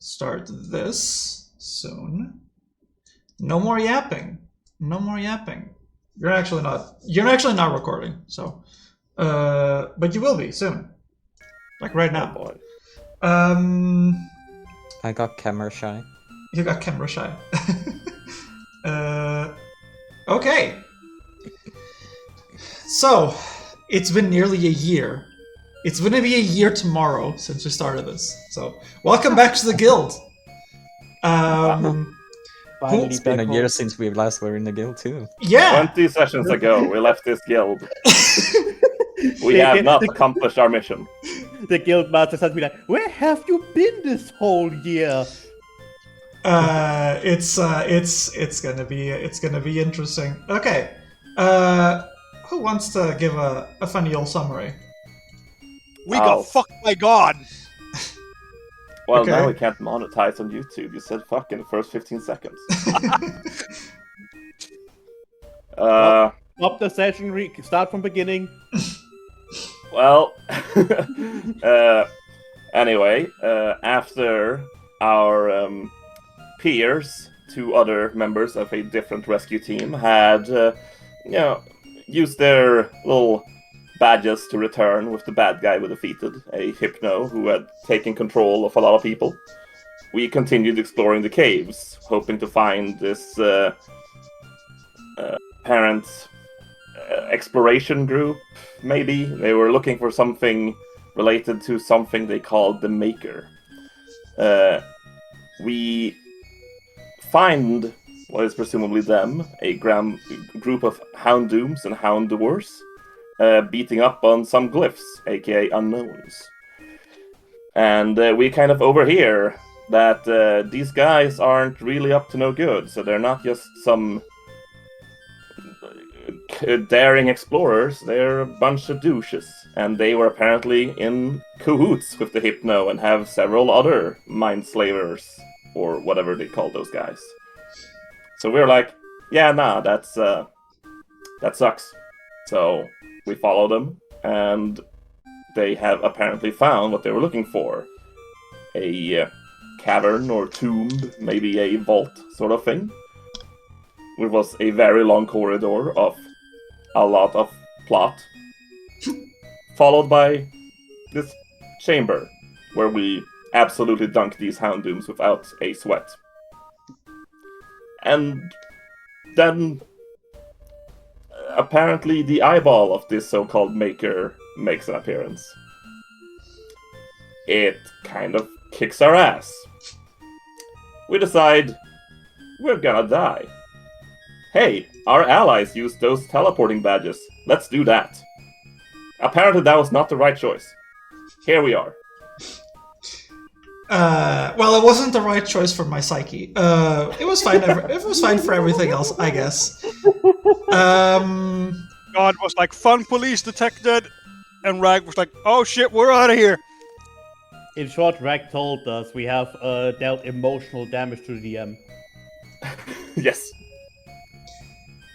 start this soon. No more yapping. No more yapping. You're actually not recording, so but you will be soon. Like right now. Oh boy. I got camera shy. You got camera shy. Okay. So, it's been nearly a year. It's gonna be a year tomorrow since we started this. So, welcome back to the guild. Finally, It's been a year since we last were in the guild too. Yeah. 20 sessions ago, we left this guild. We have not accomplished our mission. The guild master has been like, "Where have you been this whole year?" It's gonna be interesting. Okay. Who wants to give a funny old summary? We got fucked by God. Well, Okay. now we can't monetize on YouTube. You said fuck in the first 15 seconds. Stop the session, start from beginning. Well, anyway, after our peers, 2 other members of a different rescue team, had, used their little badges to return with the bad guy we defeated, a hypno who had taken control of a lot of people, we continued exploring the caves, hoping to find this parent exploration group, maybe. They were looking for something related to something they called the Maker. We find what is presumably them, a group of Houndooms and Houndours, beating up on some glyphs, aka unknowns. And we kind of overhear that these guys aren't really up to no good, so they're not just some daring explorers, they're a bunch of douches. And they were apparently in cahoots with the Hypno and have several other mind slavers, or whatever they call those guys. So we're like, yeah, nah, that sucks. So we follow them, and they have apparently found what they were looking for. A cavern or tomb, maybe a vault sort of thing. It was a very long corridor of a lot of plot, followed by this chamber, where we absolutely dunk these Houndooms without a sweat. And then, apparently the eyeball of this so-called Maker makes an appearance. It kind of kicks our ass. We decide we're gonna die. Hey, our allies used those teleporting badges. Let's do that. Apparently that was not the right choice. Here we are. Well, it wasn't the right choice for my psyche. It was fine. It was fine for everything else, I guess. God was like, "Fun police detected," and Rag was like, "Oh shit, we're out of here." In short, Rag told us we have dealt emotional damage to the DM. Yes.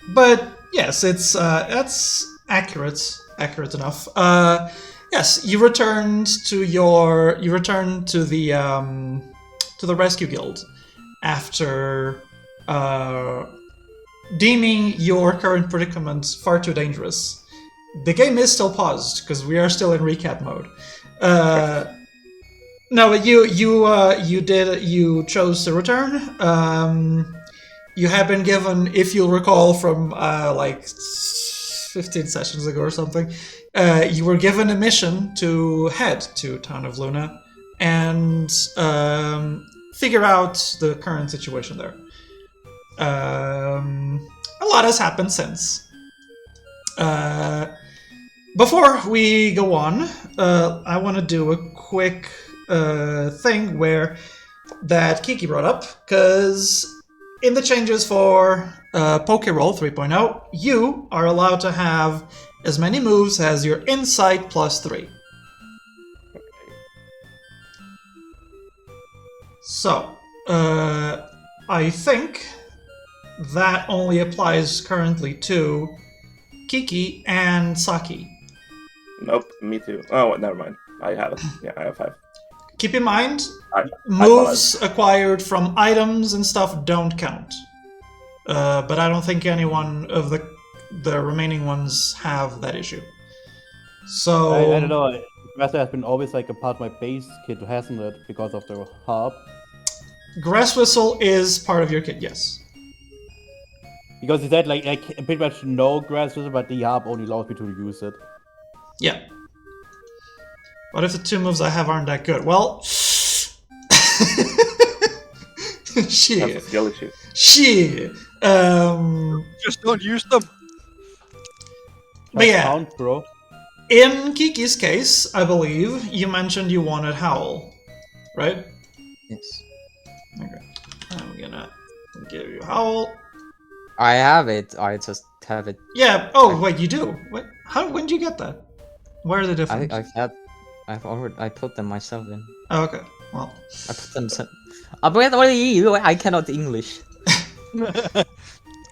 But yes, it's that's accurate enough. Yes, you returned to the rescue guild after deeming your current predicament far too dangerous. The game is still paused because we are still in recap mode. No, but you chose to return. You have been given, if you'll recall from like 15 sessions ago or something, you were given a mission to head to Town of Luna and figure out the current situation there. A lot has happened since. Before we go on, I want to do a quick thing where that Kiki brought up, because in the changes for Pokérole 3.0, you are allowed to have as many moves as your Insight +3. So, I think that only applies currently to Kiki and Saki. Nope, me too. Oh, never mind. I have it. Yeah, I have 5. keep in mind, I moves acquired from items and stuff don't count. But I don't think anyone of the remaining ones have that issue. So I don't know. Grass has been always like a part of my base kit, hasn't it? Because of the harp. Grass Whistle is part of your kit, yes. Because it said like I pretty much know grass whistle, but the harp only allows me to use it. Yeah. What if the 2 moves I have aren't that good? Well, That's a shit. skill issue. Shit. Just don't use them. But yeah. Pound, bro. In Kiki's case, I believe you mentioned you wanted Howl, right? Yes. Okay. I'm gonna give you Howl. I have it. I just have it. Yeah. Oh, wait, you do. What? How? When did you get that? Where are the different? I put them myself in. Oh, okay. Well. I put them. What are you? I cannot English.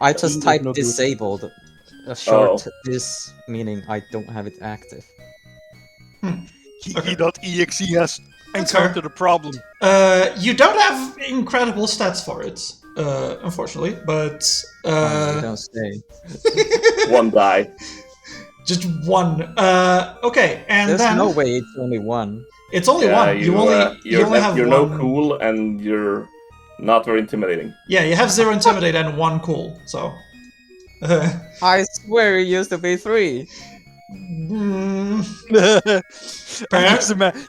I just typed not good. disabled. A short this meaning I don't have it active. Kiki.exe has That's encountered a problem. You don't have incredible stats for it, unfortunately, but You don't say. One die. just one. Okay, and There's then no way it's only one. it's only one. You only have you're one. no cool and you're not very intimidating. Yeah, you have 0 intimidate and 1 cool. So. I swear it used to be 3. Mm,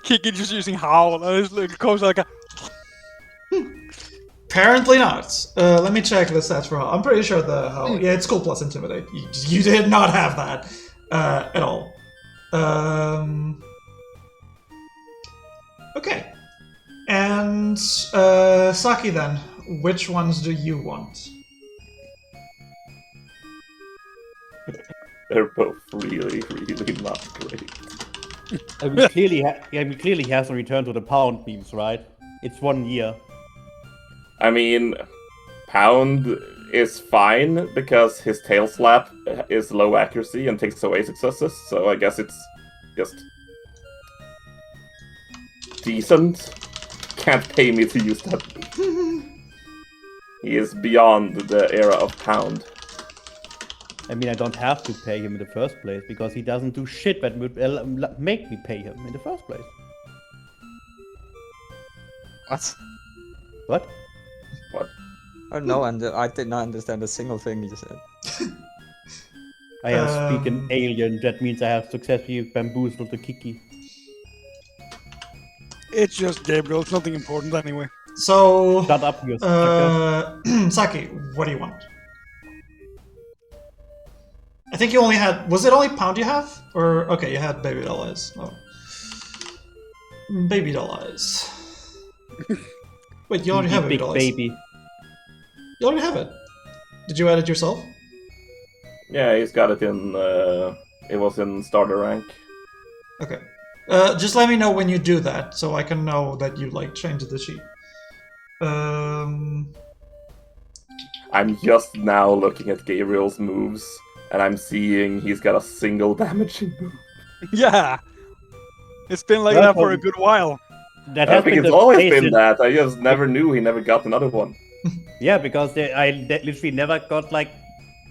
Kiki just using howl, and it goes like a. apparently not. Let me check the stats for Howl. I'm pretty sure yeah, it's cool plus intimidate. You did not have that at all. Okay. And Saki then, which ones do you want? They're both really, really not great. I mean, clearly he hasn't returned to the pound beams, right? It's 1 year. I mean, Pound is fine because his tail slap is low accuracy and takes away successes, so I guess it's just decent. Can't pay me to use that. He is beyond the era of Pound. I mean, I don't have to pay him in the first place because he doesn't do shit that would make me pay him in the first place. What? What? What? Oh no, and I did not understand a single thing you said. I have speak an alien. That means I have successfully bamboozled the Kiki. It's just Gabriel. It's nothing important anyway. So, Shut up, you sucker. Saki, what do you want? I think you only had. Was it only Pound you have? Or okay, you had Baby Doll Eyes. Oh, Baby Doll Eyes. Wait, you already have Baby big Doll Eyes. baby. You already have it. Did you add it yourself? Yeah, he's got it in. It was in starter rank. Okay. Just let me know when you do that, so I can know that you like changed the sheet. I'm just now looking at Gabriel's moves, and I'm seeing he's got a single damaging move. Yeah. It's been like Well, that for a good while. That I has think been it's the always case been in- that. I just never knew he never got another one. Yeah, because I literally never got like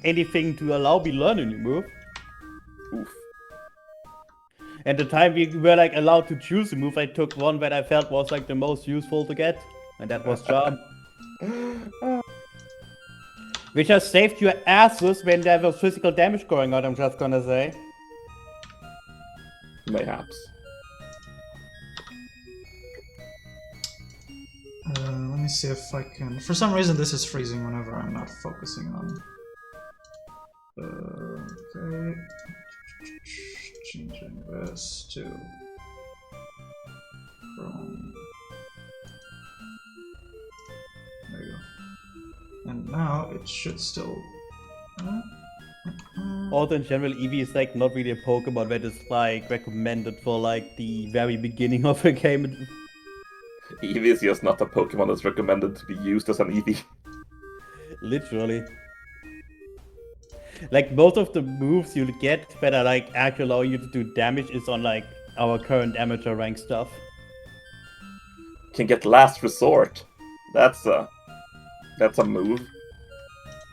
anything to allow me learn a new move. Oof. And the time we were like allowed to choose a move, I took one that I felt was like the most useful to get, and that was Charm. Which has saved your asses when there was physical damage going on, I'm just gonna say. Mayhaps. Let me see if I can. For some reason, this is freezing whenever I'm not focusing on. Okay. Changing this to Chrome. There you go. And now it should still. Also, in general, Eevee is like not really a Pokemon that is like recommended for like the very beginning of a game. Eevee is just not a Pokemon that's recommended to be used as an Eevee. Literally. Like most of the moves you get that are like actually allow you to do damage is on like our current amateur rank stuff. can get last resort. That's a move.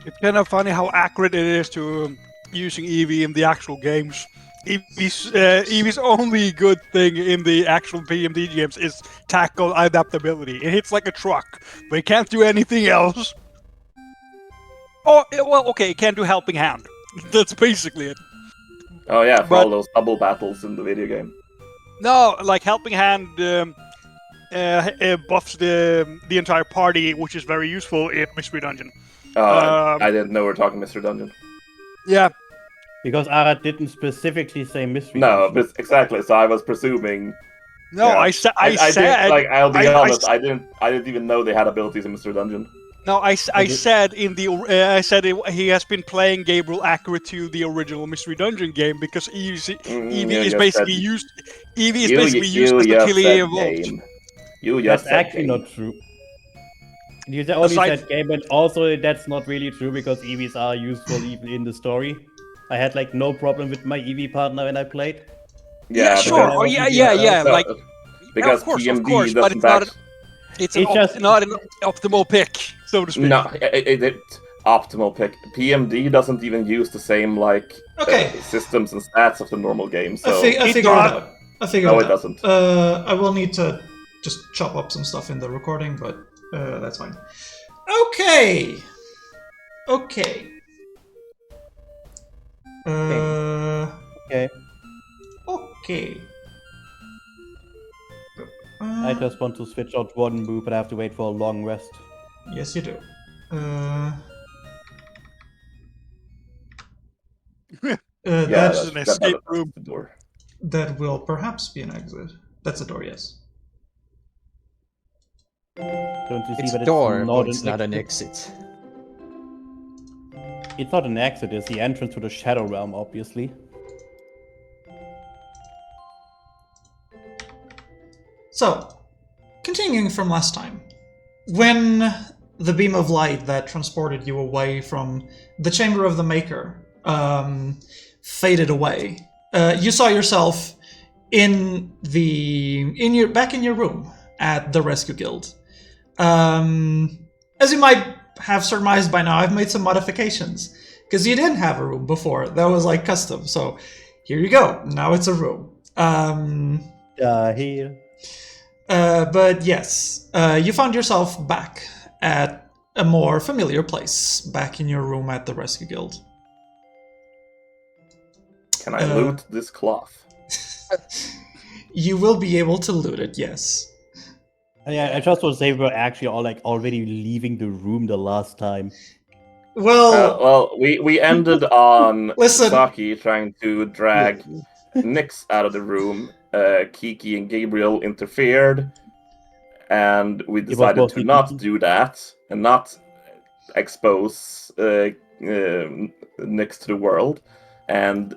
It's kind of funny how accurate it is to using Eevee in the actual games. Eevee's only good thing in the actual PMD games is tackle adaptability. It hits like a truck, but it can't do anything else. Oh, well, okay, it can't do helping hand. That's basically it. Oh yeah, for But- all those double battles in the video game. No, like helping hand buffs the entire party, which is very useful in Mystery Dungeon. I didn't know we were talking Mr. Dungeon. Yeah, Because Ara didn't specifically say mystery. No, dungeon. but exactly. So I was presuming. no, Yeah. I said, didn't, like, I'll be I honest. s- I didn't even know they had abilities in Mr. Dungeon. no, I said in the, I said he has been playing Gabriel accurate to the original Mystery Dungeon game because Eevee you is just basically said- used. Eevee is You basically used as the just till he said evolved. game. You That's just said actually game. not true. You only Aside- said game, but also that's not really true because EVs are useful even in the story. I had like no problem with my EV partner when I played. Yeah, sure. but- Oh, yeah. So- Like, because of course, PMD but doesn't it's not. act- It's It's just- not an optimal pick, so to speak. No, it optimal pick. PMD doesn't even use the same like Okay. systems and stats of the normal game. So I figured it not- out. I figured no, it it out. doesn't. I will need to just chop up some stuff in the recording, but that's fine. Okay. Okay. Okay. Okay. I just want to switch out one move, but I have to wait for a long rest. Yes, you do. Yeah, That's an escape room. the door. that will perhaps be an exit. That's a door, yes. Don't you see It's that a door, it's but not it's not an exit. It's not an exit, it's the entrance to the Shadow Realm, obviously. So, continuing from last time, when the beam of light that transported you away from the Chamber of the Maker faded away, you saw yourself back in your room at the Rescue Guild. As you might have surmised by now, I've made some modifications because you didn't have a room before. That was like custom. So here you go. Now it's a room. Here. But yes, you found yourself back at a more familiar place, back in your room at the Rescue Guild. Can I loot this cloth? You will be able to loot it, yes. Yeah, I just want to say we were actually all like already leaving the room the last time. Well, We ended on Listen. Saki trying to drag Nyx out of the room. Kiki and Gabriel interfered, and we was decided mostly to not Kiki. do that and not expose Nyx to the world. And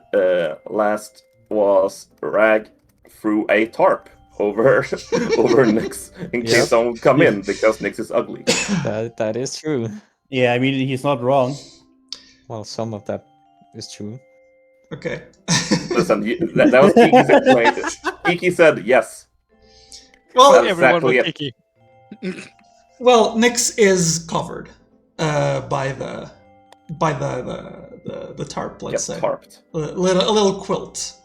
last was Rag threw a tarp over over Nyx in case Yep. someone would come in because Nyx is ugly. That is true. Yeah, I mean, he's not wrong. Well, some of that is true. okay. Listen, that was Kiki's explanation. Kiki said yes. well, That's Everyone exactly but it. Kiki. well, Nyx is covered by the tarp. Let's Get say tarped. a little quilt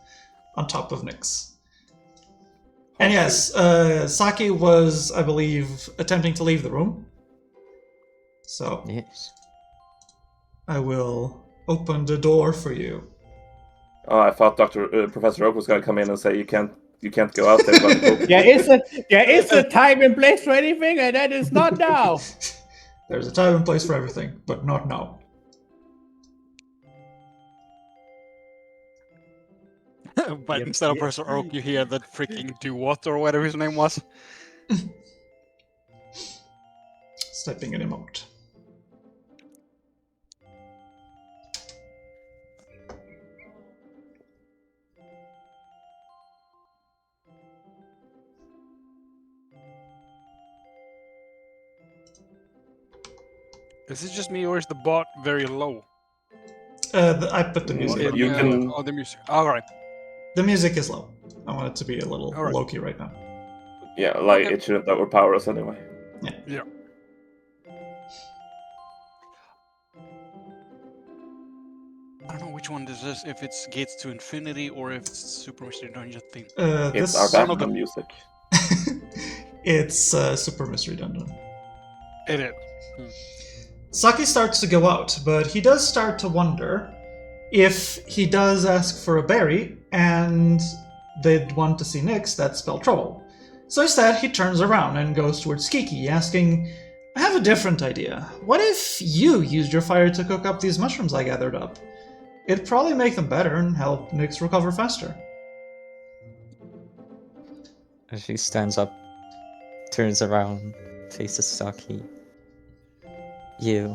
on top of Nyx. And yes, Saki was, I believe, attempting to leave the room. So Yes. I will open the door for you. Oh, I thought Professor Oak was going to come in and say you can't go out there. But There is a time and place for anything, and that is not now. There's a time and place for everything, but not now. But Yep, instead of yep. Professor Oak, you hear that freaking do what or whatever his name was. Just typing an emote. Is it just me or is the bot very low? I put the music. You on. can- Oh, the music. All right. The music is low. I want it to be a little Alright. low-key right now. Yeah, like Okay. it shouldn't overpower us anyway. Yeah. I don't know which one this is, if it's Gates to Infinity or if it's Super Mystery Dungeon theme. It's This our One of background them. music. it's Super Mystery Dungeon. It is. Saki starts to go out, but he does start to wonder if he does ask for a berry and they'd want to see Nyx, that'd spell trouble. So instead, he turns around and goes towards Kiki, asking, I have a different idea. What if you used your fire to cook up these mushrooms I gathered up? It'd probably make them better and help Nyx recover faster. As she stands up, turns around, faces Saki. You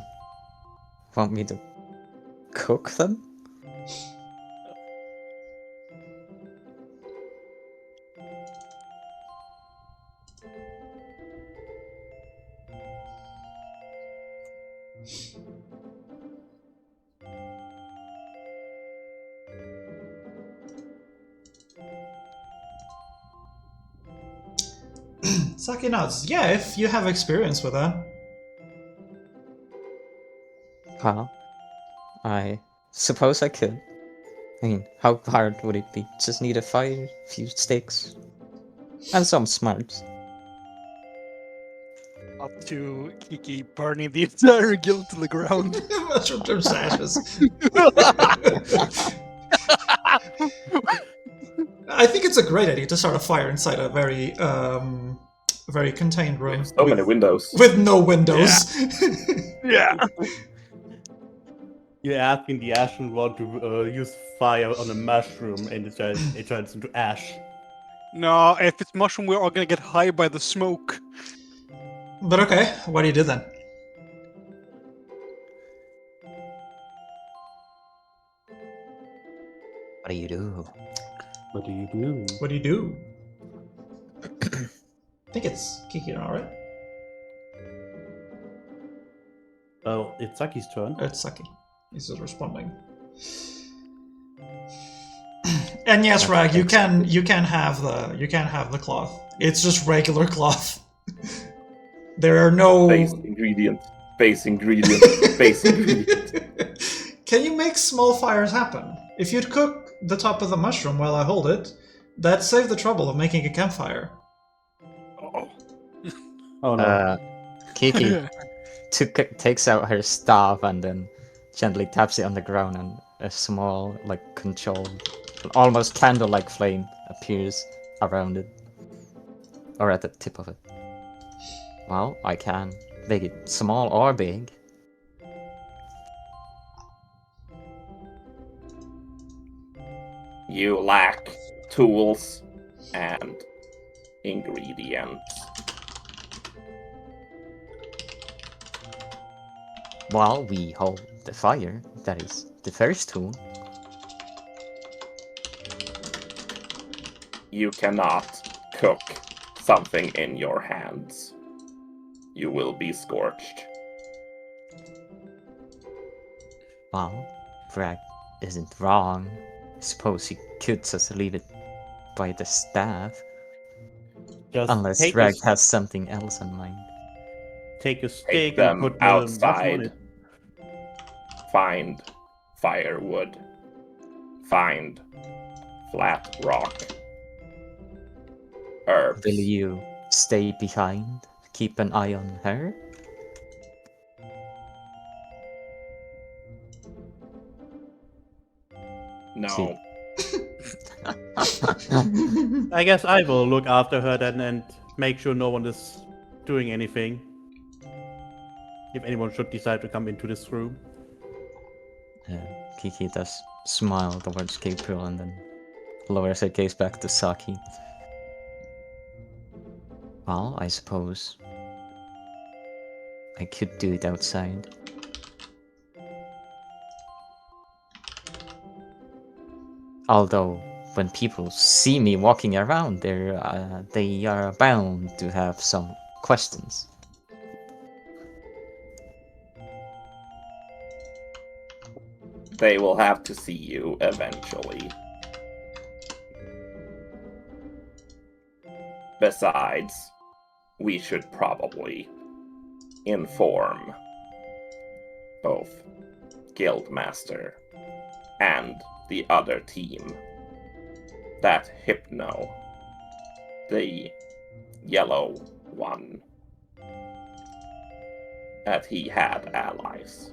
want me to cook them? Saki nods. Yeah, if you have experience with that. Well, I suppose I could. I mean, how hard would it be? Just need a fire, few sticks, and some smarts. Up to Kiki burning the entire guild to the ground. Mushroom turns to ashes. I think it's a great idea to start a fire inside a very contained room. So many windows. With no windows. Yeah. You're asking the Ashen One to use fire on a mushroom and it turns into ash. No, if it's mushroom, we're all gonna get high by the smoke. But okay, what do you do then? What do you do? What do you do? What do you do? I think it's Kiki now, right? Well, it's Saki's turn. It's Saki. He's just responding. And yes, Rag, you can have the cloth. It's just regular cloth. There are no Base ingredient. Base ingredient. Base ingredient. Can you make small fires happen? If you'd cook the top of the mushroom while I hold it, that'd save the trouble of making a campfire. Oh. Oh no. Kiki takes out her staff and then gently taps it on the ground, and a small, controlled, almost candle-like flame appears around it, or at the tip of it. Well, I can make it small or big. You lack tools and ingredients. While we hold the fire, that is the first tool. You cannot cook something in your hands. You will be scorched. Well, Bragg isn't wrong. I suppose he could just leave it by the staff. Just Unless take Bragg a, has something else in mind. take a Take stick and them put the mushroom on outside. it. Find firewood. Find flat rock. Herbs. Will you stay behind? Keep an eye on her? No. I guess I will look after her then and make sure no one is doing anything. If anyone should decide to come into this room. Kiki does smile towards Gabriel and then lowers her gaze back to Saki. Well, I suppose I could do it outside. Although, when people see me walking around, they are bound to have some questions. They will have to see you eventually. Besides, we should probably inform both Guildmaster and the other team that Hypno, the yellow one, that he had allies.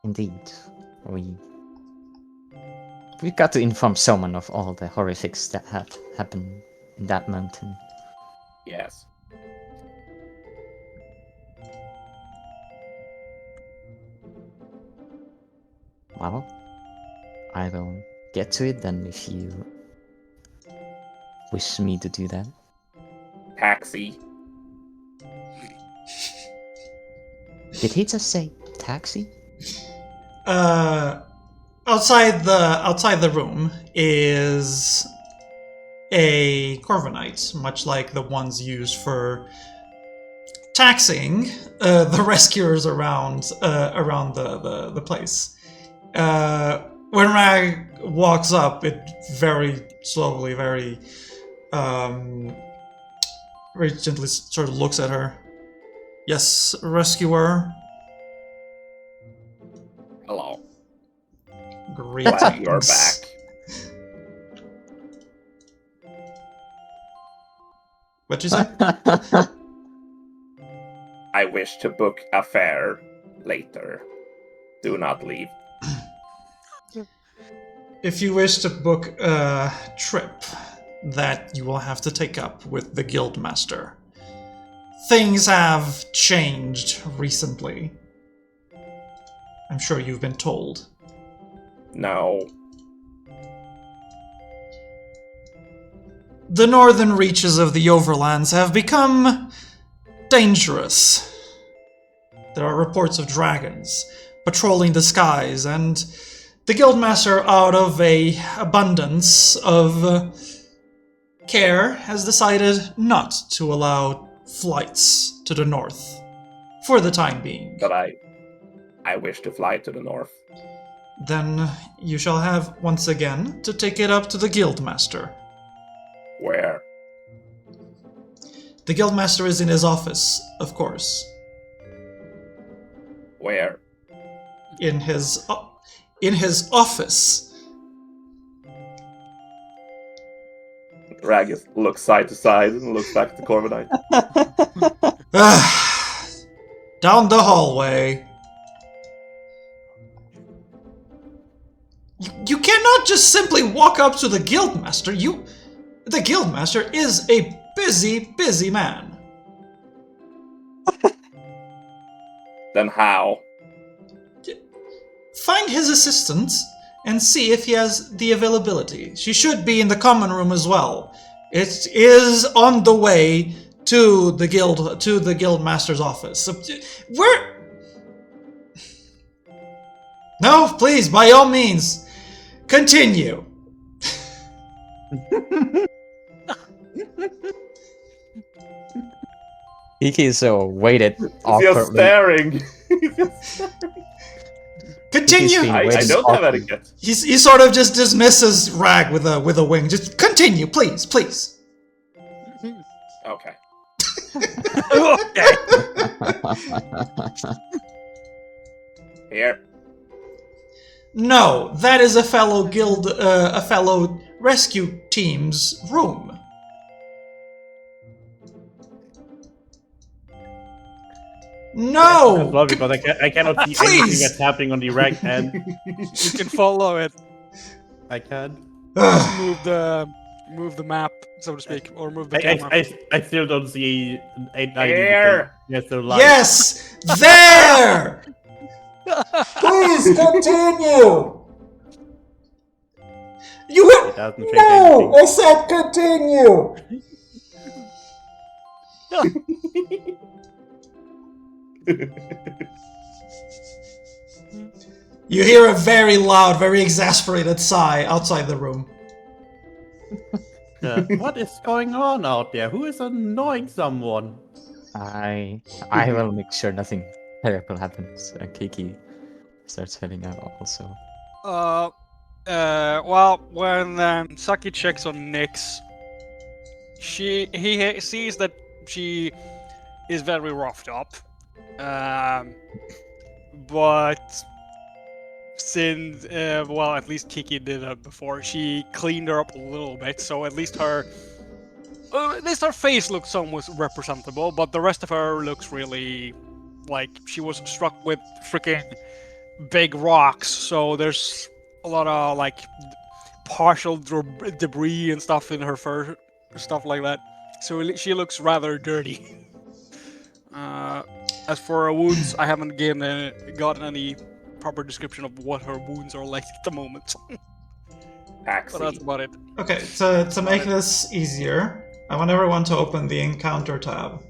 Indeed, we've got to inform someone of all the horrifics that had happened in that mountain. Yes. Well, I will get to it then if you wish me to do that. Taxi. Did he just say taxi? Outside the room is a Corviknight, much like the ones used for taxiing the rescuers around the place. When Rag walks up, it very slowly, very gently sort of looks at her. Yes, rescuer. Hello. Greetings. Glad you're back. What'd you say? I wish to book a fare later. Do not leave. If you wish to book a trip, that you will have to take up with the Guildmaster. Things have changed recently. I'm sure you've been told. No. The northern reaches of the Overlands have become dangerous. There are reports of dragons patrolling the skies, and the Guildmaster, out of a abundance of care, has decided not to allow flights to the north for the time being. But I wish to fly to the north. Then you shall have, once again, to take it up to the Guildmaster. Where? The Guildmaster is in his office, of course. Where? In his office. Ragus looks side to side and looks back at the Corviknight. Down the hallway. You cannot just simply walk up to the Guildmaster. The Guildmaster is a busy, busy man. Then how? Find his assistant and see if he has the availability. She should be in the common room as well. It is on the way to the Guildmaster's office. So, where? No, please, by all means, continue. He so waited He's just awkwardly. staring. Continue. I don't have etiquette. He sort of just dismisses Rag with a wing. Just continue, please, please. Okay. Okay. Here. No, that is a fellow rescue team's room. No! Well, because I cannot see Please! anything that's happening on the right hand. You can follow it. I can. Move the map, so to speak, or move the camera. I still don't see an Here. Yes, they're live. Yes! There! Please continue! You It doesn't change anything. I said continue! You hear a very loud, very exasperated sigh outside the room. What is going on out there? Who is annoying someone? I will make sure nothing terrible happens. Kiki starts heading out also. Well, when Saki checks on Nyx, he sees that she is very roughed up. But since well, at least Kiki did that before, she cleaned her up a little bit, so at least her face looks somewhat representable, but the rest of her looks really like she was struck with freaking big rocks. So there's a lot of like partial debris and stuff in her fur, stuff like that. So she looks rather dirty. As for her wounds, I haven't gotten any proper description of what her wounds are like at the moment. But that's Axie. about it. Okay, to make this easier, I want everyone to open the encounter tab.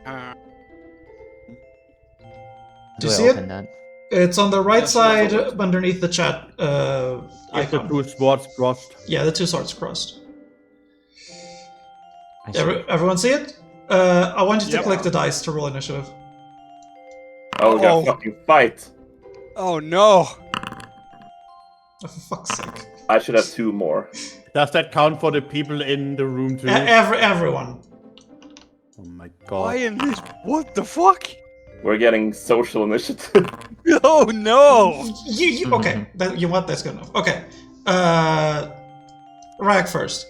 Uh, Do Do you I see open it? that? It's on the right Yes, side yes, yes. underneath the chat Like the icon. two swords crossed. Yeah, the two swords crossed. I see. Everyone see it? I want you to Yep. click the dice to roll initiative. Oh, we Uh-oh. gotta fucking fight. oh no! Oh, for fuck's sake. I should have 2 more. Does that count for the people in the room too? Everyone. Oh my Why god. in this? What the fuck? We're getting social initiative. Oh no! Okay, you want that's good enough. Okay. Rag first.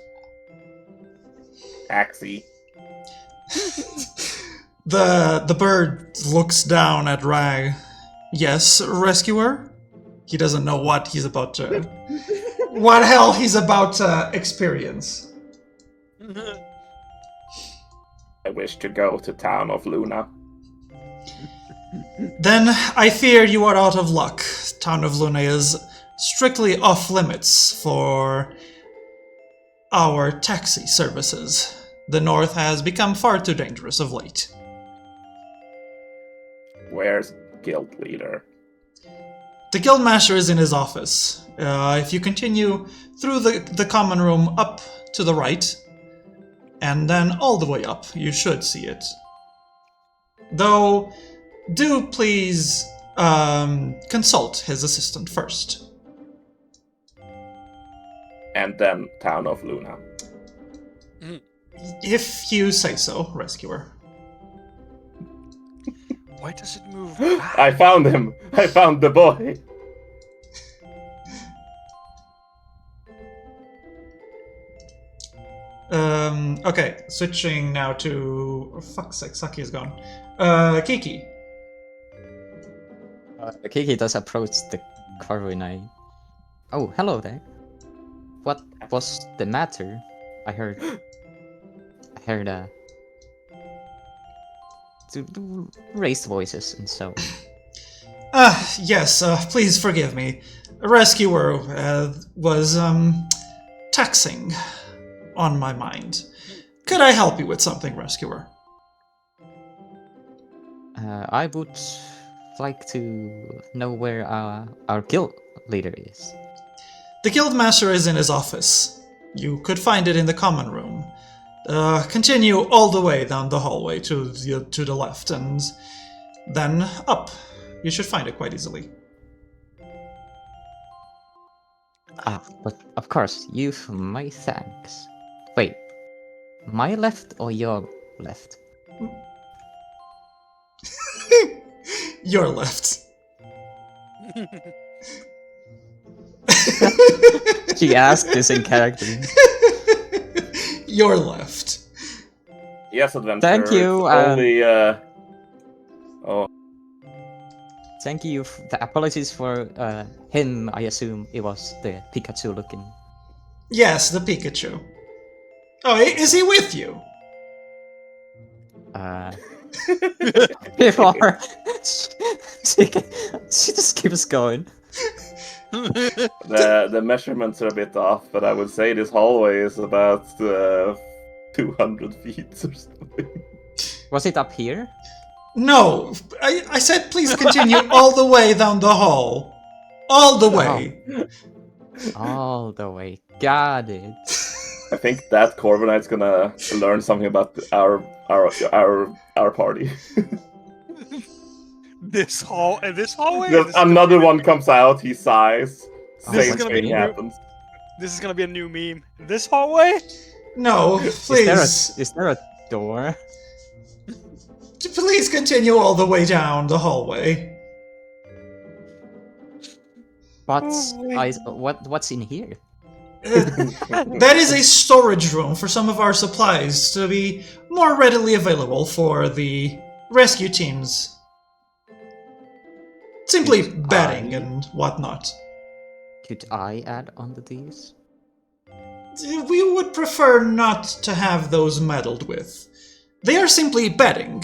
Axie. The bird looks down at Rag. Yes, rescuer? He doesn't know what he's about to... what hell he's about to experience. I wish to go to town of Luna. Then I fear you are out of luck. Town of Luna is strictly off limits for our taxi services. The north has become far too dangerous of late. Where's guild leader? The guildmaster is in his office. If you continue through the common room up to the right, and then all the way up, you should see it. Though, do please consult his assistant first. And then town of Luna. If you say so, rescuer. Why does it move? I found him! I found the boy! Okay, switching now to... Oh, fuck's sake, Saki is gone. Kiki. Kiki does approach the car when I... Oh, hello there. What was the matter? I heard... raised voices and so... Yes, please forgive me. Rescuer was, taxing on my mind. Could I help you with something, Rescuer? I would like to know where our guild leader is. The guildmaster is in his office. You could find it in the common room. Continue all the way down the hallway to the left, and then up. You should find it quite easily. But of course, you've my thanks. Wait, my left or your left? Your left. She asked this in character. Your left. Yes, adventure. Thank you, It's only, Oh, Thank you. The apologies for him. I assume it was the Pikachu looking. Yes, the Pikachu. Oh, is he with you? Before she just keeps going. the measurements are a bit off, but I would say this hallway is about 200 feet or something. Was it up here? No, I said please continue all the way down the hall. All the way. All the way. Got it. I think that Corviknight's gonna learn something about our party. This hallway. Just another one comes out, he sighs. Oh, This is Same gonna thing be happens. This is gonna be a new meme. This hallway. No, please. Is there a door? Please continue all the way down the hallway. What's in here? That is a storage room for some of our supplies to be more readily available for the rescue teams. Simply bedding and whatnot. Could I add on to these? We would prefer not to have those meddled with. They are simply bedding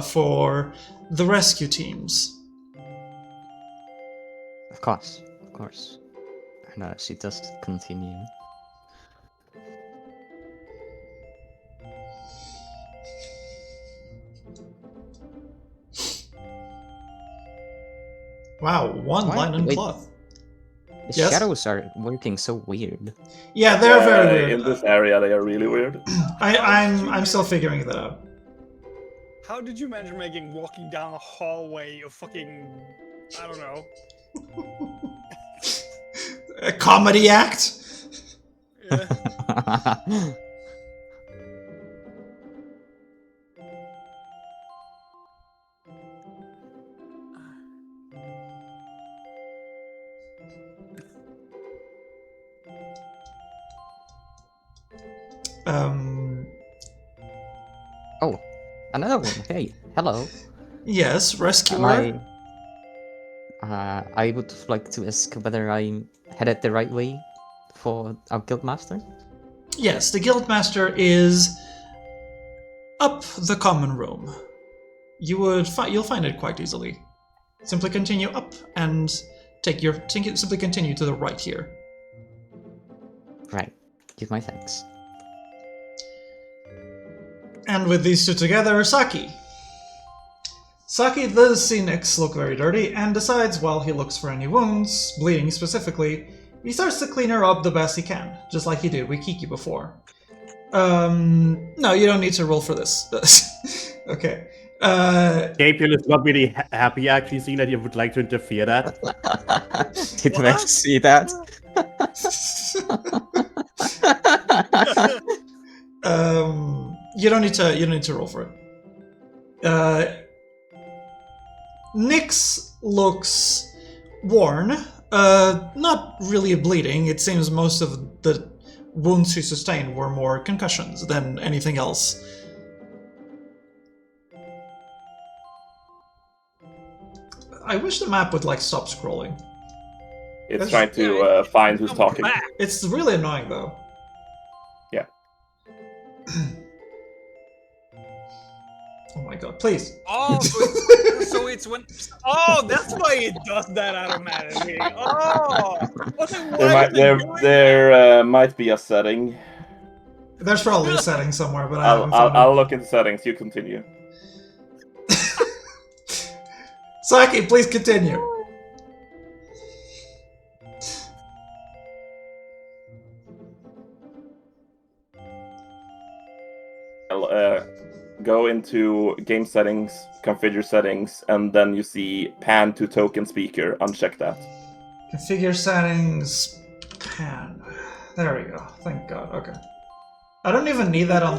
for the rescue teams. Of course. And she does continue. Wow, one Why- line and wait. cloth. The Yes? shadows are working so weird. Yeah, they're very weird. In this area, they are really weird. I'm still figuring that out. How did you manage making walking down a hallway a fucking, I don't know. A comedy act? Yeah. Oh, another one. Hey, hello. Yes, rescuer. I would like to ask whether I'm headed the right way for our guildmaster. Yes, the guildmaster is up the common room. You'll find it quite easily. Simply continue up and simply continue to the right here. Right. Give my thanks. And with these two together, Saki. Saki does see Nyx look very dirty and decides while he looks for any wounds, bleeding specifically, he starts to clean her up the best he can, just like he did with Kiki before. No, you don't need to roll for this. Okay. Gabriel is not really happy actually seeing that you would like to interfere that. Did Max see that? You don't need to roll for it. Nyx looks worn, not really bleeding. It seems most of the wounds she sustained were more concussions than anything else. I wish the map would stop scrolling. It's trying to find who's talking. It's really annoying though. Yeah. Oh my god, please. Oh, so it's when. Oh, that's why it does that automatically. Oh, There might be a setting. There's probably a setting somewhere, but I haven't found I'll look in settings. You continue. Saki, please continue. Go into game settings, configure settings, and then you see pan to token speaker. Uncheck that. Configure settings, pan. There we go. Thank God. Okay. I don't even need that on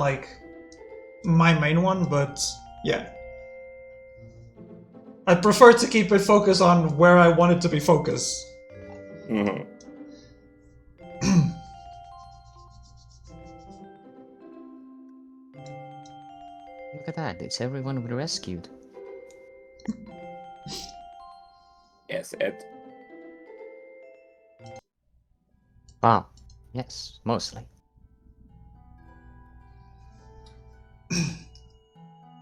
my main one, but yeah. I prefer to keep it focused on where I want it to be focused. Mm-hmm. Look at that, it's everyone we rescued. Yes, Ed. Wow. Yes, mostly.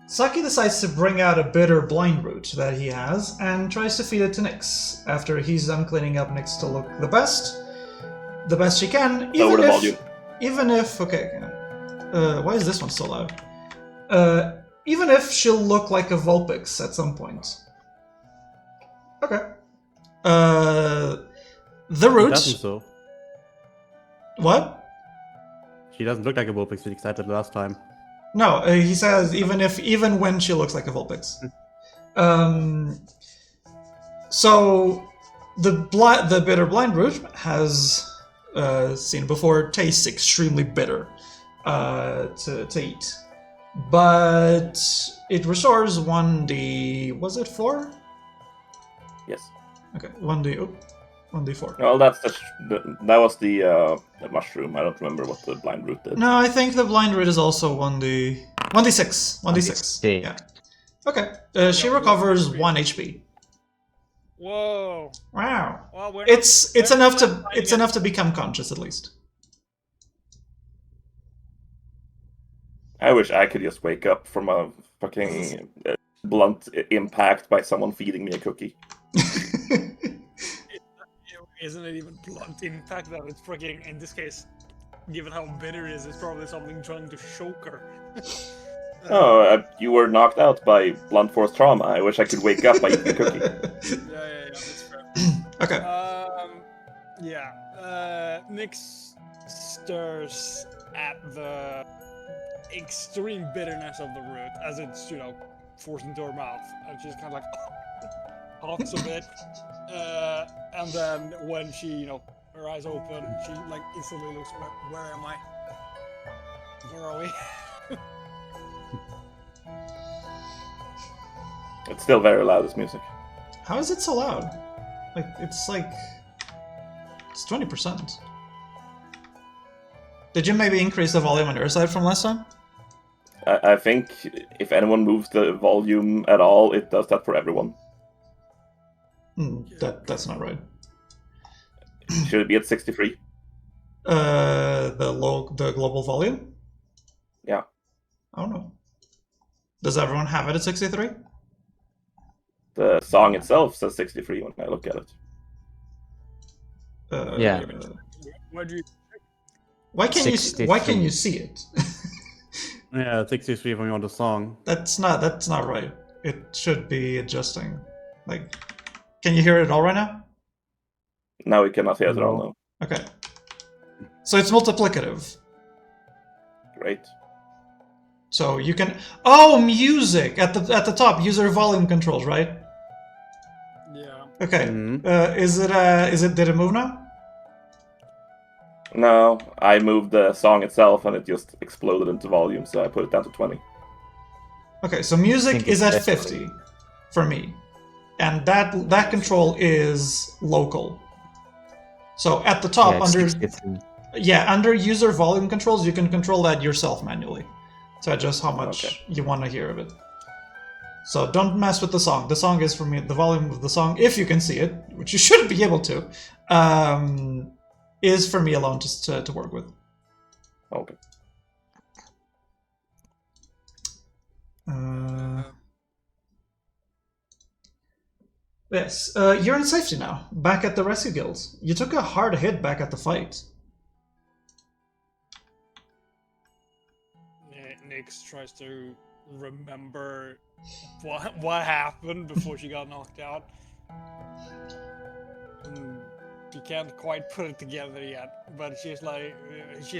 Saki decides to bring out a bitter blind root that he has and tries to feed it to Nyx. After he's done cleaning up Nyx to look the best she can. Lower the volume. Even if why is this one so loud? Even if she'll look like a Vulpix at some point. Okay. The root. Doesn't so. What? She doesn't look like a Vulpix we said that last time. No, he says even when she looks like a Vulpix. So the bitter blind root has seen before tastes extremely bitter to eat, but it restores 1d. Was it 4? Yes. Okay, 1d4. Well, that was the mushroom. I don't remember what the blind root did. No, I think the blind root is also 1d6. 1d6. Yeah. Okay. She recovers 1 HP. Whoa. Wow. Well, It's enough to become conscious at least. I wish I could just wake up from a fucking blunt impact by someone feeding me a cookie. Isn't it even blunt impact that it's freaking, in this case, given how bitter it is, it's probably something trying to choke her. You were knocked out by blunt force trauma. I wish I could wake up by eating a cookie. Yeah, that's fair. Okay. Nyx stirs at the extreme bitterness of the root as it's, forced into her mouth, and she's kind of like huffs a bit, and then when she, her eyes open, she like instantly looks, where am I? Where are we? It's still very loud, this music. How is it so loud? It's 20%. Did you maybe increase the volume on your side from last time? I think if anyone moves the volume at all, it does that for everyone. That's not right. Should it be at 63? The global volume? Yeah. I don't know. Does everyone have it at 63? The song itself says 63 when I look at it. Yeah. Why can you see it? Yeah, 63 from on the song. That's not right. It should be adjusting. Can you hear it all right now? Now we cannot hear it at all now. Okay. So it's multiplicative. Great. So you can music at the top, user volume controls, right? Yeah. Okay. Mm-hmm. Did it move now? No, I moved the song itself and it just exploded into volume, so I put it down to 20. Okay, so music is at 50 for me. And that control is local. So at the top under user volume controls, you can control that yourself manually to adjust how much you want to hear of it. So don't mess with the song. The song is for me, the volume of the song, if you can see it, which you should be able to, is for me alone just to work with. Okay. Yes, you're in safety now, back at the rescue guild. You took a hard hit back at the fight. Nyx tries to remember what happened before she got knocked out. She can't quite put it together yet, but she's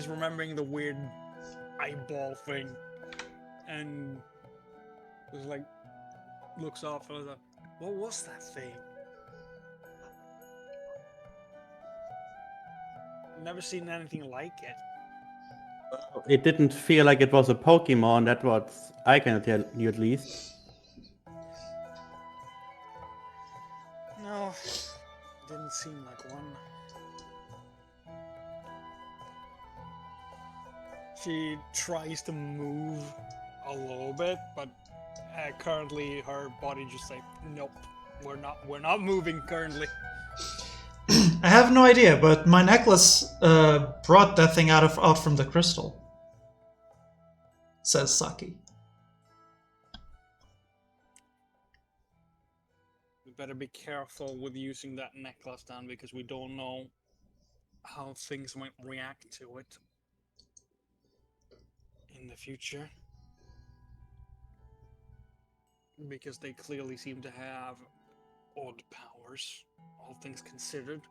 remembering the weird eyeball thing, and looks off and is like, what was that thing? Never seen anything like it. It didn't feel like it was a Pokemon, that's what I can tell you at least. No, didn't seem like one. She tries to move a little bit, but currently her body just like, nope, we're not moving currently. I have no idea, but my necklace brought that thing out from the crystal. Says Saki. We better be careful with using that necklace then, because we don't know how things might react to it in the future. Because they clearly seem to have odd powers, all things considered.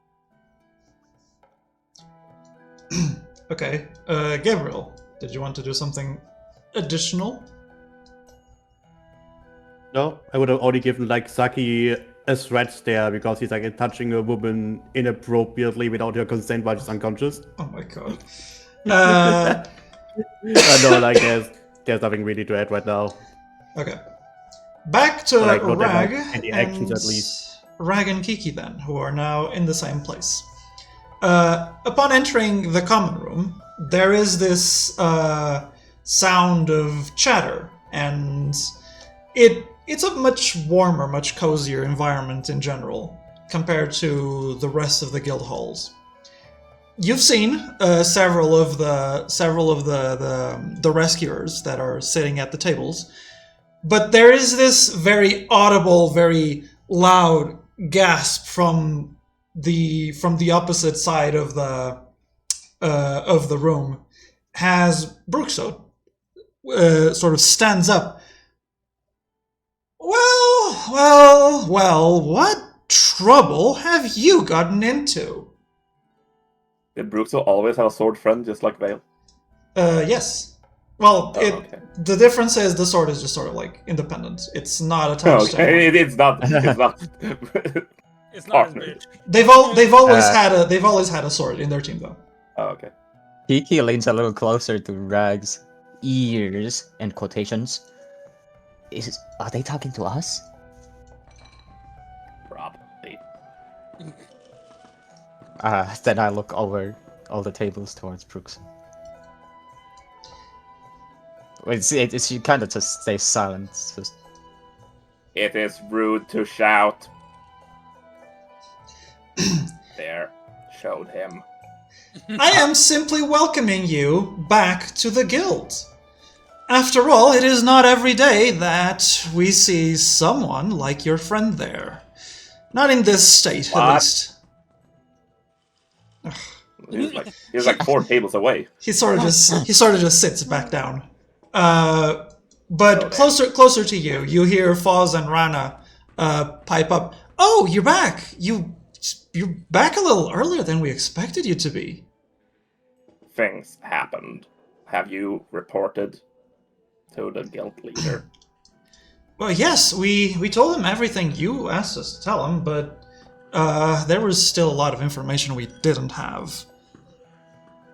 Okay, Gabriel, did you want to do something additional? No, I would have only given like Saki a threat there because he's like touching a woman inappropriately without her consent while she's unconscious. Oh my god. No, like there's nothing really to add right now. Okay. Back to Like, not that, Rag like, any and actions at least. Rag and Kiki then, who are now in the same place. Upon entering the common room, there is this sound of chatter, and it's a much warmer, much cozier environment in general compared to the rest of the guild halls. You've seen several of the rescuers that are sitting at the tables, but there is this very audible, very loud gasp from the opposite side of the room, as Brookso sort of stands up. Well, what trouble have you gotten into? Did Bruxo always have a sword friend, just like Vale? Yes. Well, Okay. the difference is the sword is just sort of like independent. It's not attached to anyone. Okay, it's not. It's not. It's not his Partner. bitch. They've always had a sword in their team though. Oh, okay. Kiki leans a little closer to Rag's ears, in quotations. Are they talking to us? Probably. Then I look over all the tables towards Brooks. She kind of just stays silent. Just... It is rude to shout. There, showed him. I am simply welcoming you back to the guild. After all, it is not every day that we see someone like your friend there. Not in this state, at What? least. He's like 4 tables away. He sort of just sits back down. But Okay. closer to you, you hear Foz and Rana pipe up. Oh, you're back! You're back a little earlier than we expected you to be. Things happened. Have you reported to the guild leader? Well, yes, we told him everything you asked us to tell him, but there was still a lot of information we didn't have.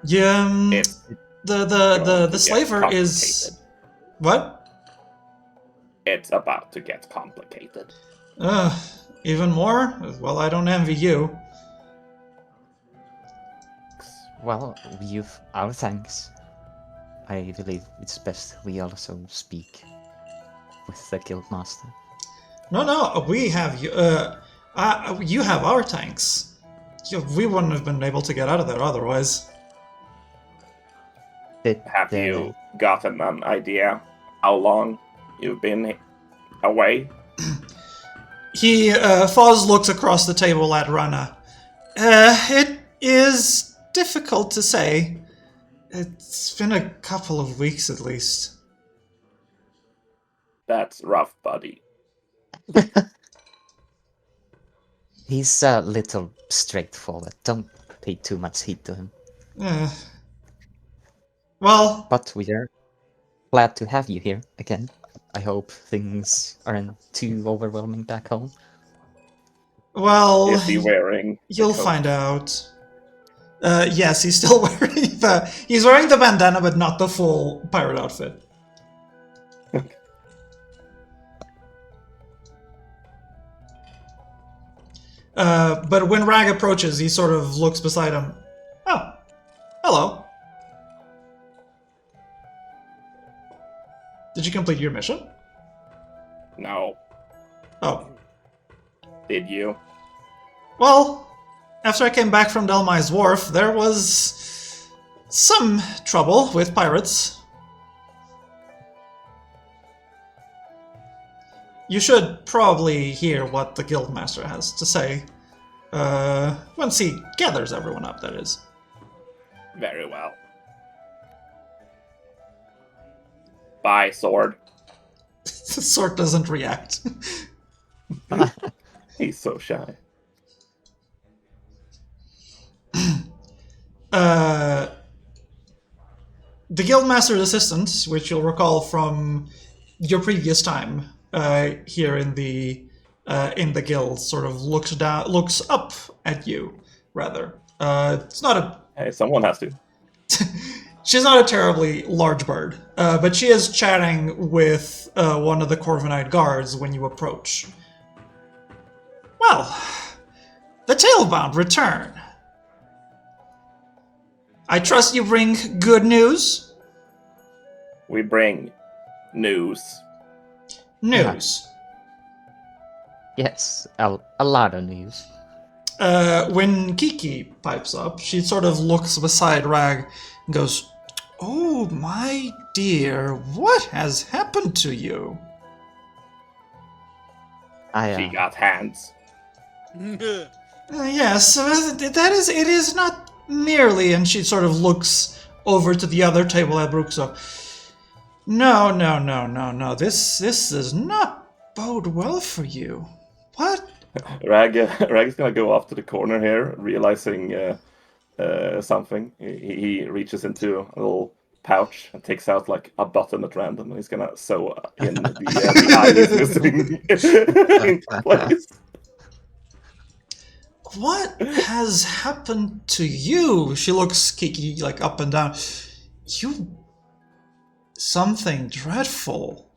Yeah, It's the going to get slaver is complicated. what? It's about to get complicated. Even more? Well, I don't envy you. Well, you've our thanks. I believe it's best we also speak with the guildmaster. No, we have you. You have our tanks. We wouldn't have been able to get out of there otherwise. Have you gotten an idea how long you've been away? Foz looks across the table at Rana. It is difficult to say. It's been a couple of weeks at least. That's rough, buddy. He's a little straightforward. Don't pay too much heed to him. Well, But we are glad to have you here again. I hope things aren't too overwhelming back home. well, Is he wearing? the you'll coat? find out. Yes, he's still wearing he's wearing the bandana, but not the full pirate outfit. But when Rag approaches, he sort of looks beside him. Oh, hello. Did you complete your mission? No. Oh, Did you? well, after I came back from Delmai's Wharf, there was some trouble with pirates. You should probably hear what the Guildmaster has to say. Once he gathers everyone up, that is. Very well. Bye, sword. The sword doesn't react. He's so shy. The Guildmaster's assistant, which you'll recall from your previous time, here in the guild sort of looks up at you. Rather, it's not a. Hey, someone has to. She's not a terribly large bird, but she is chatting with one of the Corvinite guards when you approach. Well, the Tailbound return. I trust you bring good news? We bring news. News. Yes, a lot of news. When Kiki pipes up, she sort of looks beside Rag and goes, "Oh, my dear, what has happened to you?" She got hands. Yes, it is not merely, and she sort of looks over to the other table at Bruxo. No, this does not bode well for you. What? Rag is gonna go off to the corner here, realizing something. He reaches into a little pouch and takes out like a button at random, and he's gonna sew in the eye he's missing in place. What has happened to you? She looks Kiki like up and down. You... Something dreadful.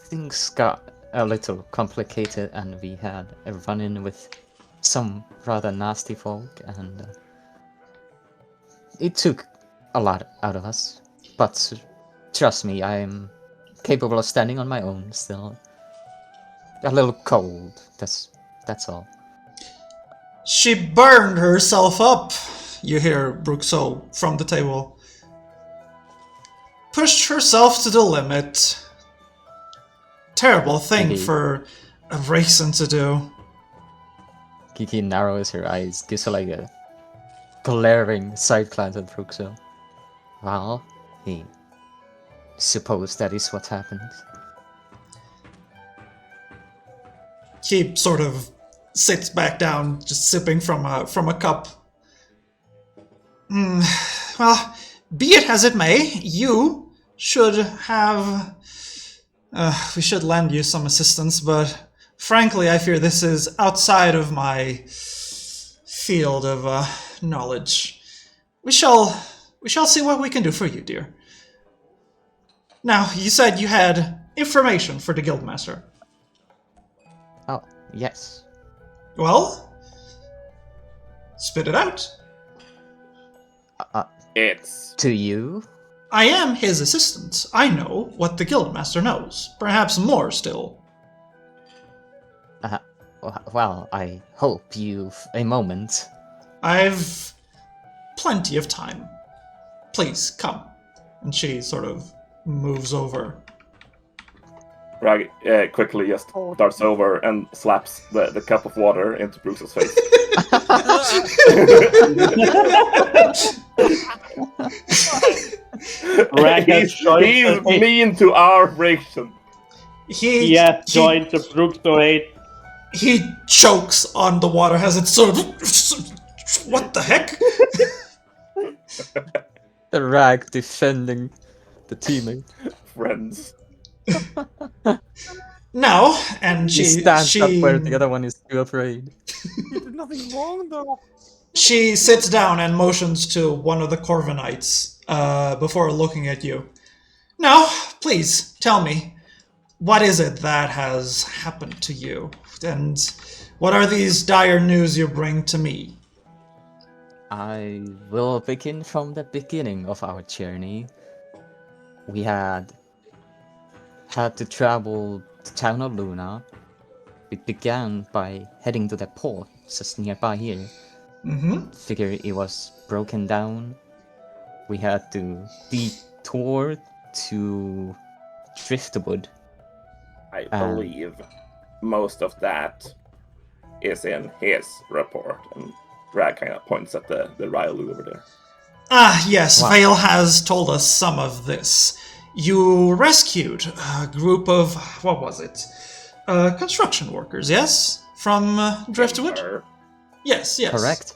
Things got a little complicated, and we had a run-in with some rather nasty folk, and it took a lot out of us. But trust me, I am capable of standing on my own still. A little cold, that's all. She burned herself up, you hear Bruxo from the table. Pushed herself to the limit. Terrible thing for a raisin to do. Kiki narrows her eyes, gives her like a glaring side glance at Bruxo. Well, he suppose that is what happened. He sort of sits back down, just sipping from a cup. Well, be it as it may, you should have... we should lend you some assistance, but frankly, I fear this is outside of my field of knowledge. We shall see what we can do for you, dear. Now, you said you had information for the Guildmaster. Oh, yes. Well, spit it out. It's To you? I am his assistant. I know what the Guildmaster knows. Perhaps more still. Well, I hope you've a moment. I've plenty of time. Please, come. And she sort of moves over. Rag quickly just darts over and slaps the cup of water into Bruce's face. Rag has he's mean to our ration. He has joined the Brookstone. He chokes on the water, has it sort of... What the heck? The Rag defending the teammate. Friends. Now, and She she stands up where the other one is too afraid. You did nothing wrong, though. She sits down and motions to one of the Corvinites before looking at you. Now, please, tell me, what is it that has happened to you? And what are these dire news you bring to me? I will begin from the beginning of our journey. We had to travel to town of Luna. It began by heading to the port just nearby here. Figure it was broken down. We had to detour to Driftwood. I believe most of that is in his report. And Rag kind of points at the Rylou over there. Ah, yes, Wow. Vale has told us some of this. You rescued a group of, what was it? Construction workers, yes? From Driftwood? Her. Yes. Correct.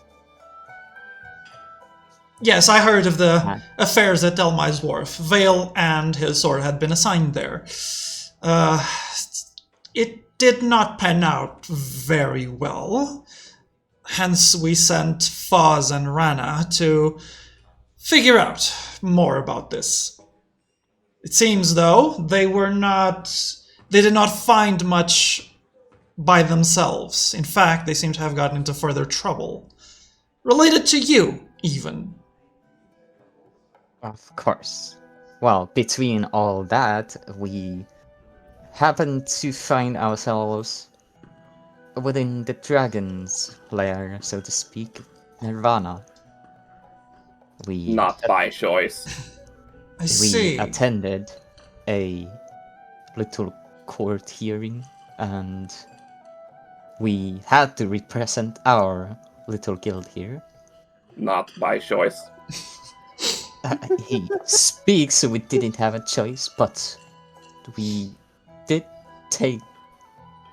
Yes, I heard of the Ah. affairs at Delmai's Wharf. Vale and his sword had been assigned there. It did not pan out very well. Hence, we sent Foz and Rana to figure out more about this. It seems, though, they did not find much by themselves. In fact, they seem to have gotten into further trouble. Related to you, even. Of course. Well, between all that, we happened to find ourselves within the dragon's lair, so to speak, Nirvana. We Not by choice. I we see. attended a little court hearing, and we had to represent our little guild here. Not by choice. He speaks, so we didn't have a choice, but we did take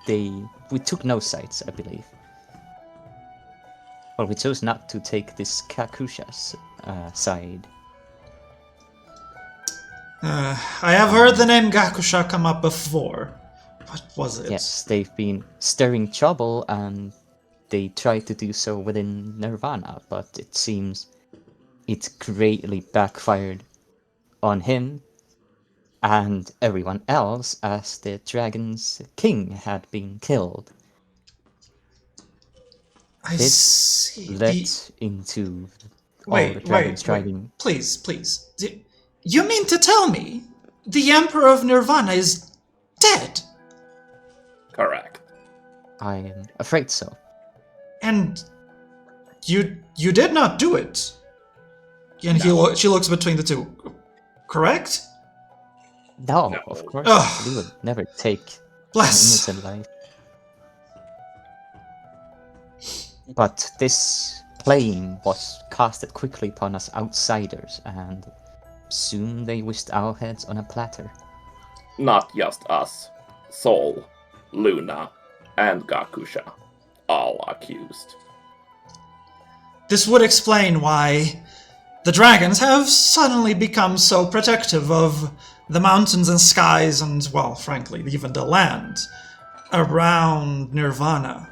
we took no sides, I believe. Well, we chose not to take this Kakusha's side. I have heard the name Gakusha come up before. What was it? Yes, they've been stirring trouble, and they tried to do so within Nirvana, but it seems it greatly backfired on him and everyone else, as the dragon's king had been killed. I This see. led into all the dragons driving. Please. You mean to tell me the Emperor of Nirvana is dead? Correct. I am afraid so. And you did not do it. And No. she looks between the two. Correct? No, No. of course. Ugh. We would never take an Bless. innocent life. But this blame was casted quickly upon us outsiders, and soon they wished our heads on a platter. Not just us. Sol, Luna, and Gakusha. All accused. This would explain why the dragons have suddenly become so protective of the mountains and skies and, well, frankly, even the land around Nirvana.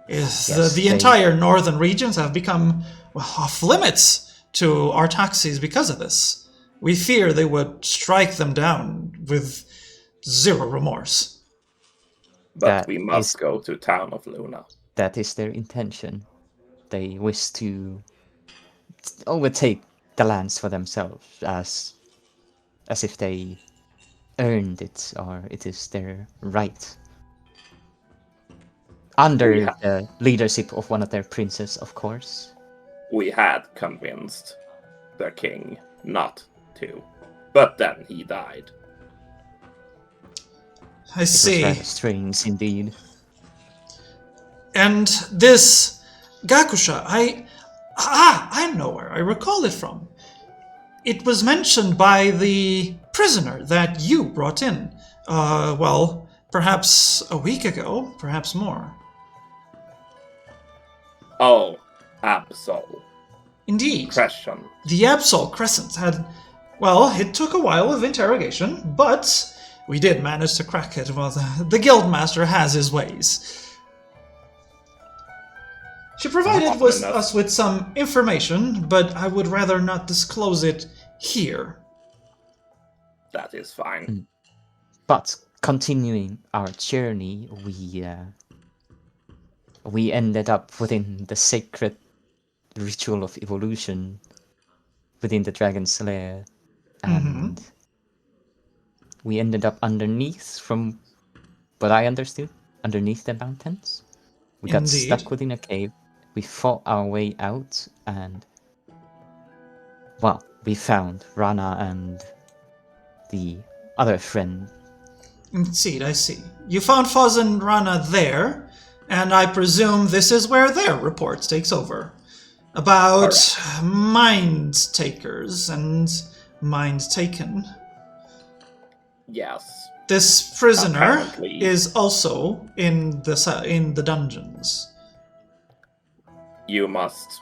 Yes, The entire northern regions have become off limits to Artaxes because of this. We fear they would strike them down with zero remorse. But That we must is- go to town of Luna. That is their intention. They wish to overtake the lands for themselves, as if they earned it, or it is their right. Under Yeah. the leadership of one of their princes, of course. We had convinced the king not to. But then he died. I It was see. rather strange indeed. And this Gakusha, I know where I recall it from. It was mentioned by the prisoner that you brought in. Well, perhaps a week ago, perhaps more. Oh, Absol. Indeed. Crescent. The Absol Crescent had, well, it took a while of interrogation, but we did manage to crack it. Well, the Guildmaster has his ways. She provided us with some information, but I would rather not disclose it here. That is fine. But continuing our journey, we ended up within the sacred ritual of evolution within the dragon's lair, and we ended up underneath, from what I understood, underneath the mountains. We got Indeed. stuck within a cave. We fought our way out, and well, we found Rana and the other friend. Indeed, I see. You found Foz and Rana there, and I presume this is where their report takes over. About mind takers and mind taken. Yes. This prisoner Apparently. is also in the dungeons. You must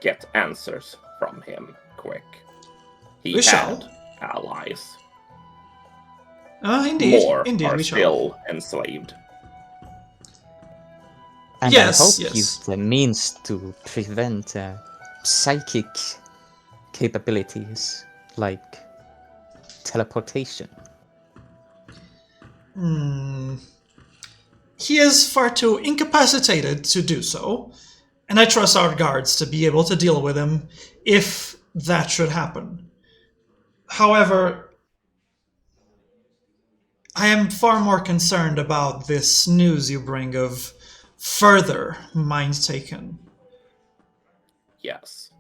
get answers from him quick. He We had shall. allies. Indeed, More indeed, are we shall. still enslaved. And Yes, I hope yes. you've the means to prevent psychic capabilities like teleportation. He is far too incapacitated to do so, and I trust our guards to be able to deal with him if that should happen. However, I am far more concerned about this news you bring of further mind taken. Yes.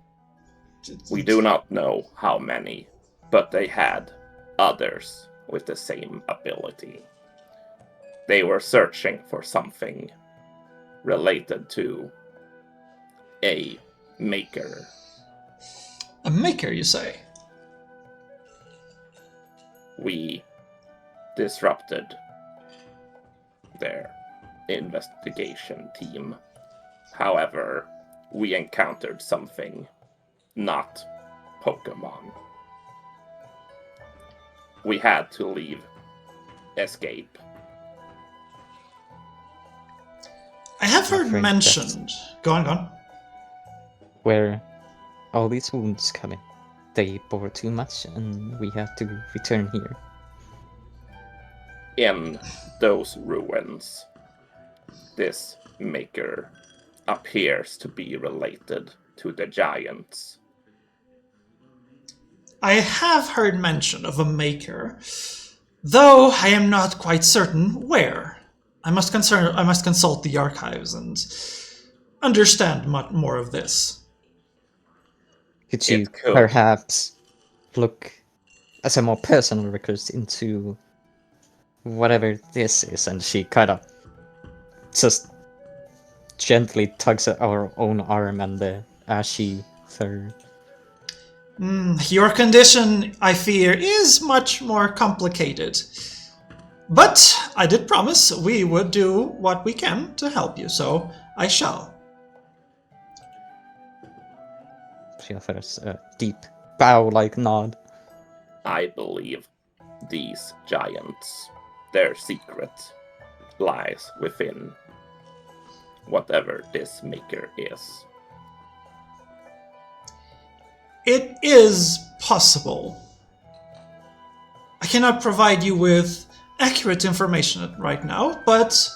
We do not know how many, but they had others with the same ability. They were searching for something related to a maker. A maker, you say? We disrupted their investigation team. However, we encountered something not Pokemon. We had to leave, escape. I have heard Afraid mentioned. Go on. Where all these wounds coming. They bore too much and we have to return here. In those ruins, this maker appears to be related to the giants. I have heard mention of a maker, though I am not quite certain where. I must consult the archives and understand much more of this. Could you It could. perhaps look as a more personal record into whatever this is? And she kind of just gently tugs at our own arm and the ashy fur. Your condition, I fear, is much more complicated. But I did promise we would do what we can to help you, so I shall. She offers a deep bow-like nod. I believe these giants, their secret lies within whatever this maker is. It is possible. I cannot provide you with accurate information right now, but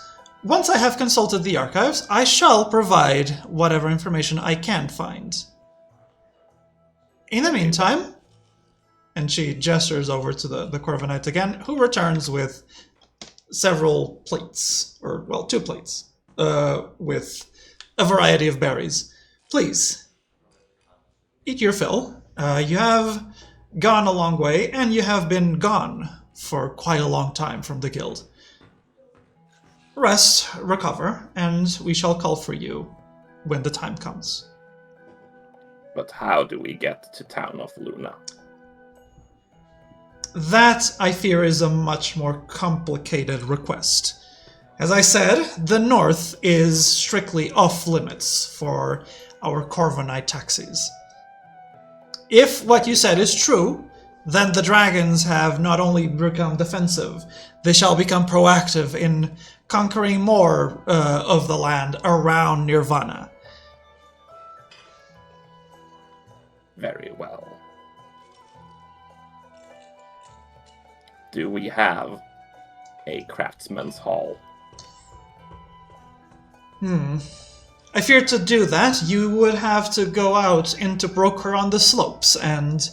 once I have consulted the archives, I shall provide whatever information I can find. In the meantime, and she gestures over to the Corviknight again, who returns with several plates, or, well, 2 plates, with a variety of berries. Please, eat your fill. You have gone a long way, and you have been gone for quite a long time from the guild. Rest, recover, and we shall call for you when the time comes. But how do we get to town of Luna? That, I fear, is a much more complicated request. As I said, the north is strictly off limits for our Corviknight taxis. If what you said is true, then the dragons have not only become defensive, they shall become proactive in conquering more of the land around Nirvana. Very well. Do we have a craftsman's hall? I fear to do that, you would have to go out into Broker on the slopes and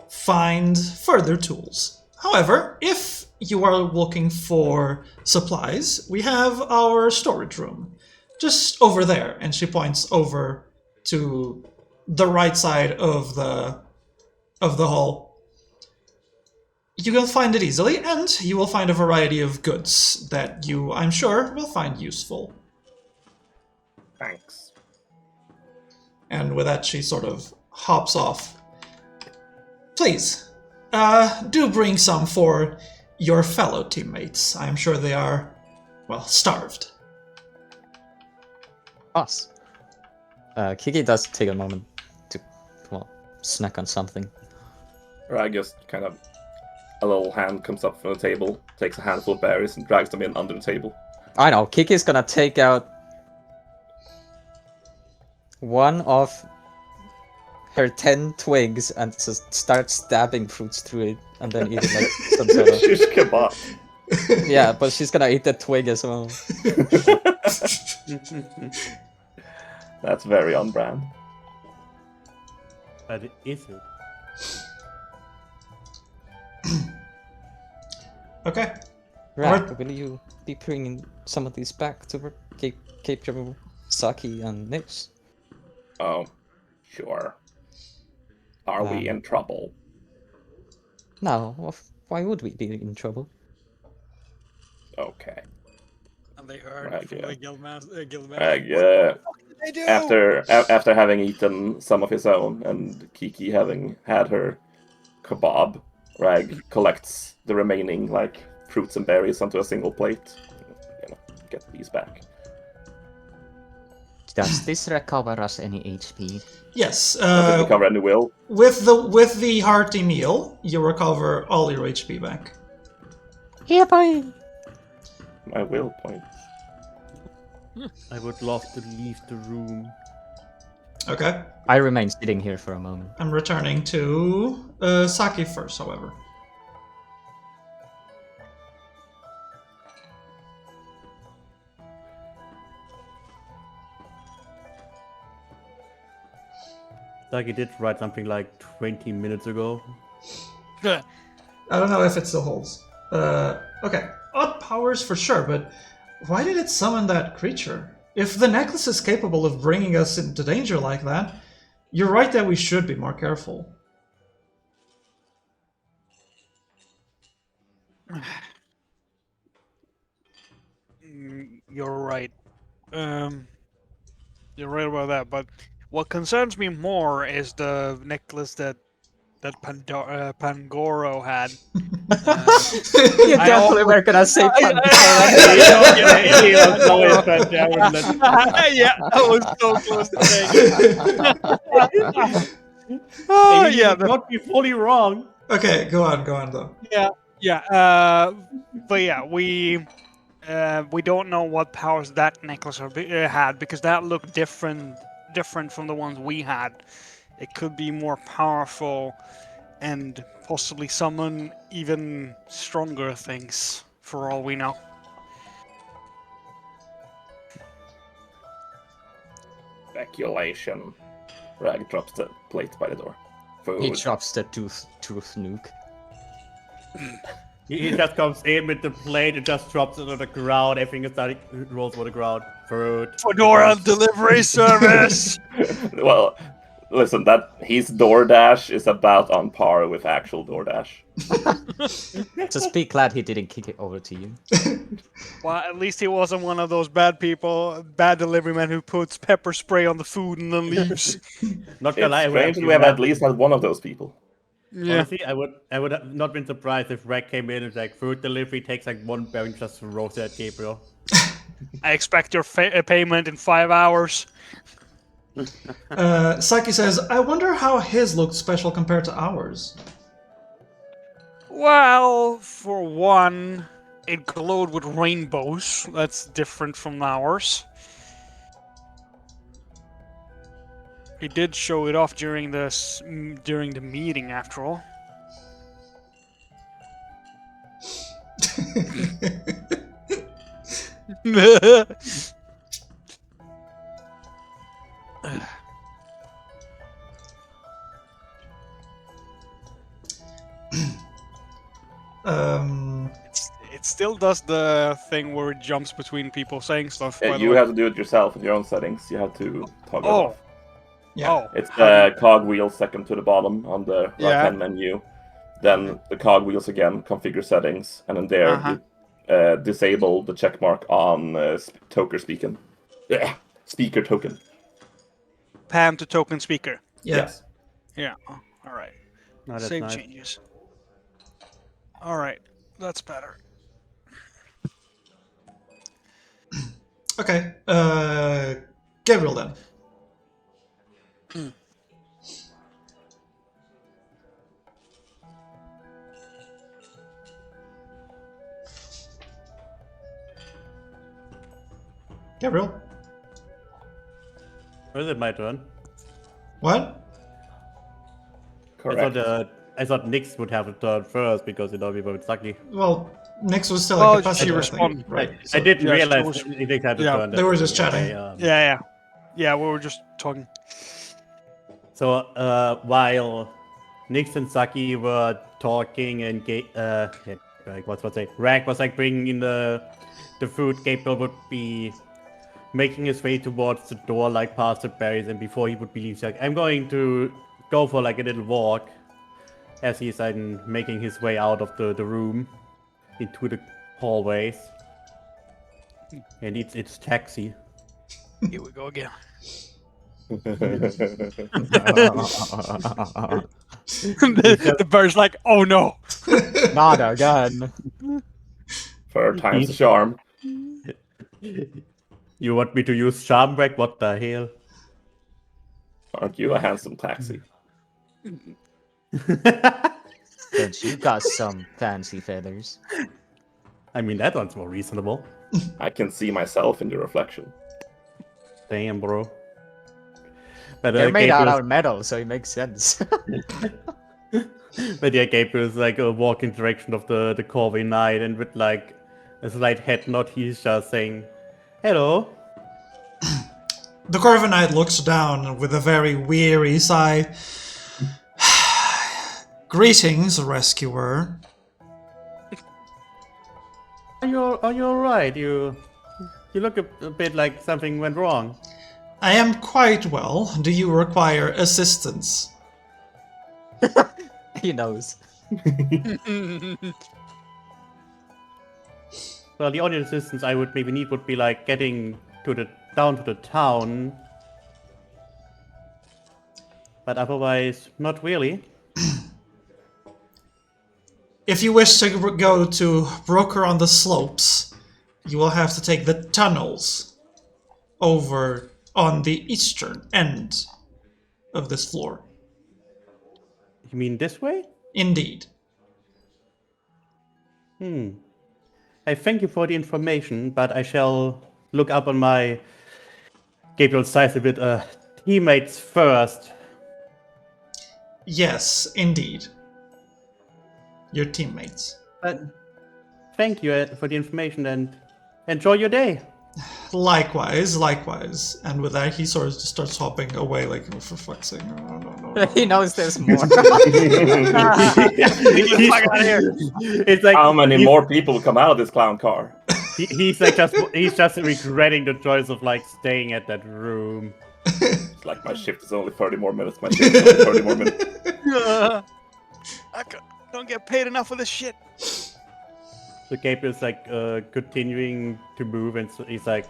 find further tools. However, if you are looking for supplies, we have our storage room just over there, and she points over to the right side of the hall. You will find it easily, and you will find a variety of goods that you, I'm sure, will find useful. Thanks. And with that, she sort of hops off. Please, do bring some for your fellow teammates. I'm sure they are, well, starved. Us. Kiki does take a moment snack on something. Rag just kind of, a little hand comes up from the table, takes a handful of berries and drags them in under the table. I know, Kiki's gonna take out one of her 10 twigs and just start stabbing fruits through it, and then eat it like some sort of... Shish kebab. Yeah, but she's gonna eat the twig as well. That's very on brand. But is it? Okay. Right, Alright. will you be bringing some of these back to keep your Saki and Nix? Oh, sure. Are we in trouble? No, why would we be in trouble? Okay. And they heard Right, from yeah. the guildman. Rag, What did they do? after having eaten some of his own and Kiki having had her kebab, Rag collects the remaining fruits and berries onto a single plate. Get these back. Does this recover us any HP? Yes. Does it recover any will? With the hearty meal, you recover all your HP back. Yeah, boy. My will points. I would love to leave the room. Okay. I remain sitting here for a moment. I'm returning to Saki first, however. Like he did write something like 20 minutes ago. I don't know if it still holds. Okay. Odd powers for sure, but why did it summon that creature? If the necklace is capable of bringing us into danger like that, you're right that we should be more careful. You're right. You're right about that. But what concerns me more is the necklace that Pangoro had. You definitely were gonna say Yeah, I was so close to saying it. Oh, You yeah, would not be fully wrong. Okay, go on though. yeah. But yeah, we don't know what powers that necklace had because that looked different from the ones we had. It could be more powerful and possibly summon even stronger things for all we know. Speculation. Rag drops the plate by the door. Food. He drops the tooth nuke. He just comes in with the plate and just drops it on the ground. Everything is starting rolls on the ground. Fruit. Fedora delivery service. Well, listen, his DoorDash is about on par with actual DoorDash. Just be glad he didn't kick it over to you. Well, at least he wasn't one of those bad delivery men who puts pepper spray on the food and then leaves. Not gonna lie, It's strange that we have at least had one of those people. Yeah. Honestly, I would have not been surprised if Reg came in and like fruit delivery takes like one berry and just throws it at Gabriel. I expect your payment in 5 hours. Saki says, I wonder how his looked special compared to ours. Well, for one, it glowed with rainbows. That's different from ours. He did show it off during the meeting, after all. It still does the thing where it jumps between people saying stuff. Yeah, by the you way. have to do it yourself in your own settings. You have to toggle it Oh. off. Yeah. Oh. It's the cogwheel second to the bottom on the Yeah. right-hand menu. Then the cogwheels again, configure settings, and then there Uh-huh. you disable the checkmark on token speaking. Yeah, speaker token. Pam to token speaker. Yes. Yeah. Oh, all right. No, that's Save nice. changes. All right. That's better. Okay. Gabriel then. Gabriel? Or is it my turn? What? Correct. I thought Nyx would have a turn first because we were with Saki. Well, Nyx was still Oh, incapacitated, she I responded. think, right? I didn't yeah, realize she was- Nyx had a yeah, turn. they were just chatting. Yeah, we were just talking. So while Nyx and Saki were talking and Rag was like bringing in the food, Gabriel would be making his way towards the door, like past the berries, and before he would believe, like, I'm going to go for like a little walk, as he's making his way out of the room into the hallways, and it's taxi. Here we go again. the bird's like, oh no. Not again. Third time's the charm. You want me to use charm break? What the hell? Aren't you a handsome taxi? But you got some fancy feathers. I mean, that one's more reasonable. I can see myself in the reflection. Damn, bro. But They're made out Gabriel's- of metal, so it makes sense. But yeah, Gabriel's like walking direction of the Corvée Knight, and with like a slight head nod, he's just saying, "Hello." The Corviknight looks down with a very weary sigh. Greetings, rescuer. Are you alright? You look a bit like something went wrong. I am quite well. Do you require assistance? He knows. Well, the only assistance I would maybe need would be like getting down to the town. But otherwise, not really. If you wish to go to Broker on the Slopes, you will have to take the tunnels over on the eastern end of this floor. You mean this way? Indeed. I thank you for the information, but I shall look up on my Gabriel size a bit. Teammates first. Yes, indeed. Your teammates. But thank you for the information and enjoy your day. Likewise, likewise. And with that, he sort of just starts hopping away, like, oh, for fuck's sake, no. He knows there's more. Get the fuck out of here. It's like How many more people come out of this clown car? he's just regretting the choice of like staying at that room. It's like my shift is only 30 more minutes. My shift is only 30 more minutes. Don't get paid enough for this shit. So Gabriel's like continuing to move, and so he's like,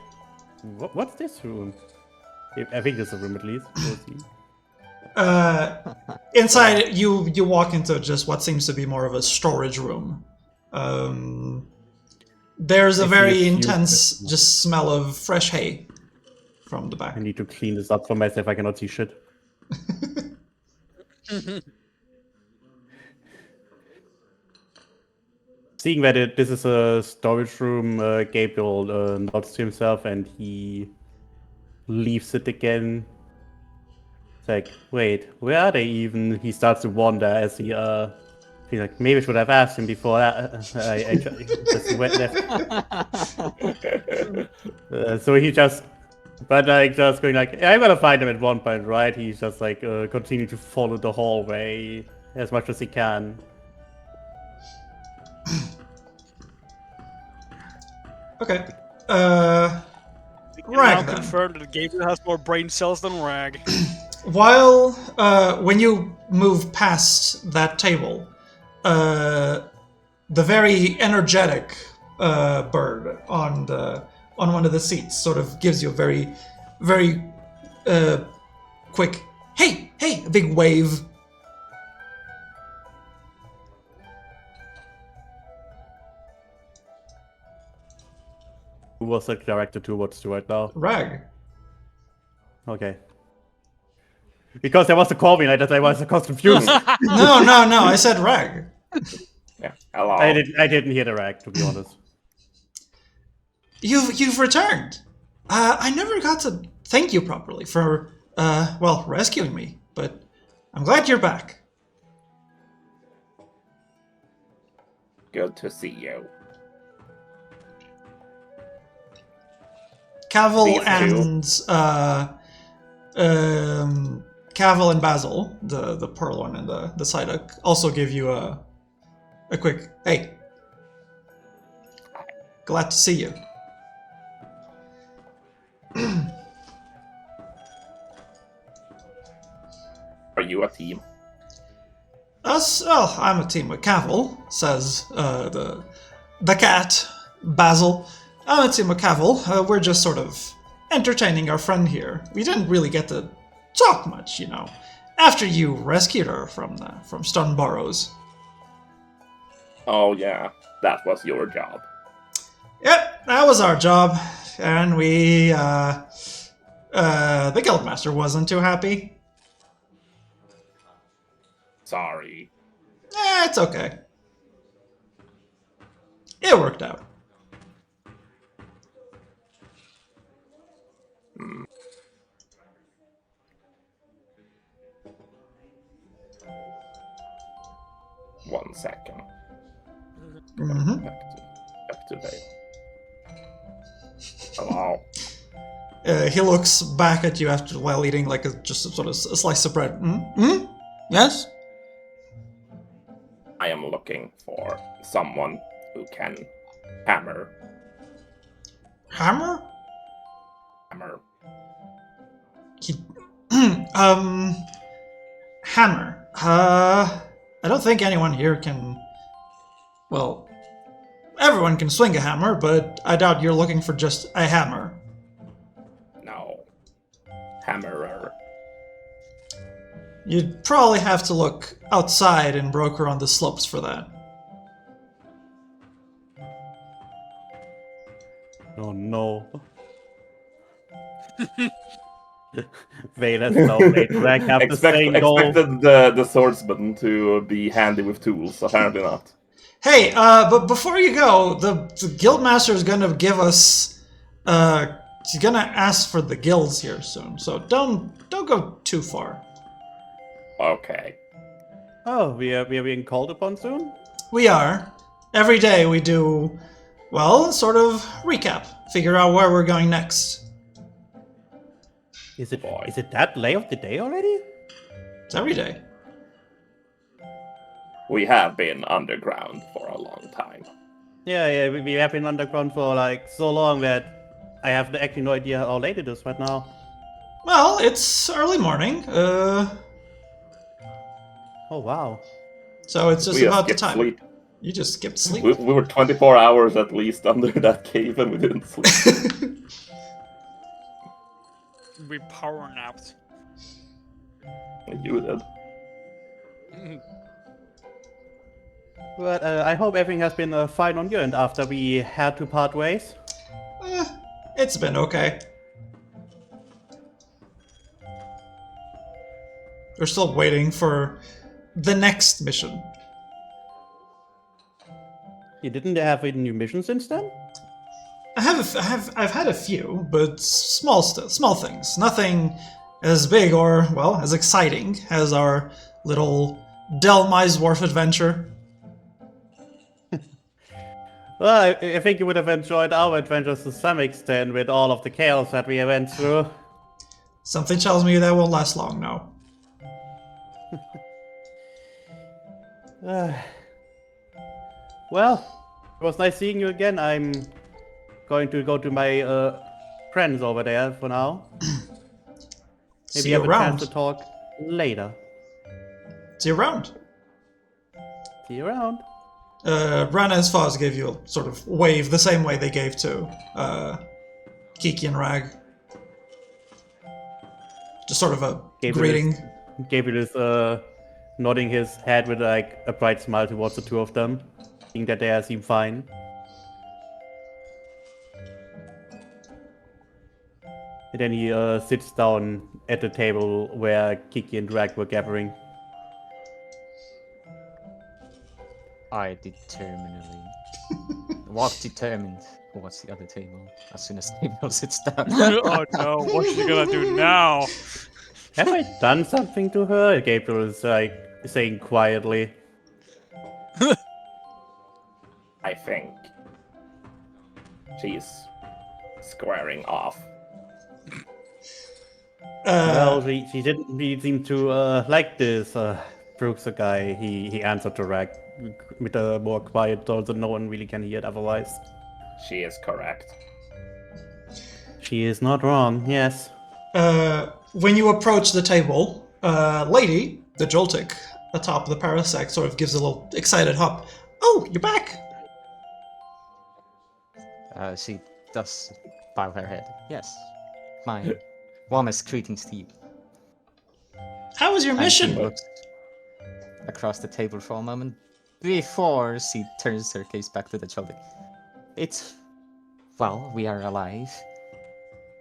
"What's this room?" I think there's a room at least. We'll see. Inside, you walk into just what seems to be more of a storage room. There's a very intense just smell of fresh hay from the back. I need to clean this up for myself. I cannot see shit. Seeing that this is a storage room, Gabriel nods to himself and he leaves it again. It's like, wait, where are they even? He starts to wonder as he he's like, maybe I should have asked him before I just went left. So he just, but like just going like, I'm gonna find him at one point, right? He's just like continue to follow the hallway as much as he can. Okay. We can now Rag, then. confirm that Gabriel has more brain cells than Rag. While when you move past that table, the very energetic bird on one of the seats sort of gives you a very, very quick hey, a big wave. Who was that directed towards to right now? Rag. Okay. Because there was a Corvin, I was confused. No, I said Rag. Yeah. Hello. I didn't hear the rag, to be honest. You've returned. I never got to thank you properly for, well, rescuing me, but I'm glad you're back. Good to see you. Cavill These two. and Cavill and Basil, the pearl one and the Psyduck, also give you a quick hey. Glad to see you. Are you a team? Us? Well, I'm a team with Cavill, says the cat, Basil. I'm a team with Cavill. We're just sort of entertaining our friend here. We didn't really get to talk much, you know, after you rescued her from Stun Burrows. Oh yeah, that was your job. Yep, that was our job, and we the Guildmaster wasn't too happy. Sorry. It's okay. It worked out. One second. Mm-hmm. Back to Dale. Hello. He looks back at you after while eating like just a sort of a slice of bread. Mm-hmm. Yes. I am looking for someone who can hammer. Hammer? Hammer. He, hammer. I don't think anyone here can. Well, everyone can swing a hammer, but I doubt you're looking for just a hammer. No. Hammerer. You'd probably have to look outside in Broker on the slopes for that. Oh no. Vader's no late rank have the same goal. Expected the swordsman to be handy with tools. Apparently not. Hey, but before you go, the Guildmaster is gonna give us. He's gonna ask for the guilds here soon, so don't go too far. Okay. Oh, we are being called upon soon? We are. Every day we do, well, sort of recap, figure out where we're going next. Is it Boy. is it that late of the day already? It's every day. We have been underground for a long time. Yeah, we have been underground for like so long that I have actually no idea how late it is right now. Well, it's early morning, Oh wow. so it's just We about the skipped time. sleep. You just skipped sleep. We were 24 hours at least under that cave and we didn't sleep. We power napped. You did. But I hope everything has been fine on your end after we had to part ways. It's been okay. We're still waiting for the next mission. You didn't have a new mission since then? I've had a few, but small things. Nothing as big or, well, as exciting as our little Delmai's Wharf adventure. Well, I think you would have enjoyed our adventures to some extent with all of the chaos that we went through. Something tells me that won't last long now. Well, it was nice seeing you again. I'm going to go to my friends over there for now. See Maybe you have a around. chance to talk later. See you around. See you around. Rana and Foz gave you a sort of wave the same way they gave to Kiki and Rag. Just sort of a greeting. Gabriel is nodding his head with like a bright smile towards the two of them, seeing that they seem fine. And then he sits down at the table where Kiki and Drag were gathering. I determinedly walk determined towards the other table as soon as the table sits down. Oh no, what's she gonna do now? Have I done something to her? Gabriel is like saying quietly. I think she's squaring off. Well, she didn't really seem to like this Brooks guy. He answered direct with a more quiet tone, so no one really can hear it otherwise. She is correct. She is not wrong, yes. When you approach the table, Lady, the Joltik, atop the parasect, sort of gives a little excited hop. Oh, you're back! She does bow her head. Yes, my warmest greetings to you. How was your And she mission? looks across the table for a moment before she turns her gaze back to the Joltik. It's... well, we are alive.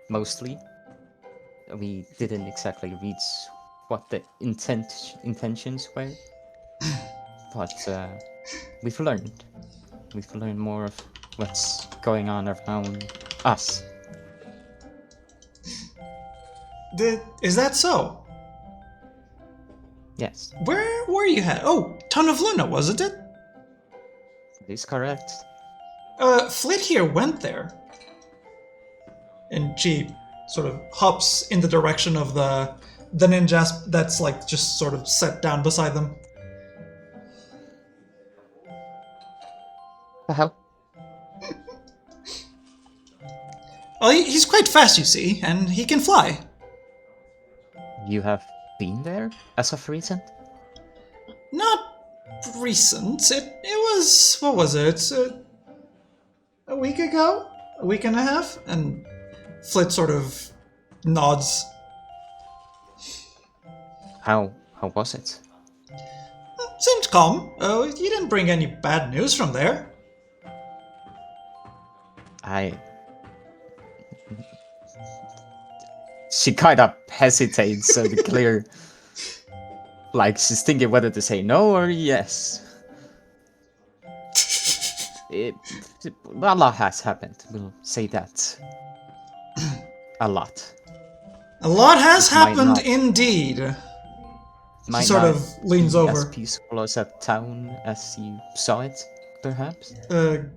Mostly. We didn't exactly reach what the intentions were. But we've learned. We've learned more of what's going on around us. Is that so? Yes, Where were you at? Oh, Ton of Luna, wasn't it? it is correct. Flit here went there. And she sort of hops in the direction of the ninjas that's like just sort of set down beside them. The hell? Well, he's quite fast, you see, and he can fly. You have been there as of recent? Not recent. It was, what was it? A week ago? A week and a half? And Flit sort of nods. How was it? Seemed calm. Oh, you didn't bring any bad news from there. She kind of hesitates and clear. Like she's thinking whether to say no or yes. A lot has happened. We'll say that. A lot. A lot has It might happened not- indeed. Might He sort not of leans be over. as peaceful as a town as you saw it, perhaps.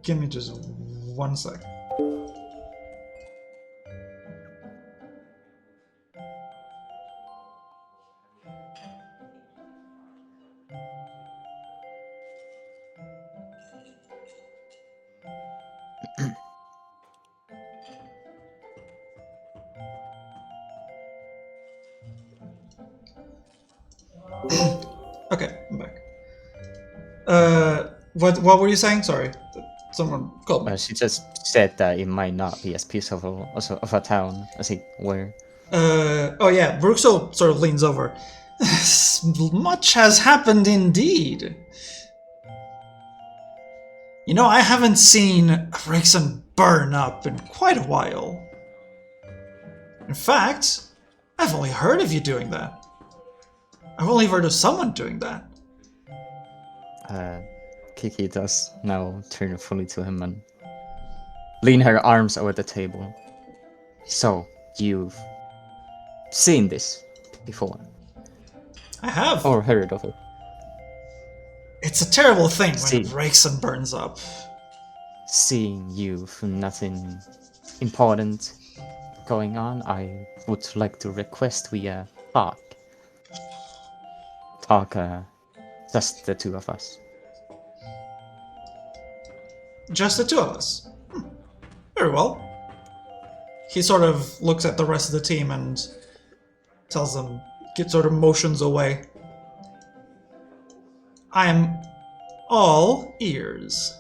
Give me just 1 sec. Okay, I'm back. What were you saying? Sorry, someone called me. She just said that it might not be as peaceful of a town as it were. Oh yeah, Bruxo sort of leans over. Much has happened indeed. You know, I haven't seen Rexon burn up in quite a while. In fact, I've only heard of you doing that. I've only heard of someone doing that. Kiki does now turn fully to him and lean her arms over the table. So, you've seen this before? I have. Or heard of it? It's a terrible thing when See. Rexon burns up. Seeing you've nothing important going on, I would like to request we talk. Talk, just the two of us. Just the two of us. Very well. He sort of looks at the rest of the team and tells them, sort of motions away. I am all ears.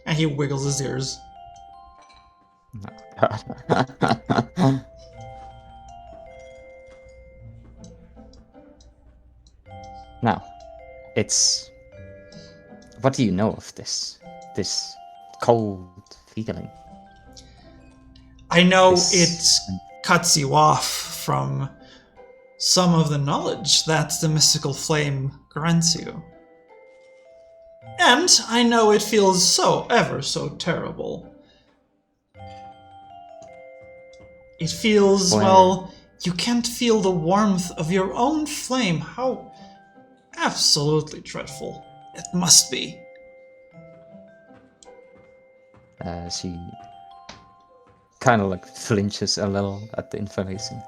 And he wiggles his ears. Now, it's... what do you know of this cold feeling? I know This- it cuts you off from some of the knowledge that the mystical flame grants you. And I know it feels so ever so terrible. It feels, well, you can't feel the warmth of your own flame. How absolutely dreadful it must be. She kind of like flinches a little at the information.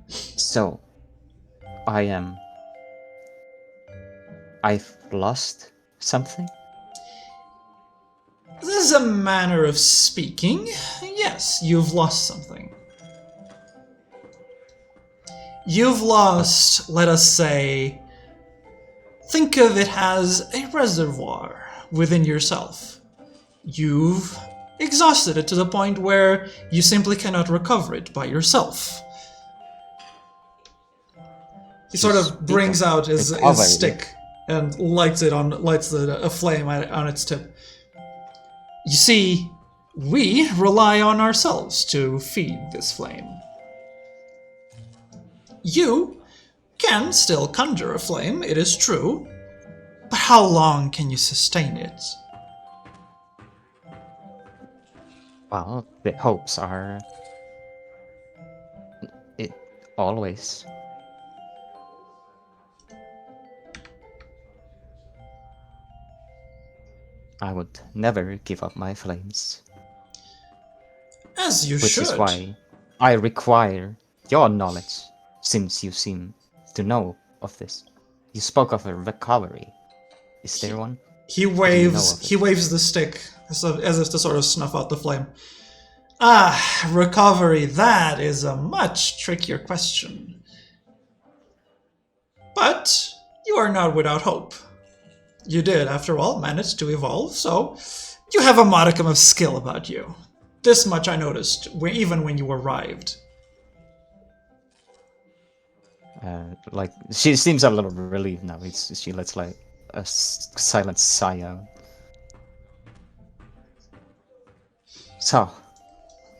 So, I've lost something? This is a manner of speaking. Yes, you've lost something. You've lost, let us say, think of it as a reservoir within yourself. You've exhausted it to the point where you simply cannot recover it by yourself. He sort of brings out his stick and lights a flame on its tip. You see, we rely on ourselves to feed this flame. You can still conjure a flame, it is true, but how long can you sustain it? Well, the hopes are... it always... I would never give up my flames. As you Which should. is why I require your knowledge, since you seem to know of this. You spoke of a recovery. Is there one? He waves the stick as if to sort of snuff out the flame. Ah, recovery, that is a much trickier question. But you are not without hope. You did, after all, manage to evolve, so you have a modicum of skill about you. This much I noticed, even when you arrived. Like, she seems a little relieved now. She lets like a silent sigh out. So,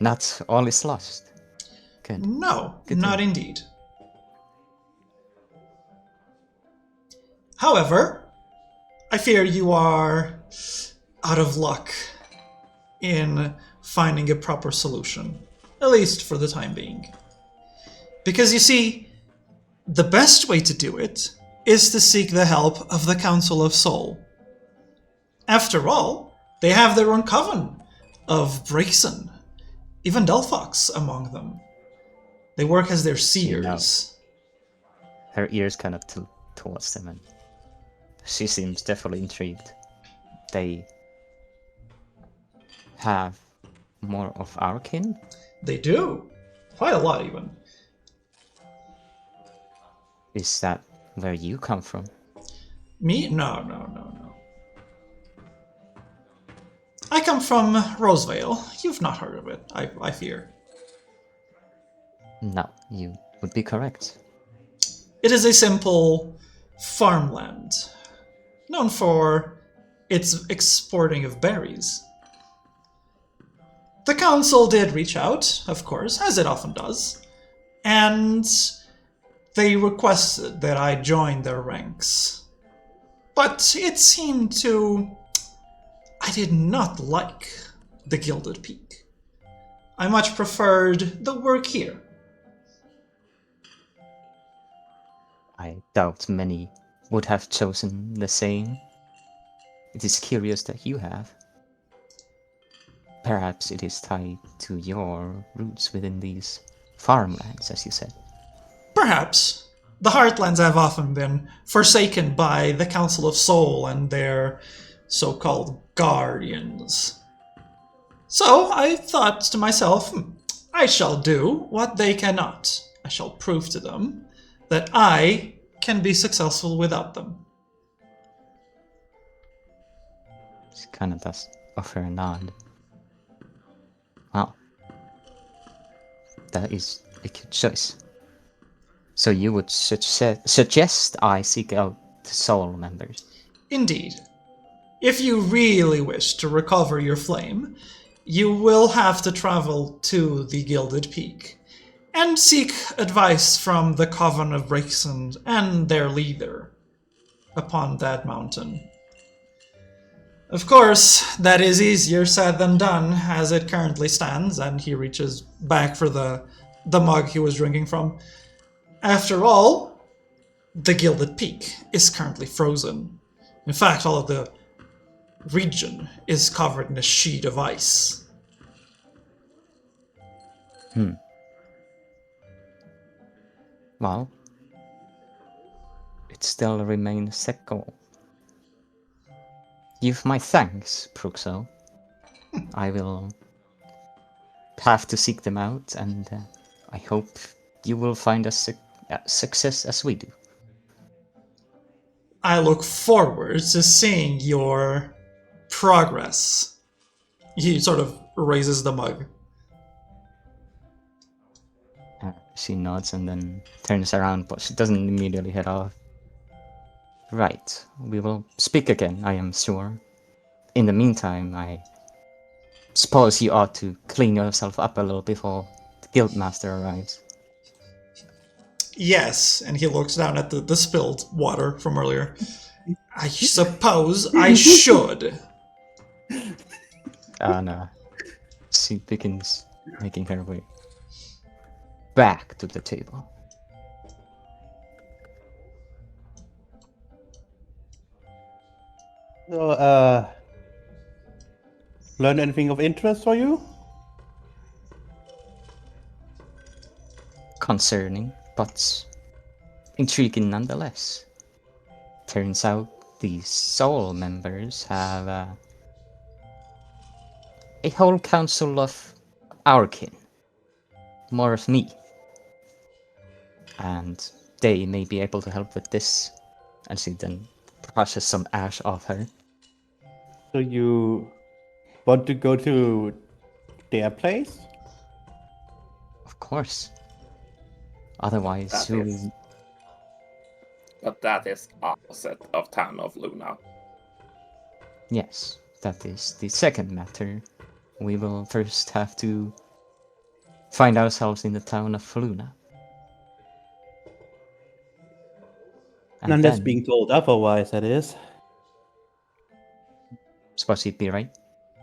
not all is lost. Good. No, Good not to- indeed. However, I fear you are out of luck in finding a proper solution, at least for the time being. Because you see, the best way to do it is to seek the help of the Council of Soul. After all, they have their own coven of Braxen, even Delphox among them. They work as their seers. Her ears kind of tilt towards them, and she seems definitely intrigued. They have more of our kin? They do. Quite a lot, even. Is that where you come from? Me? No. I come from Rosevale. You've not heard of it, I fear. No, you would be correct. It is a simple farmland, known for its exporting of berries. The council did reach out, of course, as it often does, and they requested that I join their ranks. But it seemed I did not like the Gilded Peak. I much preferred the work here. I doubt many would have chosen the same. It is curious that you have. Perhaps it is tied to your roots within these farmlands, as you said. Perhaps. The Heartlands have often been forsaken by the Council of Soul and their so-called guardians. So I thought to myself, I shall do what they cannot. I shall prove to them that I can be successful without them. She kind of does offer a nod. Wow. That is a good choice. So you would suggest I seek out the soul members? Indeed. If you really wish to recover your flame, you will have to travel to the Gilded Peak and seek advice from the Coven of Braxen and their leader. upon that mountain. Of course, that is easier said than done as it currently stands, and he reaches back for the mug he was drinking from. After all, the Gilded Peak is currently frozen. In fact, all of the region is covered in a sheet of ice. Well, it still remains a goal. Give my thanks, Pruxo. I will have to seek them out, and I hope you will find a success as we do. I look forward to seeing your progress. He sort of raises the mug. She nods and then turns around, but she doesn't immediately head off. Right, we will speak again, I am sure. In the meantime, I suppose you ought to clean yourself up a little before the Guildmaster arrives. Yes, and he looks down at the spilled water from earlier. I suppose I should. And she begins making her way back to the table. So, learn anything of interest for you? Concerning, but intriguing nonetheless. Turns out these soul members have a whole council of our kin. More of me. And they may be able to help with this. And she then brushes some ash off her. So you want to go to their place? Of course. Otherwise, That who... is- But that is opposite of Town of Luna. Yes, that is the second matter. We will first have to find ourselves in the town of Luna. And Unless then, being told otherwise, that is. suppose he'd be right.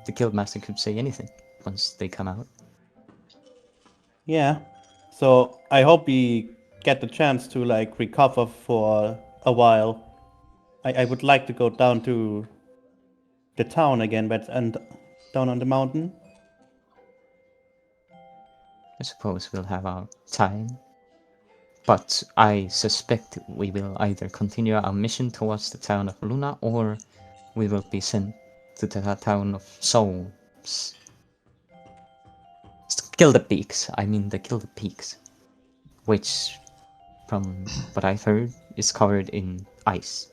The Guildmaster could say anything once they come out. Yeah. So I hope we get the chance to like recover for a while. I would like to go down to the town again, but and down on the mountain. I suppose we'll have our time. But I suspect we will either continue our mission towards the town of Luna, or we will be sent to the town of Souls. Gilded Peaks, I mean the Gilded Peaks. Which, from what I've heard, is covered in ice.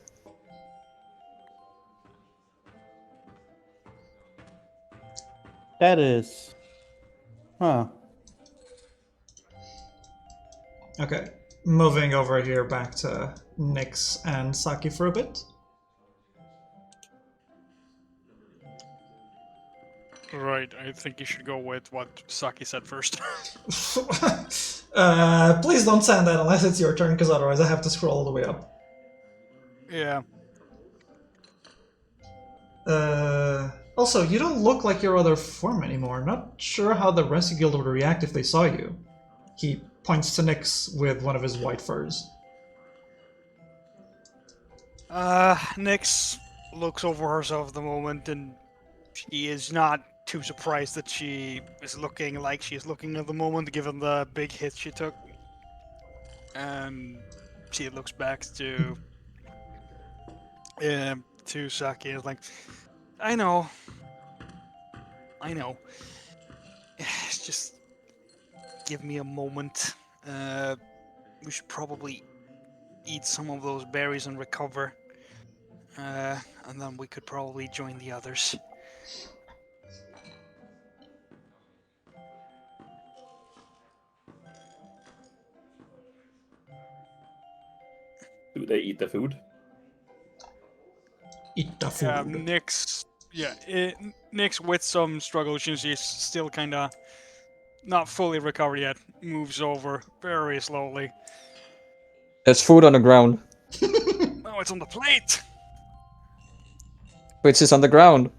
That is. Huh. Okay, moving over here back to Nyx and Saki for a bit. Right, I think you should go with what Saki said first. Please don't send that unless it's your turn, because otherwise I have to scroll all the way up. Yeah. Also, you don't look like your other form anymore. Not sure how the rest of the guild would react if they saw you. He points to Nyx with one of his white furs. Nyx looks over herself at the moment, and she is not too surprised that she is looking like she is looking at the moment, given the big hit she took. And she looks back to Saki and is like, I know. Just give me a moment. We should probably eat some of those berries and recover. And then we could probably join the others. Do they eat the food? Eat the food. Nyx, Nyx with some struggle, since she's still kind of not fully recovered yet, moves over very slowly. There's food on the ground. No, it's on the plate. Which is on the ground.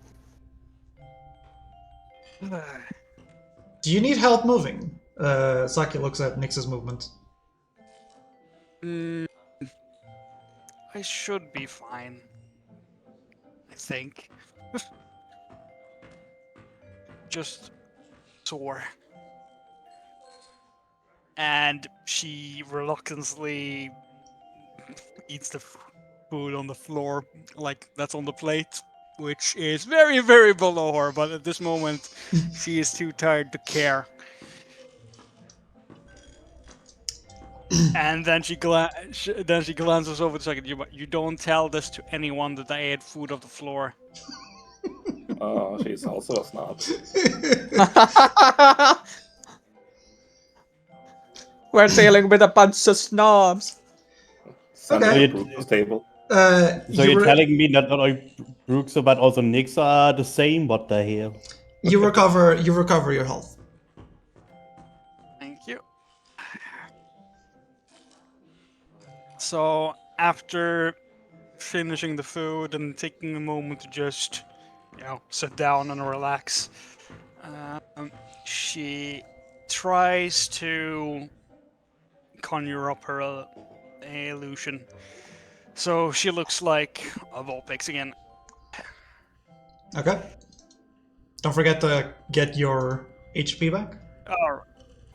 Do you need help moving? Saki looks at Nyx's movement. I should be fine. I think. Just sore. And she reluctantly eats the food on the floor, like that's on the plate, which is very, very below her. But at this moment, she is too tired to care. And then she glances over to second. You don't tell this to anyone that I ate food off the floor. Oh, she's also a snob. We're dealing with a bunch of snobs. Send Okay. it to Bruce's table. So you're telling me that not only Brooks but also Nyx are the same? What the hell? you recover your health. Thank you. So after finishing the food and taking a moment to just, sit down and relax, she tries to conjure up her illusion. So she looks like a Vulpix again. Okay. Don't forget to get your HP back. Oh,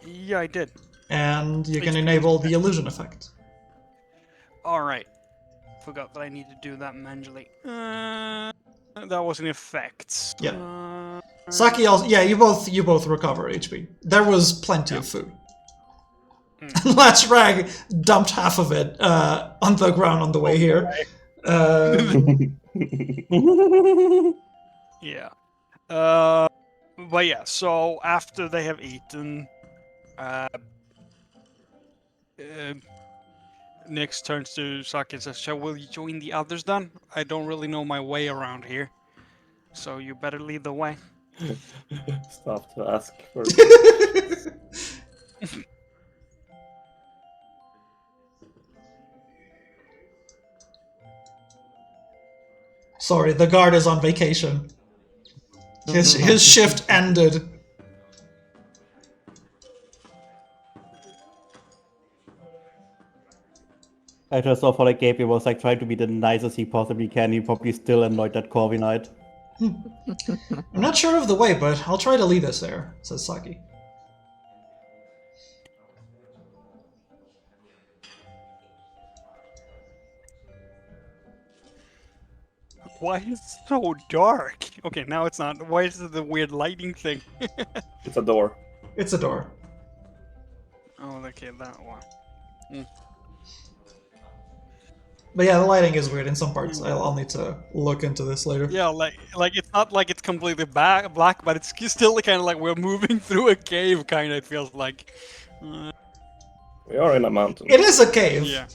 yeah, I did. And you can HP enable the illusion effect. Alright. Forgot that I need to do that manually. That was an effect. Yeah. Saki also, yeah, you both recover HP. There was plenty of food. Last Rag dumped half of it on the ground on the way here. Yeah. But yeah, so after they have eaten, Nyx turns to Saki and says, "Shall we join the others then? I don't really know my way around here. So you better lead the way." Stop to ask for. Sorry, the guard is on vacation. His shift ended. I just saw for like Gabriel was like trying to be the nicest he possibly can. He probably still annoyed that Corby Knight. I'm not sure of the way, but I'll try to lead us there, says Saki. Why is it so dark? Okay, now it's not. Why is it the weird lighting thing? It's a door. It's a door. Oh, okay, that one. But yeah, the lighting is weird in some parts. I'll need to look into this later. Yeah, like it's not like it's completely black, but it's still kind of like we're moving through a cave. Kind of, it feels like. We are in a mountain. It is a cave. Yeah.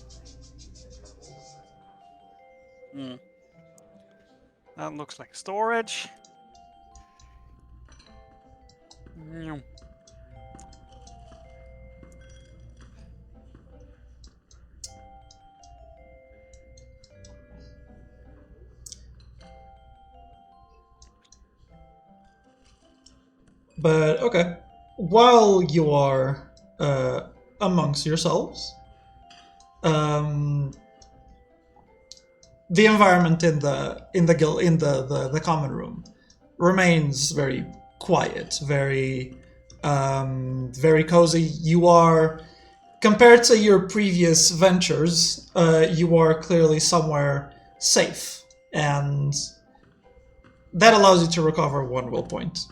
That looks like storage. But okay, while you are amongst yourselves, the environment in the common room remains very quiet, very cozy. You are, compared to your previous ventures, you are clearly somewhere safe, and that allows you to recover 1 will point,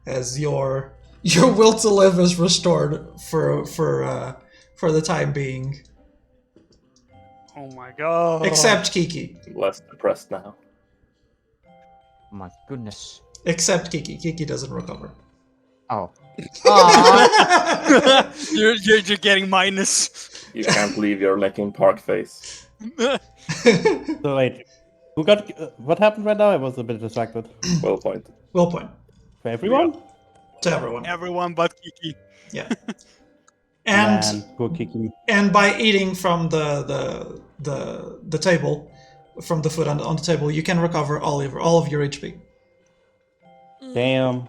as your will to live is restored for the time being. Oh my god. Except Kiki. I'm less depressed now. My goodness. Except Kiki. Kiki doesn't recover. Oh. Aww. You're getting minus. You can't leave your Linkin Park face. So wait, who got what happened right now? I was a bit distracted. Well point. Will point. For everyone? To everyone. Everyone but Kiki. Yeah. And Man, poor Kiki. and by eating from the table, from the food on the table, you can recover all of your HP. Damn.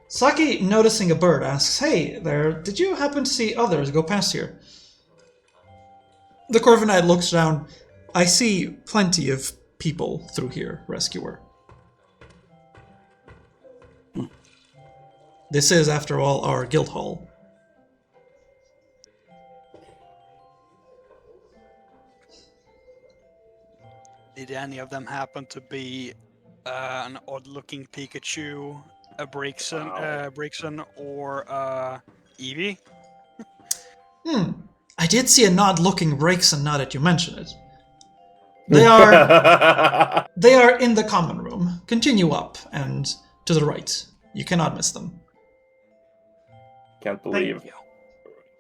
Saki, noticing a bird, asks, "Hey there, did you happen to see others go past here?" The Corviknight looks down. "I see plenty of people through here, rescuer. This is, after all, our guild hall." Did any of them happen to be an odd-looking Pikachu, a Braixen, or Eevee? I did see an odd-looking Braixen now that you mention it. They are in the common room. Continue up and to the right. You cannot miss them. Can't believe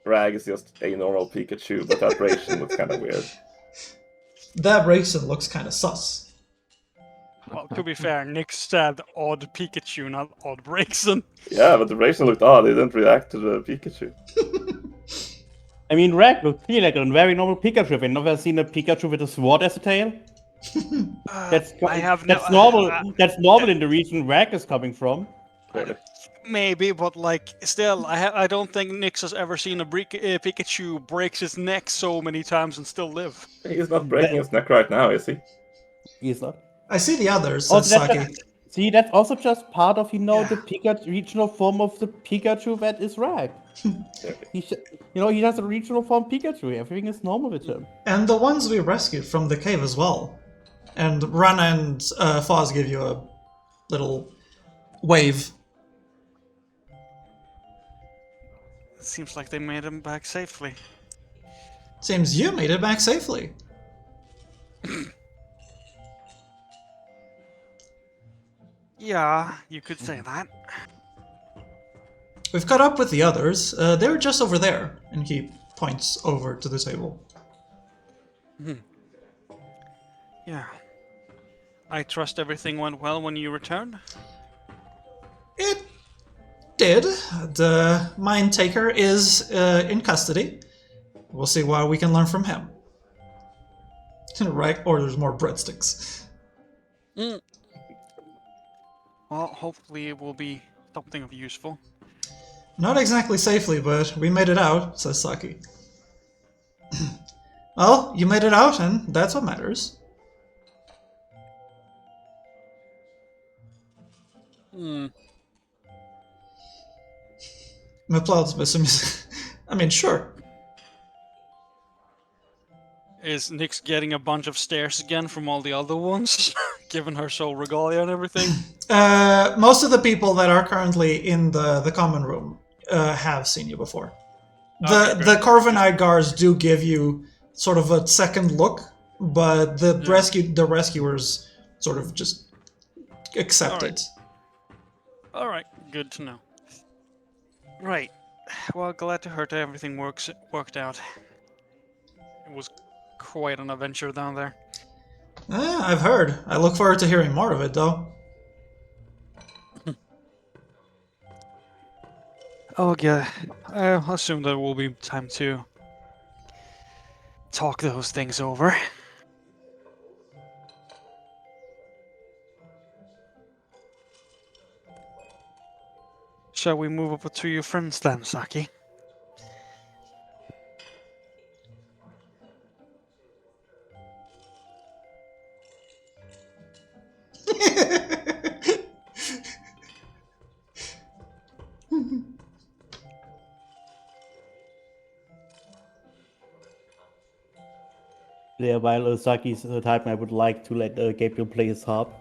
Rag is just a normal Pikachu, but that Braixen looks kind of weird. That Braixen looks kind of sus. Well, to be fair, Nick said odd Pikachu, not odd Braixen. Yeah, but the Braixen looked odd. He didn't react to the Pikachu. I mean, Rag looks really like a very normal Pikachu. Have you never seen a Pikachu with a sword as a tail? That's normal. That's normal in the region Rag is coming from. Really. Maybe, but like, still, I don't think Nix has ever seen a Pikachu breaks his neck so many times and still live. He's not breaking his neck right now, is he? He's not. I see the others, Oh, says Saki. See, that's also just part of, Yeah. the Pikachu regional form of the Pikachu that is Rag. He has a regional form Pikachu. Everything is normal with him. And the ones we rescued from the cave as well. And Rana and Foz give you a little wave. It seems like they made him back safely. Seems you made it back safely. Yeah, you could say that. We've caught up with the others. They're just over there. And he points over to the table. Yeah. I trust everything went well when you returned? It did. The Mind Taker is in custody. We'll see what we can learn from him. Right, orders more breadsticks. Well, hopefully it will be something of useful. Not exactly safely, but we made it out, says Saki. Well, you made it out, and that's what matters. Applause, I mean, sure. Is Nyx getting a bunch of stares again from all the other ones? Given her soul regalia and everything? Most of the people that are currently in the common room have seen you before. The Corviknight guards do give you sort of a second look, but the rescuers sort of just accept it. Alright, good to know. Right. Well, glad to hear that everything worked out. It was quite an adventure down there. I've heard. I look forward to hearing more of it, though. Oh, yeah. I assume there will be time to talk those things over. Shall we move over to your friends then, Saki? Yeah, while Saki's the type, I would like to let Gabriel play his harp.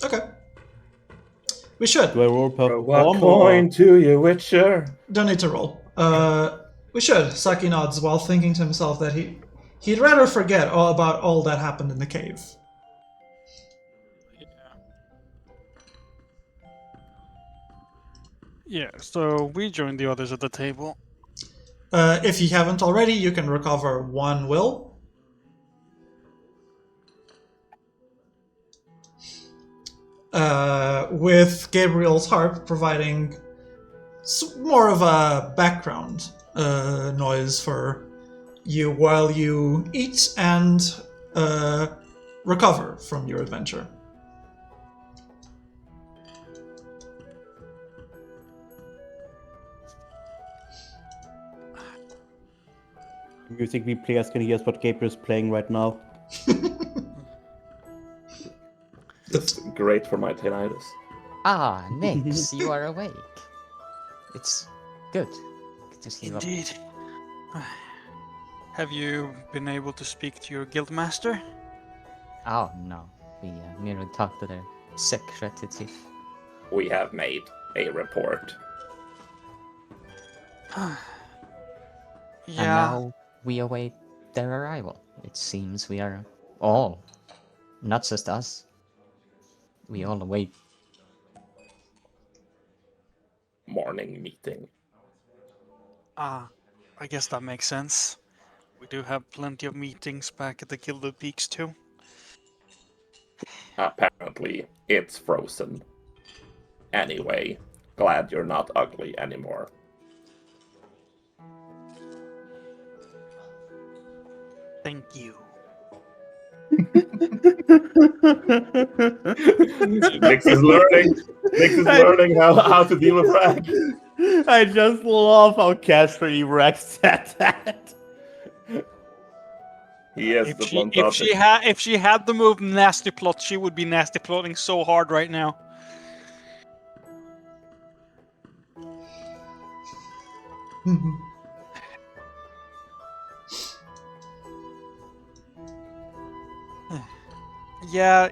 Okay. We should. Do I roll Throw perform a coin or... to you, Witcher. Don't need to roll. We should. Saki nods while thinking to himself that he'd rather forget all about all that happened in the cave. Yeah, so we joined the others at the table. If you haven't already, you can recover 1 will. With Gabriel's harp providing more of a background noise for you while you eat and recover from your adventure. You think we players can hear what Gabriel's playing right now? It's great for my tinnitus. Ah, Nix, you are awake. It's good. Good to see you up. Indeed. Have you been able to speak to your guildmaster? Oh no, we merely talked to the secretive. We have made a report. And Yeah. now we await their arrival. It seems we are all, not just us, we all await. Morning meeting. I guess that makes sense. We do have plenty of meetings back at the Gilded Peaks too. Apparently, it's frozen. Anyway, glad you're not ugly anymore. Thank you. Nix is learning. Nix is learning how to deal with Rag. I just love how casually Rex said that. He is If the she, blunt if topic. she had the move nasty plot, she would be nasty plotting so hard right now.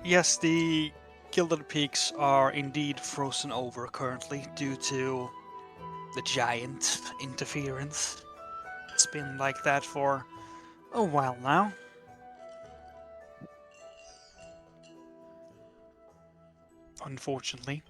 Yes, the Gilded Peaks are indeed frozen over currently due to the giant interference. It's been like that for a while now. Unfortunately.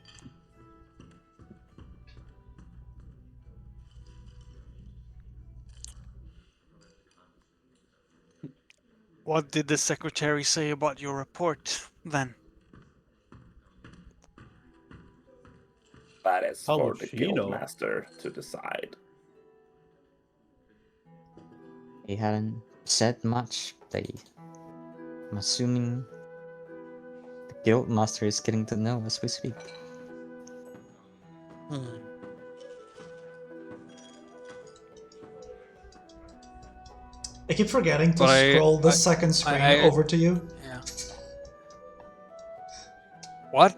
What did the secretary say about your report then? That is How for would the she know? guildmaster to decide. They hadn't said much. I'm assuming the guild master is getting to know as we speak. I keep forgetting to But scroll the second screen over to you. Yeah. What?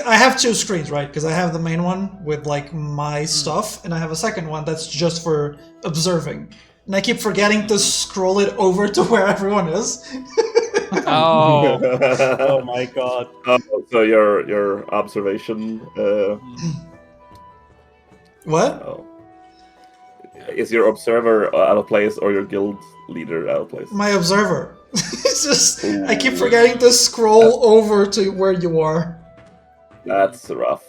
I have two screens, right? Because I have the main one with like my stuff, and I have a second one that's just for observing. And I keep forgetting to scroll it over to where everyone is. Oh. Oh my god. Oh, so your observation. What? Oh. Is your observer out of place or your guild leader out of place? My observer. It's just I keep forgetting to scroll over to where you are. That's rough.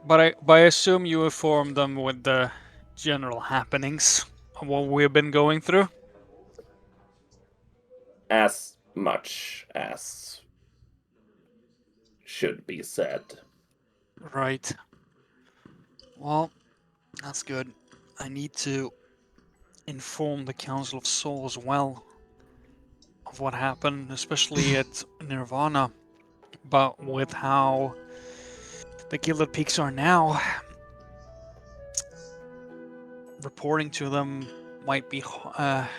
But I assume you informed them with the general happenings of what we've been going through. As much as should be said. Right. Well, that's good. I need to inform the Council of Soul as well of what happened, especially at Nirvana. But with how the Gilded Peaks are now, reporting to them might be a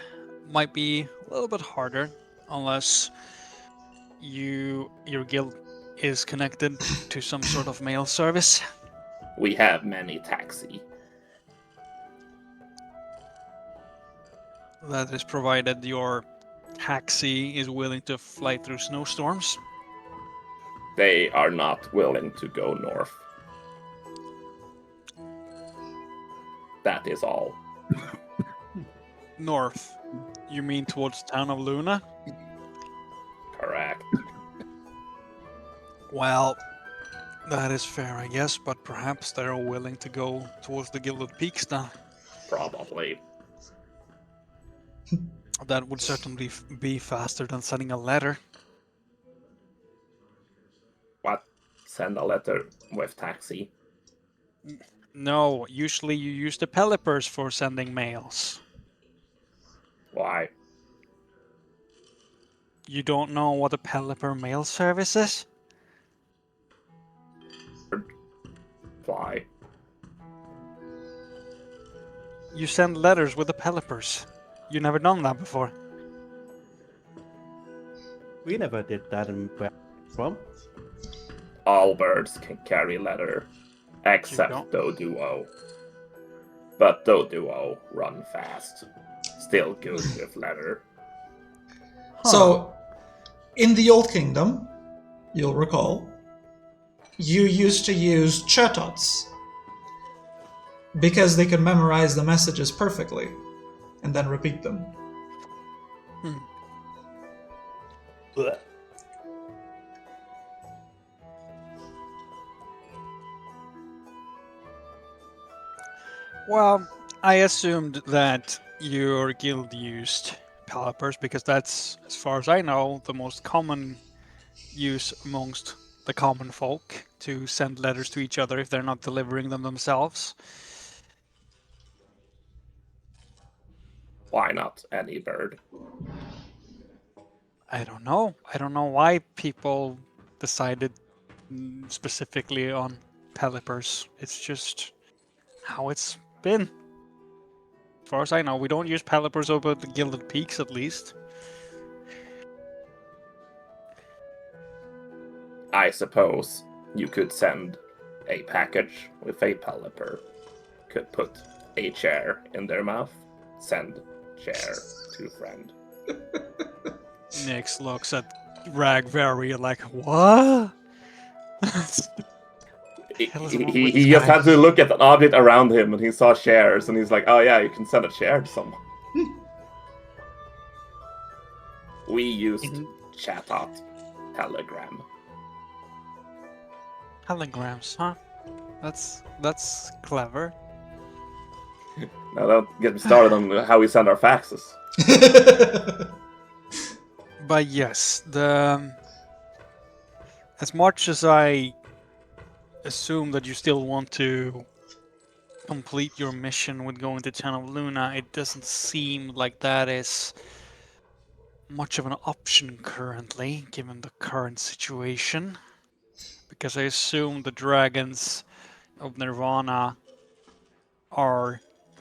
little bit harder unless your guild is connected to some sort of mail service. We have many taxi. That is provided your taxi is willing to fly through snowstorms. They are not willing to go north. That is all. North. You mean towards the town of Luna? Correct. Well, that is fair, I guess, but perhaps they're willing to go towards the Gilded Peaks now. Probably. That would certainly be faster than sending a letter. What? Send a letter with taxi. No, usually you use the Pelipers for sending mails. Why? You don't know what a Pelipper mail service is? Why? You send letters with the Pelipers. You never done that before. We never did that in where from. All birds can carry letter, don't? except Doduo. But Doduo run fast. Still good with letter. So, in the Old Kingdom, you'll recall, you used to use chatots because they could memorize the messages perfectly and then repeat them. Blech. Well, I assumed that your guild used Pelipers because that's, as far as I know, the most common use amongst the common folk to send letters to each other if they're not delivering them themselves. Why not any bird? I don't know. I don't know why people decided specifically on Pelipers. It's just how it's been. As far as I know, we don't use Pelipers over the Gilded Peaks, at least. I suppose you could send a package with a Pelipper. Could put a chair in their mouth. Send chair to friend. Nyx looks at Rag very like, what? hell is wrong with this He just guy? had to look at an object around him and he saw chairs and he's like, oh yeah, you can send a chair to someone. We used chatot telegram. Telegrams, huh? That's clever. Now don't get me started on how we send our faxes. But yes, as much as I assume that you still want to complete your mission with going to Town of Luna, it doesn't seem like that is much of an option currently, given the current situation. Because I assume the dragons of Nirvana are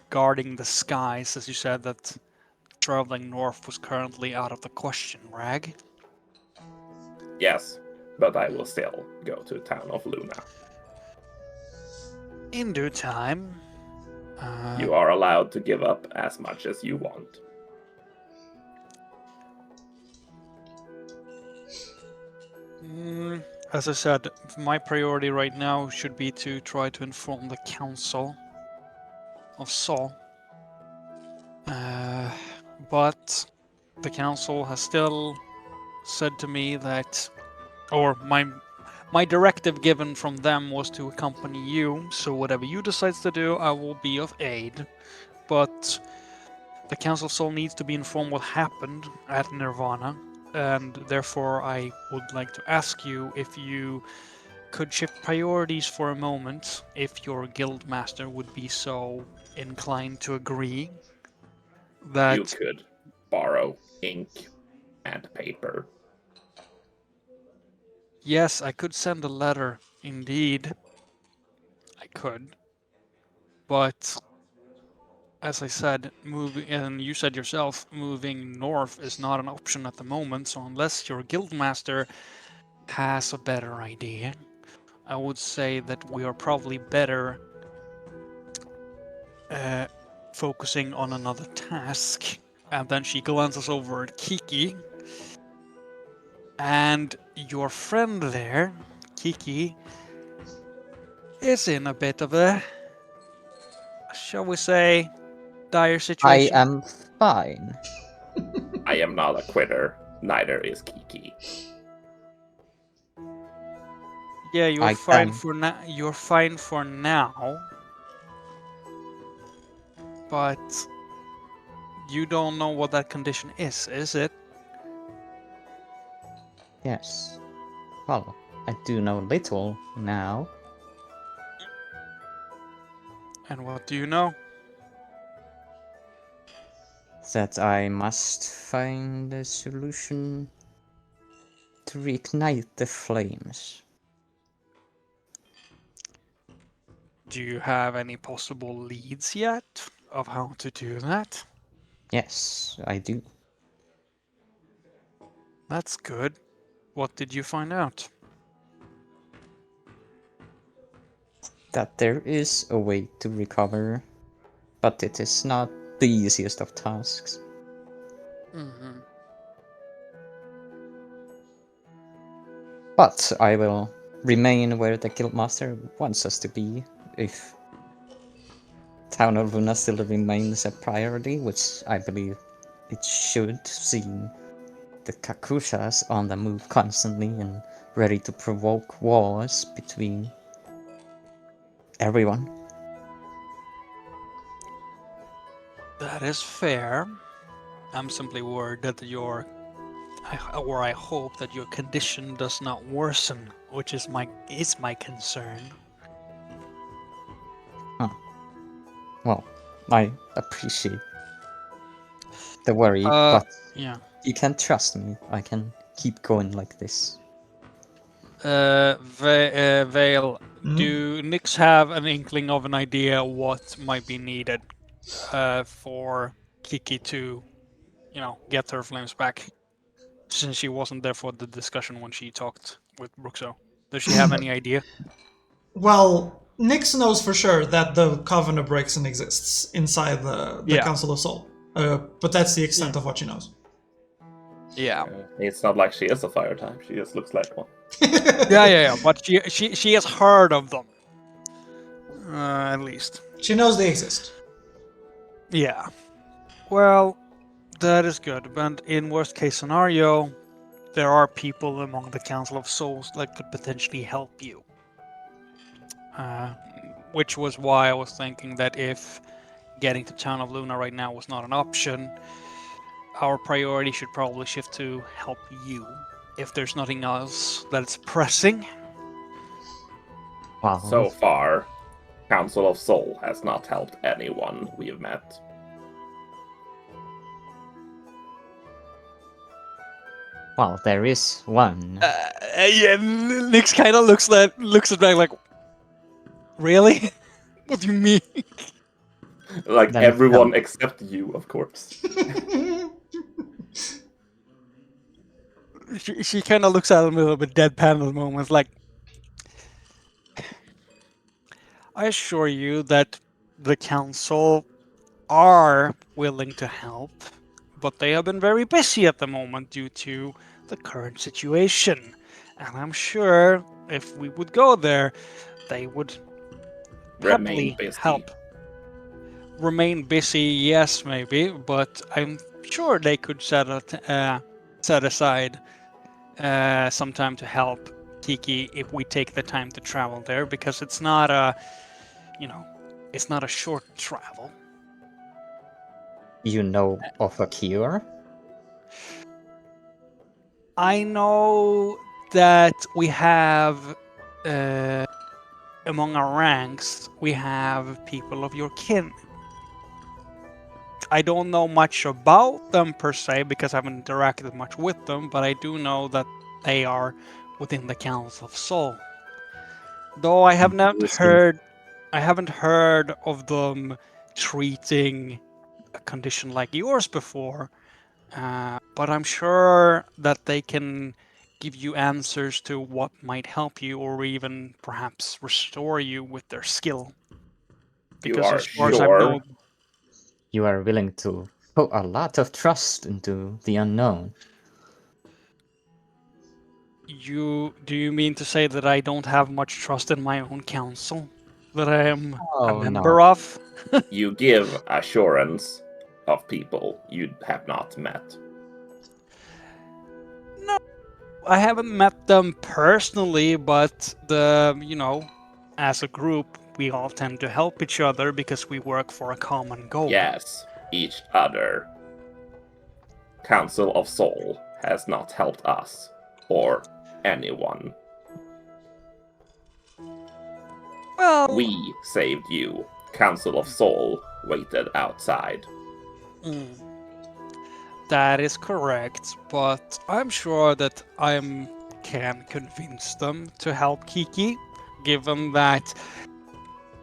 guarding the skies, as you said that traveling north was currently out of the question, Rag. Yes, but I will still go to Town of Luna. In due time. You are allowed to give up as much as you want. As I said, my priority right now should be to try to inform the Council of Saw. But the Council has still said to me that, or my directive given from them was to accompany you, so whatever you decide to do, I will be of aid. But the Council of Soul needs to be informed what happened at Nirvana, and therefore I would like to ask you if you could shift priorities for a moment, if your guild master would be so inclined to agree that... You could borrow ink and paper. Yes, I could send a letter, indeed. I could. But, as I said, moving, and you said yourself, moving north is not an option at the moment, so unless your guildmaster has a better idea, I would say that we are probably better focusing on another task. And then she glances over at Kiki. And your friend there, Kiki, is in a bit of a, shall we say, dire I situation. am fine. I am not a quitter, neither is Kiki. Yeah, you're I fine can. for now. You're fine for now. But you don't know what that condition is it? Yes. Well, I do know little now. And what do you know? that I must find a solution to reignite the flames. Do you have any possible leads yet of how to do that? Yes, I do. That's good. What did you find out? That there is a way to recover, but it is not the easiest of tasks. Mm-hmm. But I will remain where the Guildmaster wants us to be if Town of Luna still remains a priority, which I believe it should, seeing the Kakushas on the move constantly and ready to provoke wars between everyone. That is fair. I'm simply worried that I hope that your condition does not worsen, which is my concern. Well, I appreciate the worry, Uh, but yeah. you can trust me. I can keep going like this. Vale, Hmm? do Nix have an inkling of an idea what might be needed for Kiki to, get her flames back? Since she wasn't there for the discussion when she talked with Bruxo. Does she have any idea? Well, Nyx knows for sure that the Coven of Brixen exists inside the Yeah. Council of Soul. But that's the extent Yeah. of what she knows. Yeah. It's not like she is a fire type. She just looks like one. Yeah. But she has heard of them. At least. She knows they exist. Yeah. Well, that is good. But in worst case scenario, there are people among the Council of Souls that could potentially help you. Which was why I was thinking that if getting to Town of Luna right now was not an option, our priority should probably shift to help you. If there's nothing else that's pressing. Well, So far, Council of Soul has not helped anyone we've met. well, there is one. Yeah, Nix kind of looks at me like, really? What do you mean? Like Then everyone help. except you, of course. She kind of looks at him a little bit deadpan at the moment, like, I assure you that the council are willing to help, but they have been very busy at the moment due to the current situation. And I'm sure if we would go there, they would Remain happily busy. help. Remain busy, yes, maybe, but I'm sure they could set aside some time to help Kiki if we take the time to travel there, because it's not it's not a short travel. You know of a cure? I know that we have, among our ranks, we have people of your kin. I don't know much about them per se because I haven't interacted much with them, but I do know that they are within the Council of Soul. Though I have not Interesting. heard of them treating a condition like yours before. But I'm sure that they can give you answers to what might help you or even perhaps restore you with their skill. You Because are as far as I sure? know, You are willing to put a lot of trust into the unknown. do you mean to say that I don't have much trust in my own council? That I am a Oh, member no. of? You give assurance of people you have not met. No, I haven't met them personally, but as a group, we all tend to help each other because we work for a common goal. Yes, each other. Council of Soul has not helped us, or anyone. Well, We saved you. Council of Soul waited outside. mm, That is correct, but I'm sure that I can convince them to help Kiki, given that,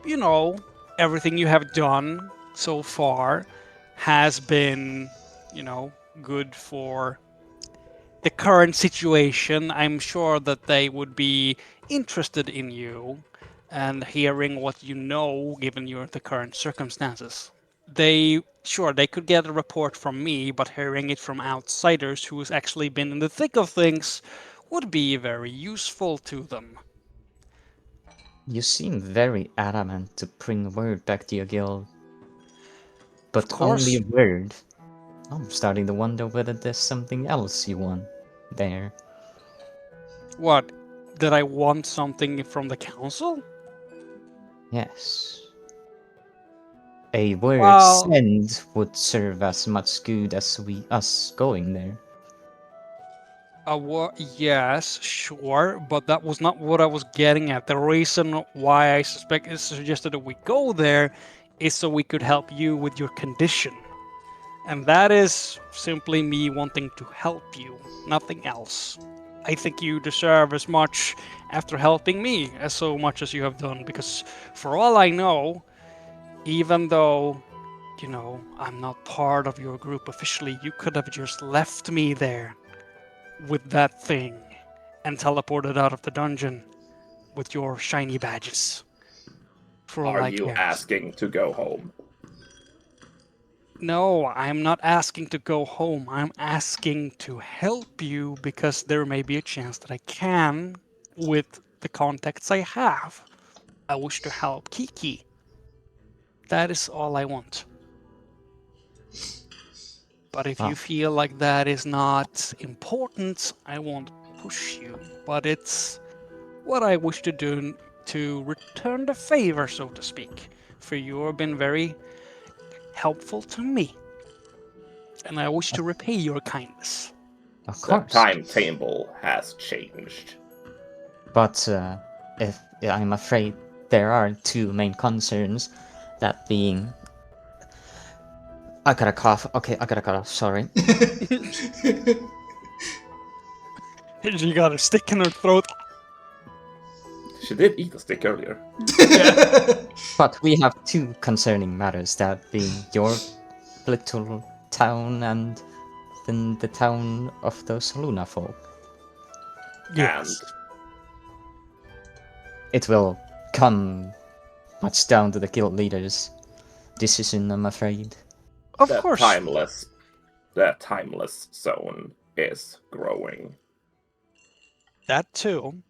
you know, everything you have done so far has been, you know, good for the current situation. I'm sure that they would be interested in you and hearing what you know given the current circumstances. They could get a report from me, but hearing it from outsiders who's actually been in the thick of things would be very useful to them. You seem very adamant to bring word back to your guild. Of But course. only word. I'm starting to wonder whether there's something else you want there. What? Did I want something from the council? Yes. A word Well, sent would serve as much good as us going there. yes, sure, but that was not what I was getting at. The reason why I suggested that we go there is so we could help you with your condition. And that is simply me wanting to help you, nothing else. I think you deserve as much after helping me as so much as you have done, because for all I know, even though, you know, I'm not part of your group officially, you could have just left me there with that thing and teleported out of the dungeon with your shiny badges. For all Are I you care. asking to go home? No, I'm not asking to go home. I'm asking to help you because there may be a chance that I can with the contacts I have. I wish to help Kiki. That is all I want. But if you Ah, feel like that is not important, I won't push you. But it's what I wish to do to return the favor, so to speak. For you have been very helpful to me. And I wish to repay your kindness. of The course. timetable has changed. But if I'm afraid there are two main concerns, that being I got a cough. Okay, I got a cough. Sorry. She got a stick in her throat. She did eat a stick earlier. But we have two concerning matters, that being your little town and then the town of those Luna folk. Yes. It will come much down to the guild leader's decision, I'm afraid. Of The course. timeless zone is growing. That too.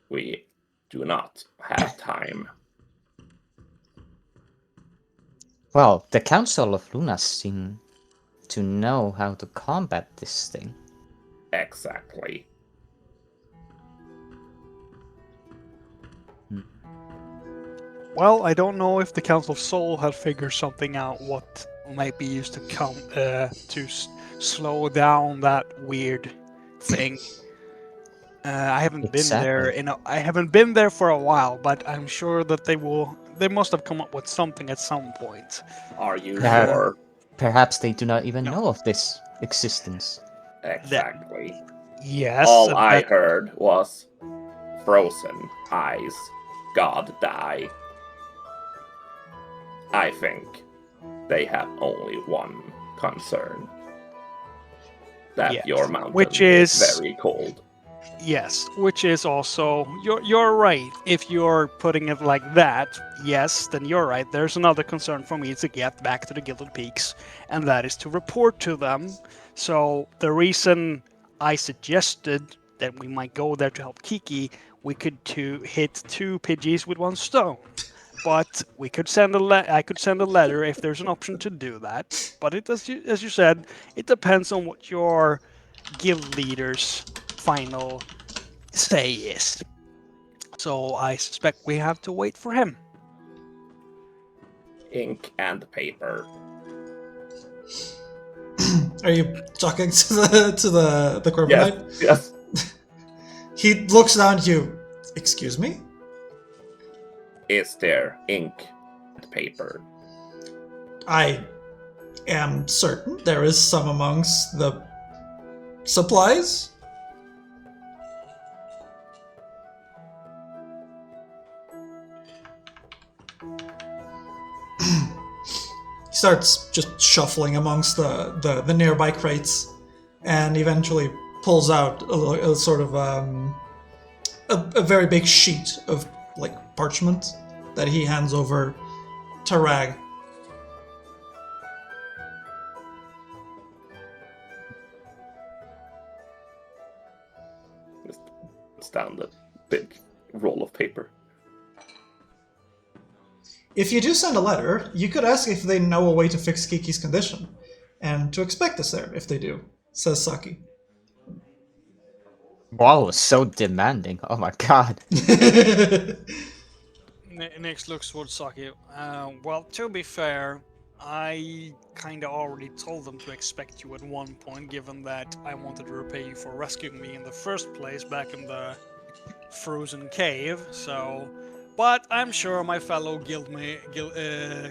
We do not have time. Well, the Council of Luna seem to know how to combat this thing. Exactly. Well, I don't know if the Council of Soul had figured something out what might be used to slow down that weird thing. I haven't been there Exactly. I haven't been there for a while, but I'm sure that they must have come up with something at some point. Are you Perhaps, sure? perhaps they do not even No. know of this existence. Exactly. Yes, All and I that heard was frozen eyes. God die. I think they have only one concern. That Yes. your mountain Which is is very cold. yes, which is also you're right. If you're putting it like that, yes, then you're right. There's another concern for me to get back to the Gilded Peaks, and that is to report to them. So the reason I suggested that we might go there to help Kiki, we could hit two Pidgeys with one stone. But we could I could send a letter if there's an option to do that. But as you said, it depends on what your guild leaders' final say is. So I suspect we have to wait for him. Ink and paper. Are you talking to the Carbonite? Yes. He looks down at you. Excuse me? Is there ink and paper? I am certain there is some amongst the supplies. He starts just shuffling amongst the nearby crates, and eventually pulls out a sort of a very big sheet of like parchment that he hands over to Rag. Just puts down the big roll of paper. If you do send a letter, you could ask if they know a way to fix Kiki's condition, and to expect us there if they do, says Saki. Wow, so demanding. Oh my god. Nix looks towards Saki. Well, to be fair, I kinda already told them to expect you at one point, given that I wanted to repay you for rescuing me in the first place back in the frozen cave, so... But I'm sure my fellow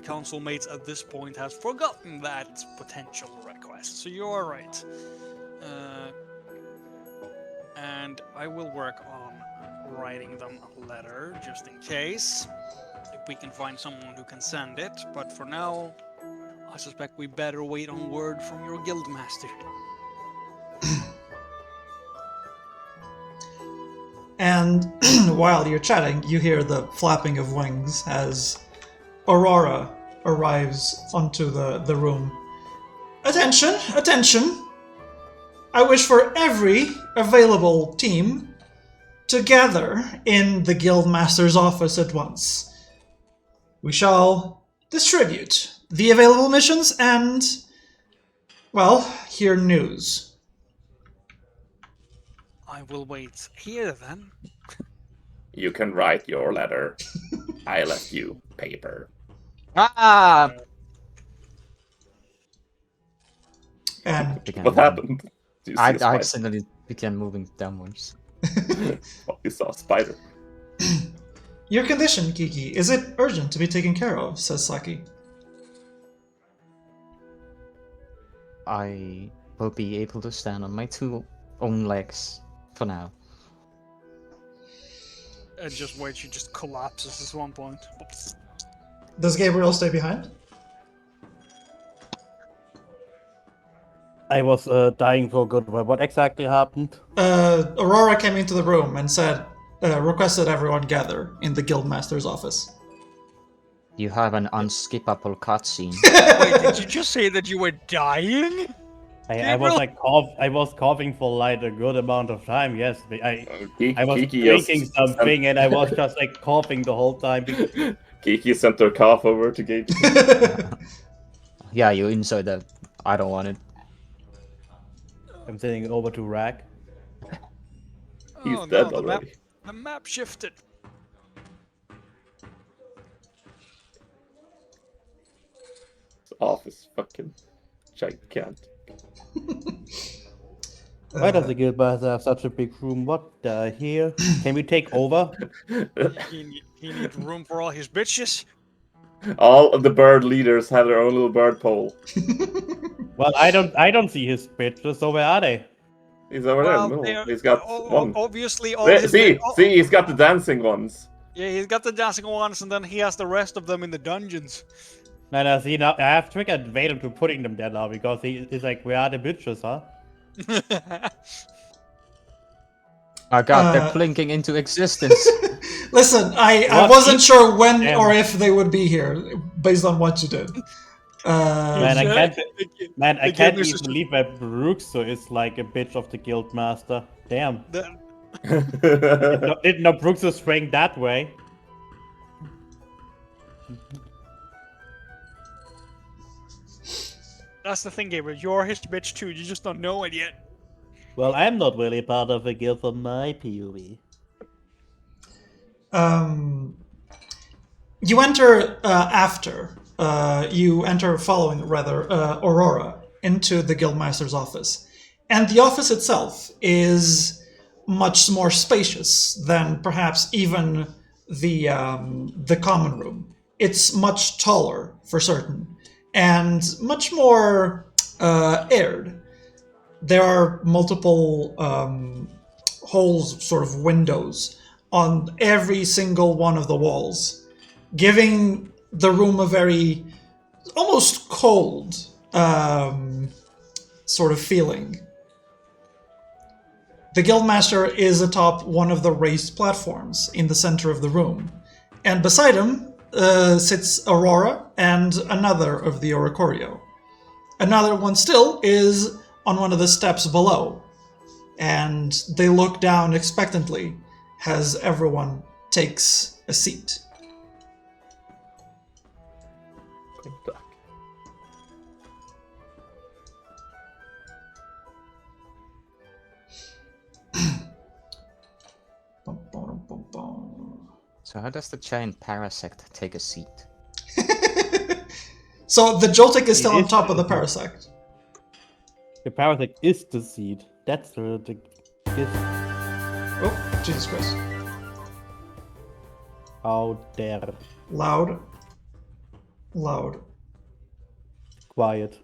council mates at this point has forgotten that potential request, so you're right. And I will work on writing them a letter, just in case. If we can find someone who can send it, but for now, I suspect we better wait on word from your guildmaster. And while you're chatting, you hear the flapping of wings as Aurora arrives onto the room. Attention, attention! I wish for every available team to gather in the Guildmaster's office at once. We shall distribute the available missions and, well, hear news. I will wait here then. You can write your letter. I left you paper. Ah! And What happened? Do you see I a spider? accidentally began moving downwards. Oh, you saw a spider. your condition, Kiki, is it urgent to be taken care of? Says Saki. I will be able to stand on my two own legs for now. And just wait, she just collapses at one point. Does Gabriel stay behind? I was dying for good. What exactly happened? Aurora came into the room and said, requested everyone gather in the Guildmaster's office. You have an unskippable cutscene. Wait, did you just say that you were dying? I was like I was coughing for like a good amount of time. Yes, I was Kiki drinking something and I was just like coughing the whole time. Kiki sent her cough over to Gage. Yeah, you insert that. I don't want it. I'm sending it over to Rag. He's Oh, dead no, already. The map shifted. This office fucking gigantic. Why does the Guildmaster have such a big room? What the hell? Can we take over? He needs room for all his bitches. All of the bird leaders have their own little bird pole. Well, I don't see his bitches. So where are they? He's over there in the middle. He's got one. Obviously, all There, his see, he's got the dancing ones. Yeah, he's got the dancing ones, and then he has the rest of them in the dungeons. No, see, now I have triggered Vader to putting them there now because he's like, where are the bitches, huh? Oh god, they're blinking into existence. Listen, I What? wasn't sure when Damn. or if they would be here, based on what you did. Man, I can't the game is even just- believe that Bruxo is like a bitch of the Guildmaster. Damn. Didn't know Bruxo sprang that way. That's the thing, Gabriel. You're his bitch too. You just don't know it yet. Well, I'm not really part of a guild from my POV. You enter following Aurora into the Guildmaster's office. And the office itself is much more spacious than perhaps even the common room. It's much taller, for certain. and much more aired. There are multiple holes, sort of windows, on every single one of the walls, giving the room a very almost cold sort of feeling. The Guildmaster is atop one of the raised platforms in the center of the room, and beside him sits Aurora and another of the Oricorio. Another one still is on one of the steps below, and they look down expectantly as everyone takes a seat. So how does the giant parasect take a seat? So the Joltik is still It on is top of the the- parasect. The parasect is the seed. That's the is Oh, Jesus Christ. how dare Loud. Loud. quiet.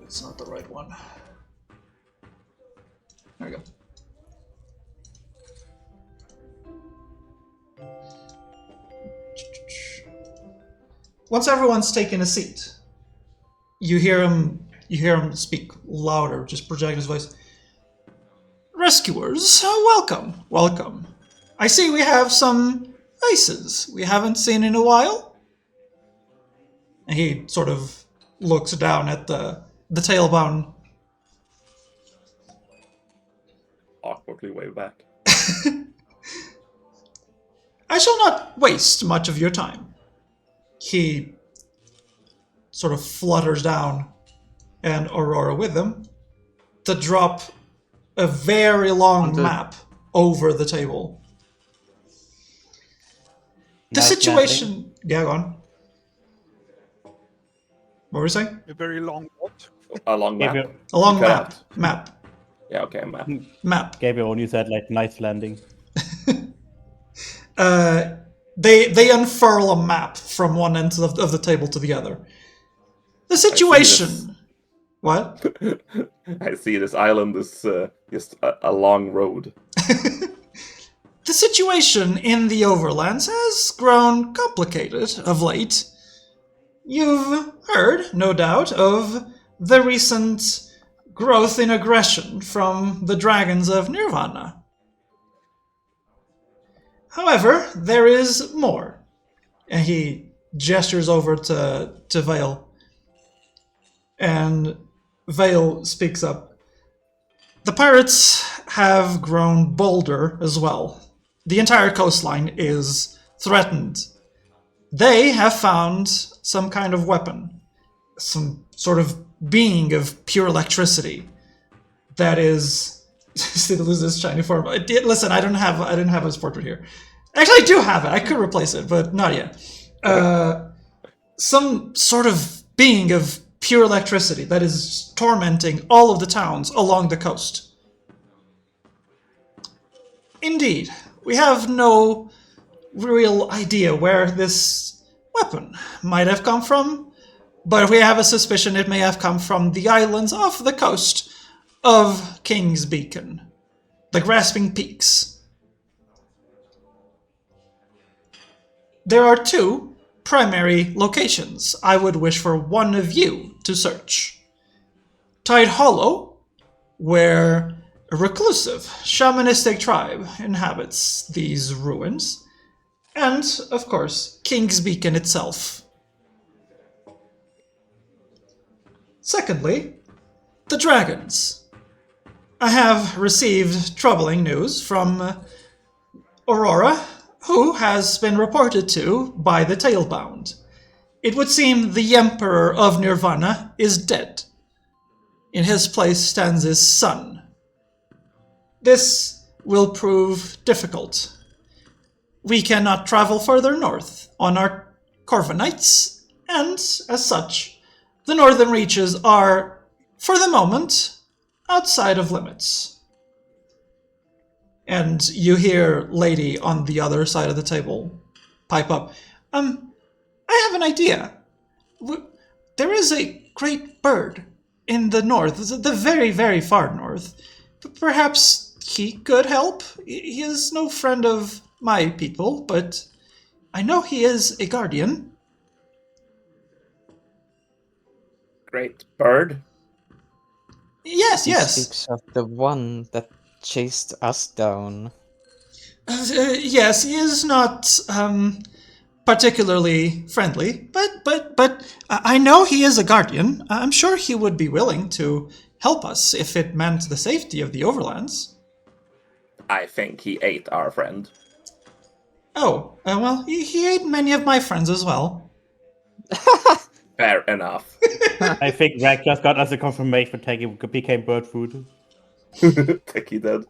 It's not the right one. There we go. Once everyone's taken a seat, you hear him speak louder, just project his voice. Rescuers, welcome, welcome. I see we have some faces we haven't seen in a while. And he sort of looks down at the tailbone. Awkwardly wave back. I shall not waste much of your time. He sort of flutters down, and Aurora with him, to drop a very long map over the table. The Nice situation... Yeah, go on. What were you saying? A very long what? A long map. Gabriel, A long Cut map. out. Map. Yeah, okay, map. Map. Gabriel only said like nice landing. They unfurl a map from one end of the table to the other. The situation... What? I see this island is just a long road. The situation in the Overlands has grown complicated of late. You've heard, no doubt, of the recent growth in aggression from the dragons of Nirvana. However, there is more. And he gestures over to Vale. And Vale speaks up. The pirates have grown bolder as well. The entire coastline is threatened. They have found some kind of weapon, some sort of being of pure electricity that is... Still loses shiny form. Listen, I didn't have his portrait here. Actually, I do have it. I could replace it, but not yet. Some sort of being of pure electricity that is tormenting all of the towns along the coast. Indeed, we have no real idea where this weapon might have come from, but we have a suspicion it may have come from the islands off the coast of King's Beacon, the Grasping Peaks. There are two primary locations I would wish for one of you to search. Tide Hollow, where a reclusive shamanistic tribe inhabits these ruins, and, of course, King's Beacon itself. Secondly, the dragons. I have received troubling news from Aurora, who has been reported to by the Tailbound. It would seem the Emperor of Nirvana is dead. In his place stands his son. This will prove difficult. We cannot travel further north on our Corvinites, and, as such, the northern reaches are, for the moment, outside of limits. And you hear lady on the other side of the table pipe up. I have an idea. There is a great bird in the north, the very, very far north. Perhaps he could help. He is no friend of my people, but I know he is a guardian. Great bird. Yes, He yes. speaks of the one that chased us down. Yes, he is not particularly friendly, but I know he is a guardian. I'm sure he would be willing to help us if it meant the safety of the overlands. I think he ate our friend. Oh, well, he ate many of my friends as well. Fair enough. I think Rag just got us a confirmation that he became bird food. Techie dead.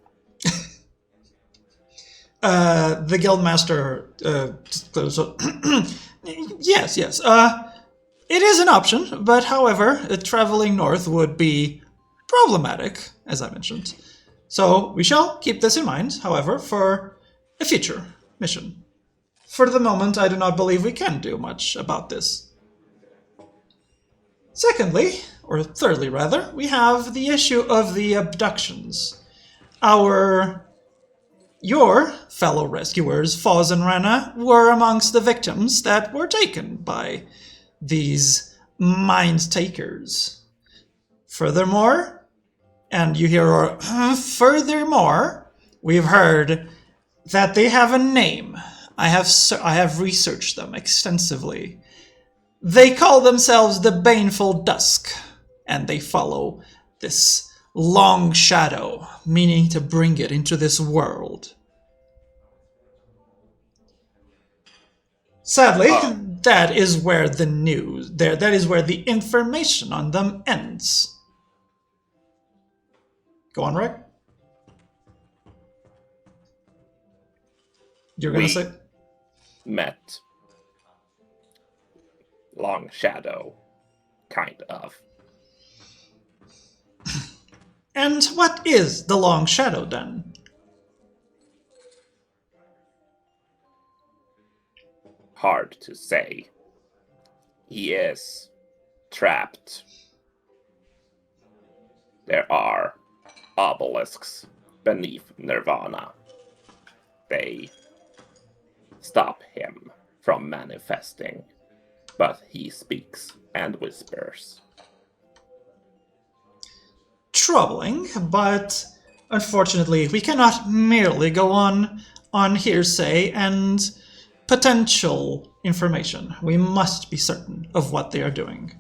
The guildmaster yes, yes. It is an option, but however, traveling north would be problematic, as I mentioned. So we shall keep this in mind, however, for a future mission. For the moment, I do not believe we can do much about this. Secondly, or thirdly rather, we have the issue of the abductions. Your fellow rescuers, Foz and Rana, were amongst the victims that were taken by these mind takers. Furthermore, and you hear, furthermore, we've heard that they have a name. I have researched them extensively. They call themselves the Baneful Dusk, and they follow this long shadow, meaning to bring it into this world. Sadly, that is where the news, that is where the information on them ends. Go on, Rick. You're gonna say? Met. Long Shadow. Kind of. And what is the Long Shadow then? Hard to say. He is trapped. There are obelisks beneath Nirvana. They stop him from manifesting, but he speaks and whispers. Troubling, but unfortunately we cannot merely go on hearsay and potential information. We must be certain of what they are doing.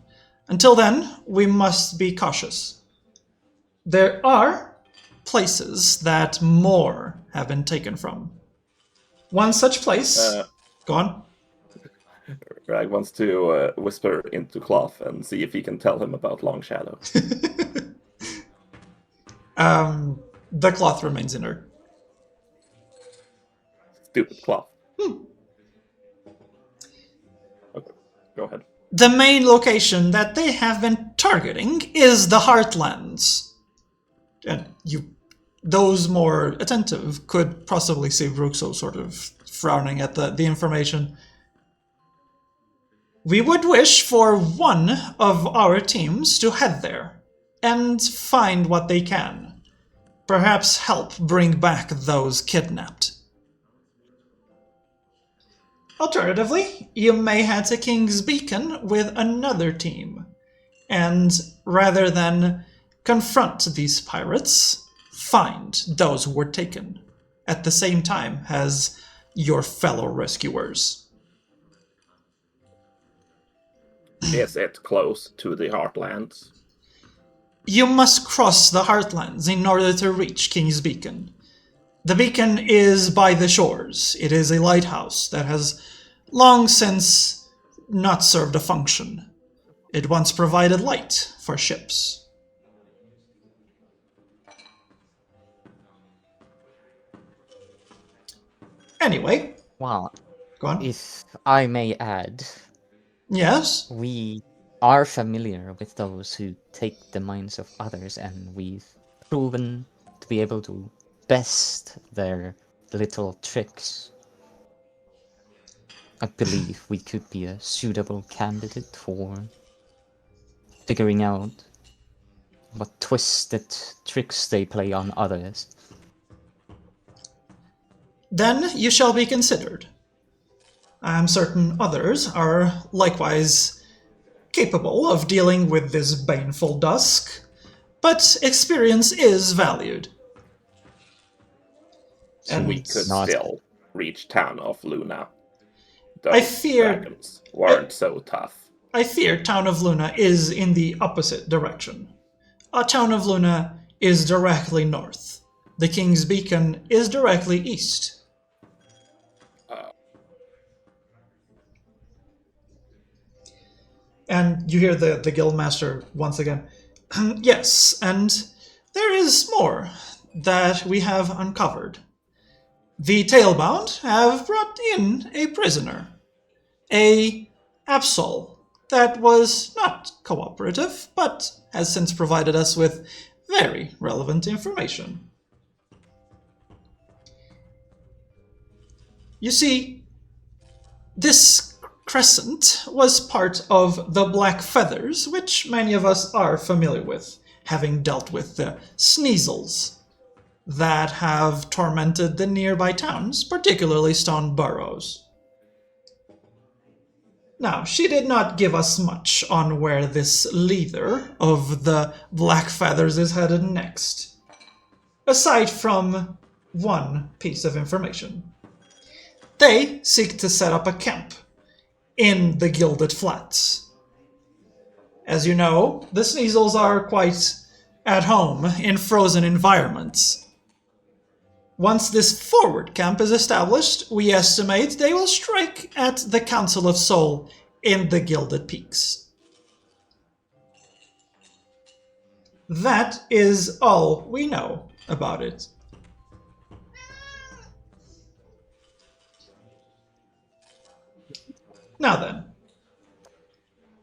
Until then, we must be cautious. There are places that more have been taken from. One such place... Go on. Rag wants to whisper into Cloth and see if he can tell him about Long Shadow. The cloth remains inert. Stupid Cloth. Okay, go ahead. The main location that they have been targeting is the Heartlands. And those more attentive could possibly see Bruxo sort of frowning at the information. We would wish for one of our teams to head there and find what they can. Perhaps help bring back those kidnapped. Alternatively, you may head to King's Beacon with another team, and rather than confront these pirates, find those who were taken, at the same time as your fellow rescuers. Is it close to the Heartlands? You must cross the Heartlands in order to reach King's Beacon. The beacon is by the shores. It is a lighthouse that has long since not served a function. It once provided light for ships. Anyway, Well, go on. if I may add, Yes? we are familiar with those who take the minds of others, and we've proven to be able to best their little tricks. I believe we could be a suitable candidate for figuring out what twisted tricks they play on others. Then you shall be considered. I am certain others are likewise capable of dealing with this baneful dusk, but experience is valued. So And we could not- still reach town of Luna. I Those fear- dragons weren't so tough. I fear Town of Luna is in the opposite direction. Town of Luna is directly north. The King's Beacon is directly east. And you hear the Guildmaster once again. Yes, and there is more that we have uncovered. The Tailbound have brought in a prisoner, a Absol, that was not cooperative, but has since provided us with very relevant information. You see, this crescent was part of the Black Feathers, which many of us are familiar with, having dealt with the Sneasels that have tormented the nearby towns, particularly Stone Burrows. Now, she did not give us much on where this leader of the Black Feathers is headed next, aside from one piece of information. They seek to set up a camp in the Gilded Flats. As you know, the Sneasels are quite at home in frozen environments. Once this forward camp is established, we estimate they will strike at the Council of Soul in the Gilded Peaks. That is all we know about it. Now then,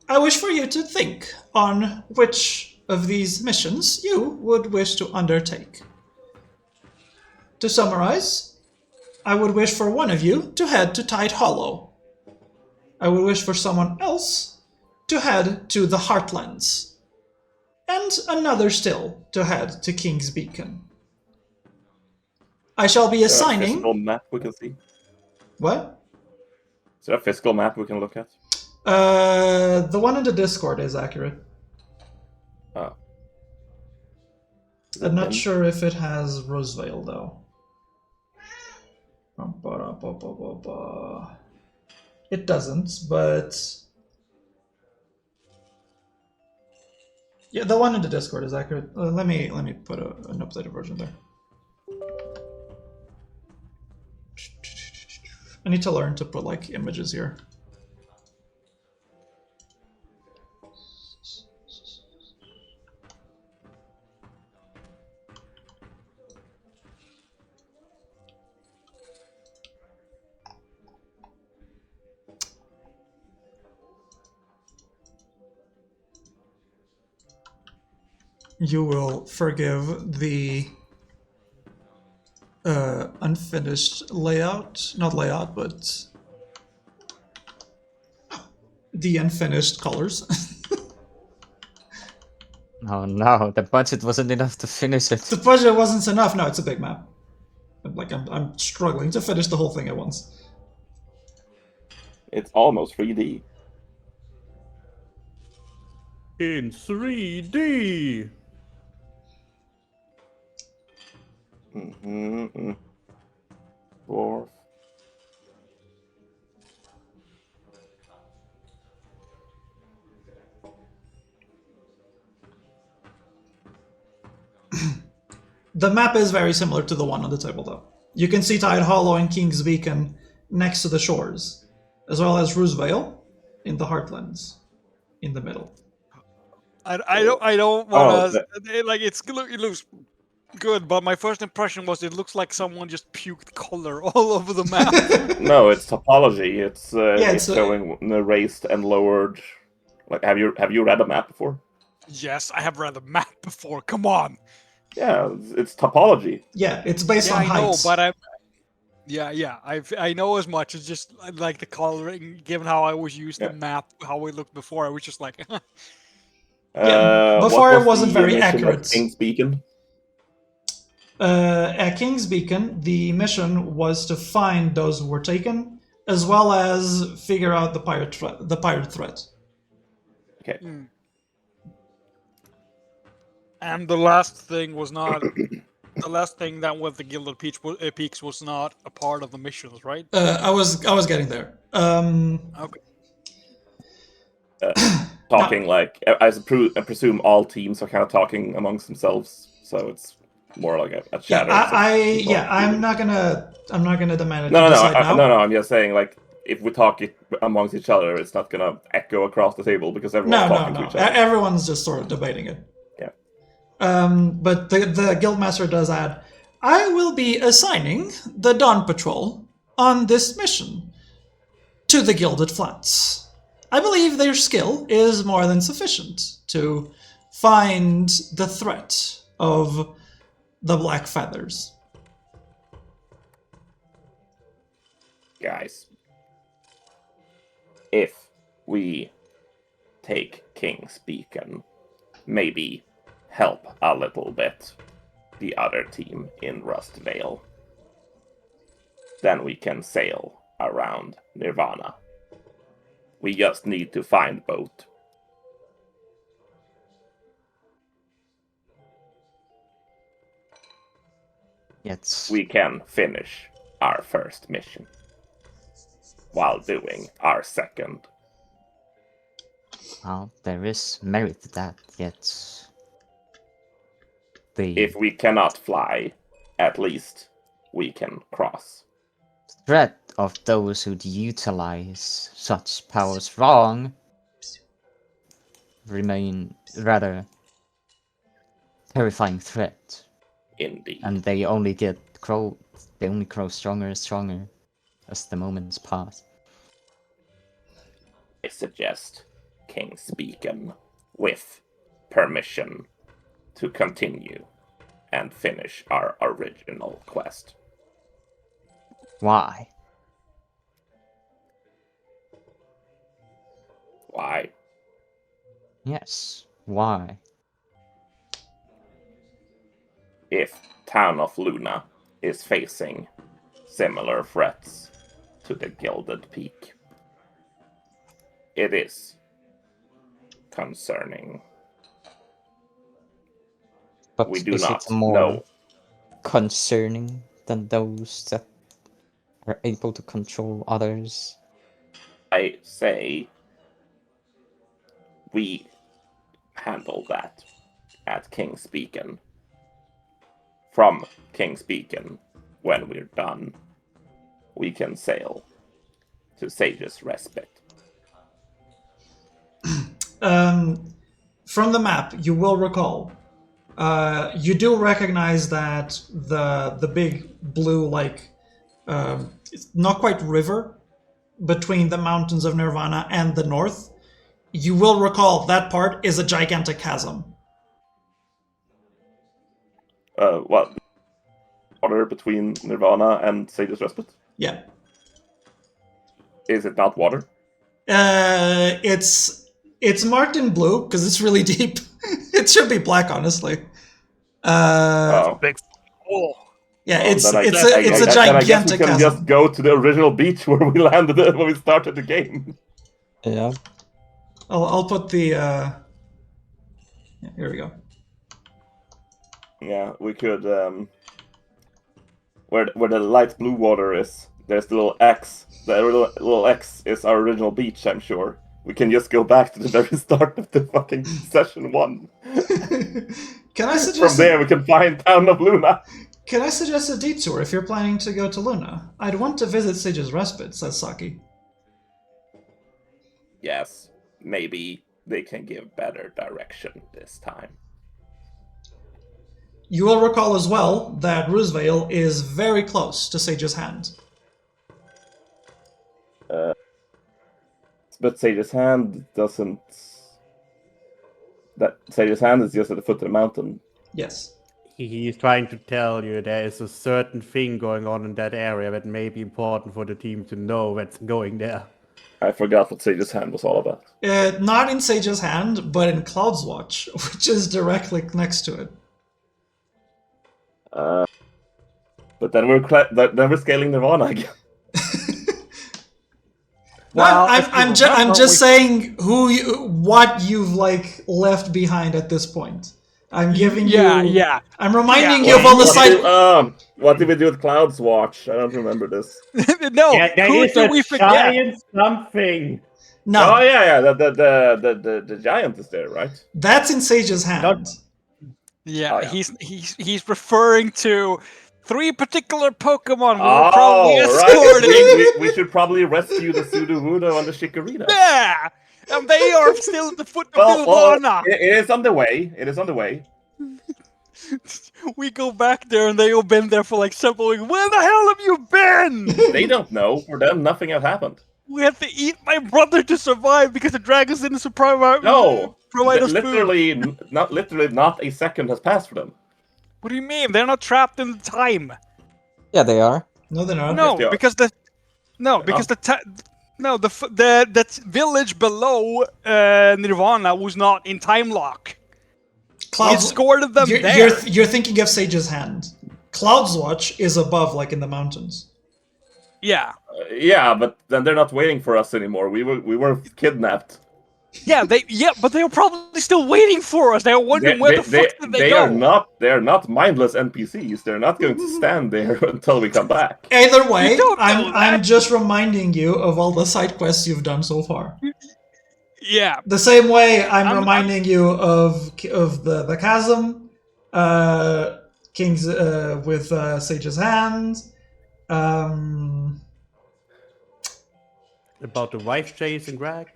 I wish for you to think on which of these missions you would wish to undertake. To summarize, I would wish for one of you to head to Tide Hollow. I would wish for someone else to head to the Heartlands. And another still to head to King's Beacon. I shall be Is there a assigning... physical map we can see? What? Is there a physical map we can look at? The one in the Discord is accurate. Oh. Is I'm it not in? sure if it has Rosevale though. It doesn't, but yeah, the one in the Discord is accurate. Let me put an updated version there. I need to learn to put like images here. You will forgive the unfinished layout, not layout, but the unfinished colors. Oh no, the budget wasn't enough to finish it. The budget wasn't enough. No, it's a big map. Like I'm struggling to finish the whole thing at once. It's almost 3D. In 3D. Dwarf. The map is very similar to the one on the table, though. You can see Tide Hollow and King's Beacon next to the shores, as well as Roosevale in the Heartlands, in the middle. I don't want to like it looks good, but my first impression was it looks like someone just puked color all over the map. No, it's topology. It's it's showing the raised and lowered. Like, have you read a map before? Yes, I have read the map before. Come on. Yeah, it's topology. Yeah, it's based Yeah, on I know, heights. but I know as much. It's just like the coloring, given how I always used the map, how it looked before. I was just like, Yeah, What before it was wasn't the very mission accurate. at King's Beacon? At King's Beacon, the mission was to find those who were taken, as well as figure out the pirate threat. Okay. and the last thing was not. The last thing that was the Gilded Peaks was not a part of the missions, right? I was getting there. Okay. Talking like I presume all teams are kind of talking amongst themselves, so it's more like a Yeah, chatter. I'm not gonna demand it No, to no, decide now. no. I'm just saying, like, if we talk it amongst each other, it's not gonna echo across the table because everyone's talking to each other. Everyone's just sort of debating it. Yeah. But the guildmaster does add, I will be assigning the Dawn Patrol on this mission to the Gilded Flats. I believe their skill is more than sufficient to find the threat of the Black Feathers. Guys, if we take King's Beacon, maybe help a little bit the other team in Rustvale, then we can sail around Nirvana. We just need to find boat. Yes. We can finish our first mission while doing our second. Well, there is merit to that, yet the If we cannot fly, at least we can cross. threat of those who'd utilize such powers wrong remain rather terrifying threat. Indeed. And they only grow stronger and stronger as the moments pass. I suggest King's Beacon with permission to continue and finish our original quest. Why? Why? Yes, why? If Town of Luna is facing similar threats to the Gilded Peak, it is concerning. But We do is not it more know. concerning than those that are able to control others? I say we handle that at King's Beacon. From King's Beacon, when we're done, we can sail to Sage's Respite. From the map, you will recall. You do recognize that the big blue, it's not quite river between the mountains of Nirvana and the north. You will recall that part is a gigantic chasm. What? Water between Nirvana and Sage's Respite? Yeah. Is it not water? It's marked in blue because it's really deep. It should be black, honestly. Big hole. Yeah, Well, it's then a then I guess gigantic we can chasm. just go to the original beach where we landed when we started the game. Yeah. I'll put the. Yeah, here we go. Yeah, we could. Where the light blue water is, there's the little X. The little X is our original beach, I'm sure. We can just go back to the very start of the fucking session 1. Can I suggest From there, we can find Town of Luna. Can I suggest a detour if you're planning to go to Luna? I'd want to visit Sage's Respite, says Saki. Yes, maybe they can give better direction this time. You will recall as well that Roosevale is very close to Sage's Hand. But Sage's Hand doesn't... Sage's Hand is just at the foot of the mountain. Yes. He's trying to tell you there is a certain thing going on in that area that may be important for the team to know that's going there. I forgot what Sage's hand was all about. Not in Sage's hand, but in Cloud's Watch, which is directly next to it. But then we're scaling Nirvana again. Well, if you I'm remember, just we- saying what you've like left behind at this point. I'm giving Yeah, you. yeah. I'm reminding Yeah. you of all the What side. what did we do with Cloud's Watch? I don't remember this. No, Yeah, there who is do a we forget? giant something. No, Oh yeah, the giant is there, right? that's in Sage's hand. Yeah, Oh, yeah. he's referring to 3 particular Pokemon who were Oh, probably escorted. right. We should probably rescue the Sudowoodo and the Chikorita. Yeah, and they are still at the foot of Well, Nirvana. it is on the way. It is on the way. We go back there and they all been there for like several weeks. Where the hell have you been? They don't know. For them, nothing has happened. We had to eat my brother to survive because the dragons didn't provide No, provide us food. literally, not a second has passed for them. What do you mean? They're not trapped in time. Yeah, they are. No, they're not. No, they are. because the that village below Nirvana was not in time lock. We Cloud's, escorted them you're, there. you're thinking of Sage's hand. Cloud's Watch is above, like in the mountains. Yeah, Yeah, but then they're not waiting for us anymore. We were kidnapped. but they were probably still waiting for us. They were wondering where the fuck did they go. They are not mindless NPCs. They're not going to stand there until we come back. Either way, You don't know I'm that. just reminding you of all the side quests you've done so far. Yeah, The same way I'm I'm- reminding you of the chasm, Kings with Sage's hand. About the wife chasing Rags.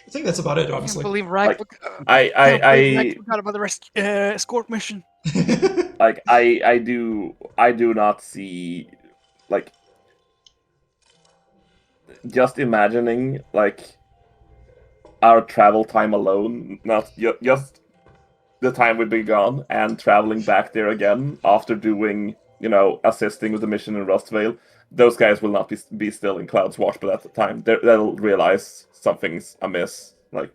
I think that's about it, I can't honestly. believe Rag. I forgot about the escort mission. I do not see, like, just imagining like our travel time alone, not just the time we've been gone and traveling back there again after doing, assisting with the mission in Rustvale. Those guys will not be still in Cloud's Watch by that time. They'll realize something's amiss. Like,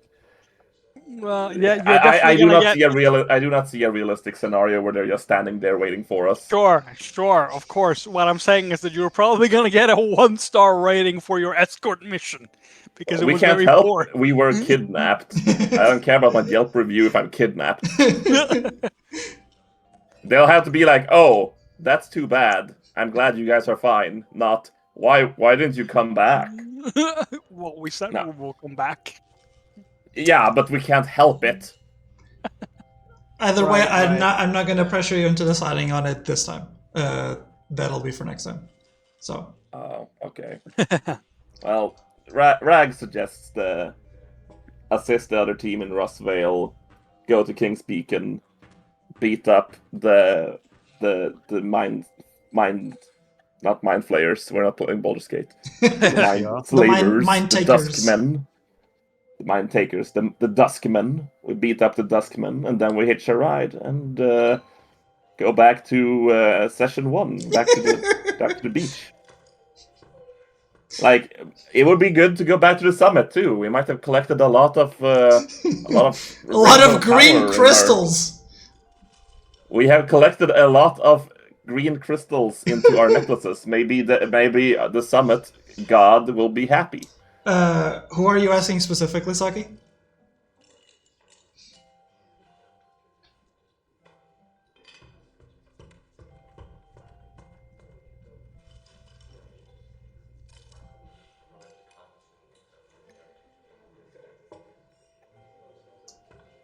Well, yeah, you're I definitely do gonna not get. I do not see a realistic scenario where they're just standing there waiting for us. Sure, of course. What I'm saying is that you're probably gonna get a 1-star rating for your escort mission because it We was can't very help. poor. We were kidnapped. I don't care about my Yelp review if I'm kidnapped. They'll have to be like, "Oh, that's too bad. I'm glad you guys are fine." Not, why didn't you come back? Well, we said No. we will come back. Yeah, but we can't help it. Either way, Right, I'm right. not gonna pressure you into deciding on it this time. That'll be for next time. So Oh, okay. Well, Rag suggests assist the other team in Rossvale, go to King's Beacon, beat up the not mind flayers. We're not playing Baldur's Gate. The mind slavers, mind the takers. Duskmen, the mind takers, the Duskmen. We beat up the Duskmen, and then we hitch a ride and go back to session 1, back to the beach. Like, it would be good to go back to the summit too. We might have collected a lot of a lot of green power in crystals. we have collected a lot of green crystals into our necklaces. Maybe the summit god will be happy. Who are you asking specifically, Saki?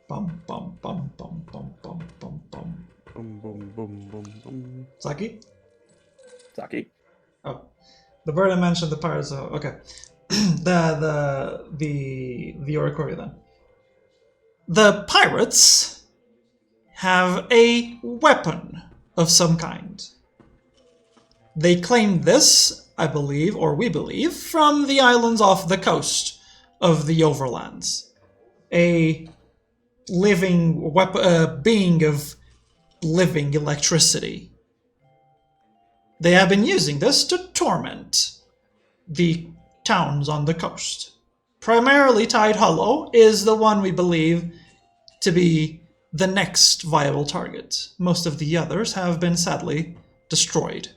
Bum bum bum bum bum bum bum bum. Boom, boom, boom, boom, boom. Saki? Saki. Oh, the bird I mentioned, the pirates. Oh, okay. the Oricori then. The pirates have a weapon of some kind. They claimed this, I believe, or we believe, from the islands off the coast of the Overlands. A being of living electricity. They have been using this to torment the towns on the coast. Primarily Tide Hollow is the one we believe to be the next viable target. Most of the others have been sadly destroyed.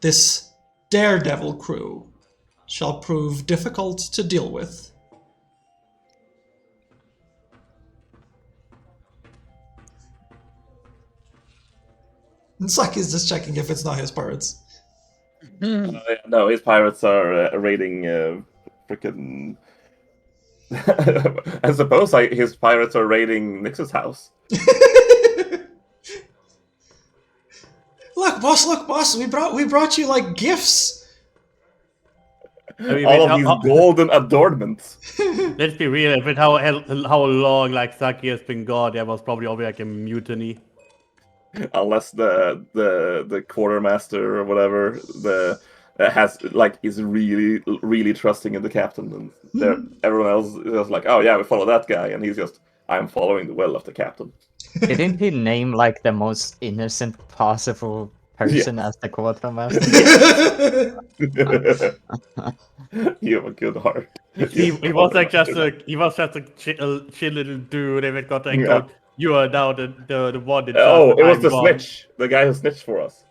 This daredevil crew shall prove difficult to deal with. And Saki's just checking if it's not his pirates. No, his pirates are raiding freaking. I suppose his pirates are raiding Nix's house. Look, boss, we brought you like gifts. I mean, All of these golden adornments. let's be real. With how long like Saki has been gone, there was probably already like a mutiny. Unless the quartermaster or whatever is really trusting in the captain, and everyone else is just like, oh yeah, we follow that guy, and he's just, I'm following the will of the captain. Didn't he name like the most innocent possible person as the quartermaster? You have a good heart. He was like just a chill little dude, and it got like, Yeah. told, you are now the one in charge. Oh, it was I'm the gone." snitch, the guy who snitched for us.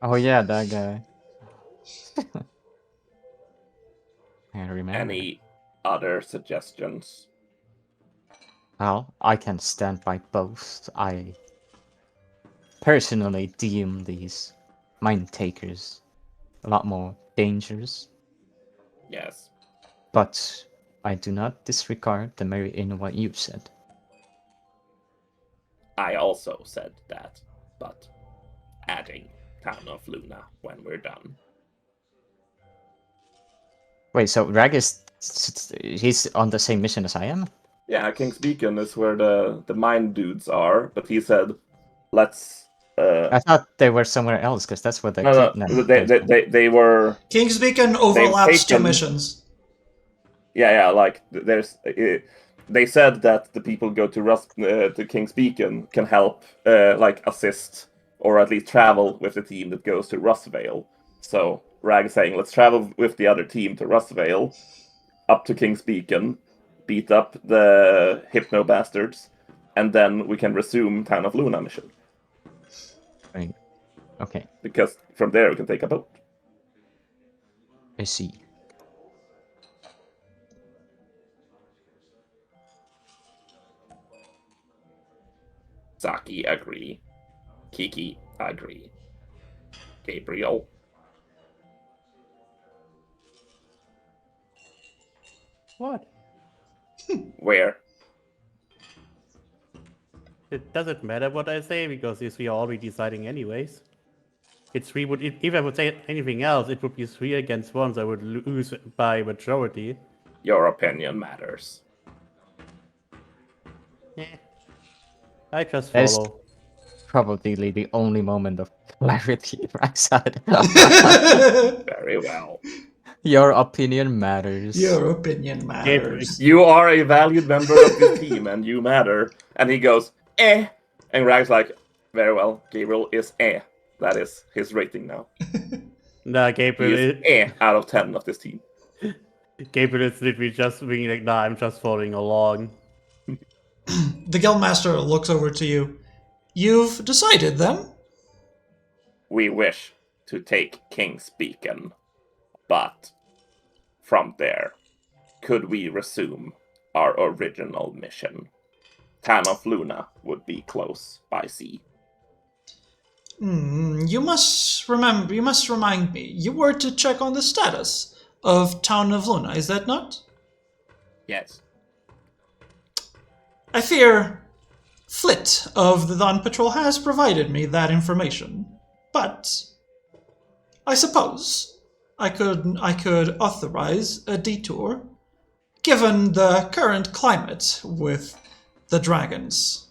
Oh yeah, that guy. I remember. Any other suggestions? Well, I can stand by both. I personally deem these mind takers a lot more dangerous, Yes. but I do not disregard the merit in what you said. I also said that, but adding Town of Luna when we're done. Wait, so Rag he's on the same mission as I am? Yeah, King's Beacon is where the mine dudes are, but he said, let's... I thought they were somewhere else, because that's what they... No, they were... King's Beacon overlaps two taken- missions. Yeah, like, there's... they said that the people go to King's Beacon can help, assist, or at least travel with the team that goes to Rustvale. So, Rag is saying, let's travel with the other team to Rustvale, up to King's Beacon, beat up the Hypno bastards, and then we can resume Town of Luna mission. Right. Okay, Because from there we can take a boat. I see. Saki agree. Kiki agree. Gabriel. What? Where? It doesn't matter what I say because we are already deciding anyways. It's three. If I would say anything else, it would be 3 against 1. So I would lose by majority. Your opinion matters. Yeah. I just That's- follow. Probably the only moment of clarity Rags had. Very well. Your opinion matters. Your opinion matters. You are a valued member of this team, and you matter. And he goes, eh. And Rag's like, very well, Gabriel is eh. That is his rating now. Nah, He Gabriel is eh out of 10 of this team. Gabriel is literally just being like, nah, I'm just following along. The Guildmaster looks over to you. You've decided then? We wish to take King's Beacon, but from there, could we resume our original mission? Town of Luna would be close by sea. You must remind me. You were to check on the status of Town of Luna, is that not? Yes. I fear Flit of the Dawn Patrol has provided me that information, but I suppose I could authorize a detour, given the current climate with the dragons.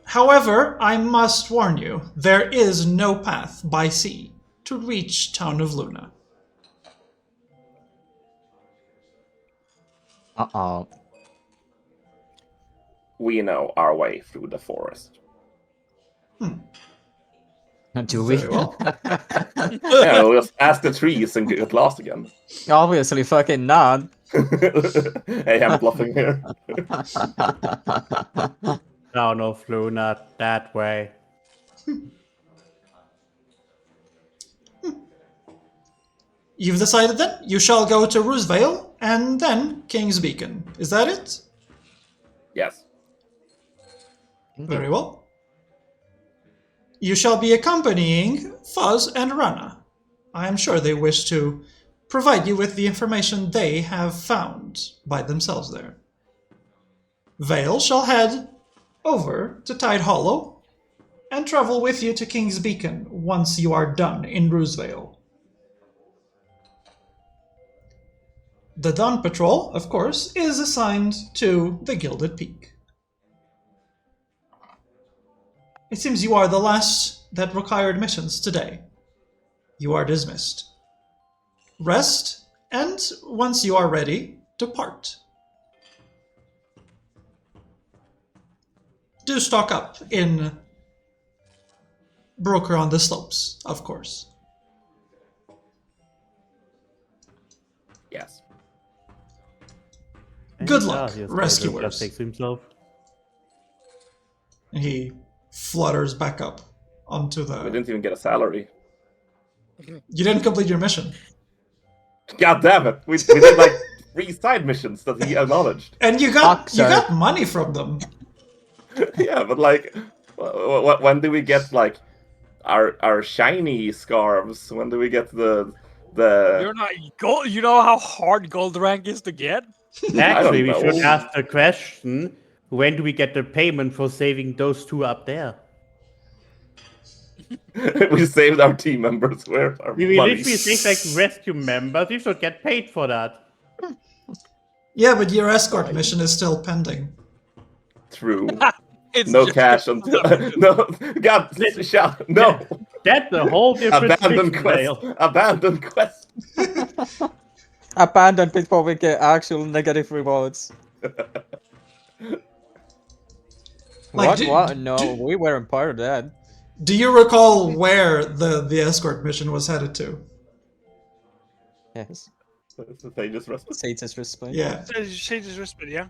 However, I must warn you, there is no path by sea to reach Town of Luna. Uh-oh. We know our way through the forest. Do we? Very well. Yeah, we'll just ask the trees and get lost again. Obviously fucking not. Hey, I'm bluffing here. No, Flu, not that way. You've decided then? You shall go to Roosevale and then King's Beacon. Is that it? Yes. Very well. You shall be accompanying Fuzz and Rana. I am sure they wish to provide you with the information they have found by themselves there. Vale shall head over to Tide Hollow and travel with you to King's Beacon once you are done in Roosevale. The Dawn Patrol, of course, is assigned to the Gilded Peak. It seems you are the last that required missions today. You are dismissed. Rest, and once you are ready, depart. Do stock up in Broker on the Slopes, of course. Yes. Good And luck, Darius rescuers. just takes himself. And he flutters back up onto We the... didn't even get a salary. You didn't complete your mission. God damn it! We did like 3 side missions that he acknowledged. And you Fuck, sir. got money from them. Yeah, but like, when do we get like our shiny scarves? When do we get the? You're not gold. You know how hard gold rank is to get. Actually, we know. should ask the question: when do we get the payment for saving those 2 up there? We saved our team members. Where's our We money? literally think like rescue members. We should get paid for that. Yeah, but your escort mission is still pending. True. It's No just- cash until no. God, no. That's a whole different Abandoned mission, quest. Dale. Abandoned quest. Abandon before we get actual negative rewards. Like, What? No, we weren't part of that. Do you recall where the escort mission was headed to? Yes. They just respite. Sage's respect. Yeah. Changes respect, yeah.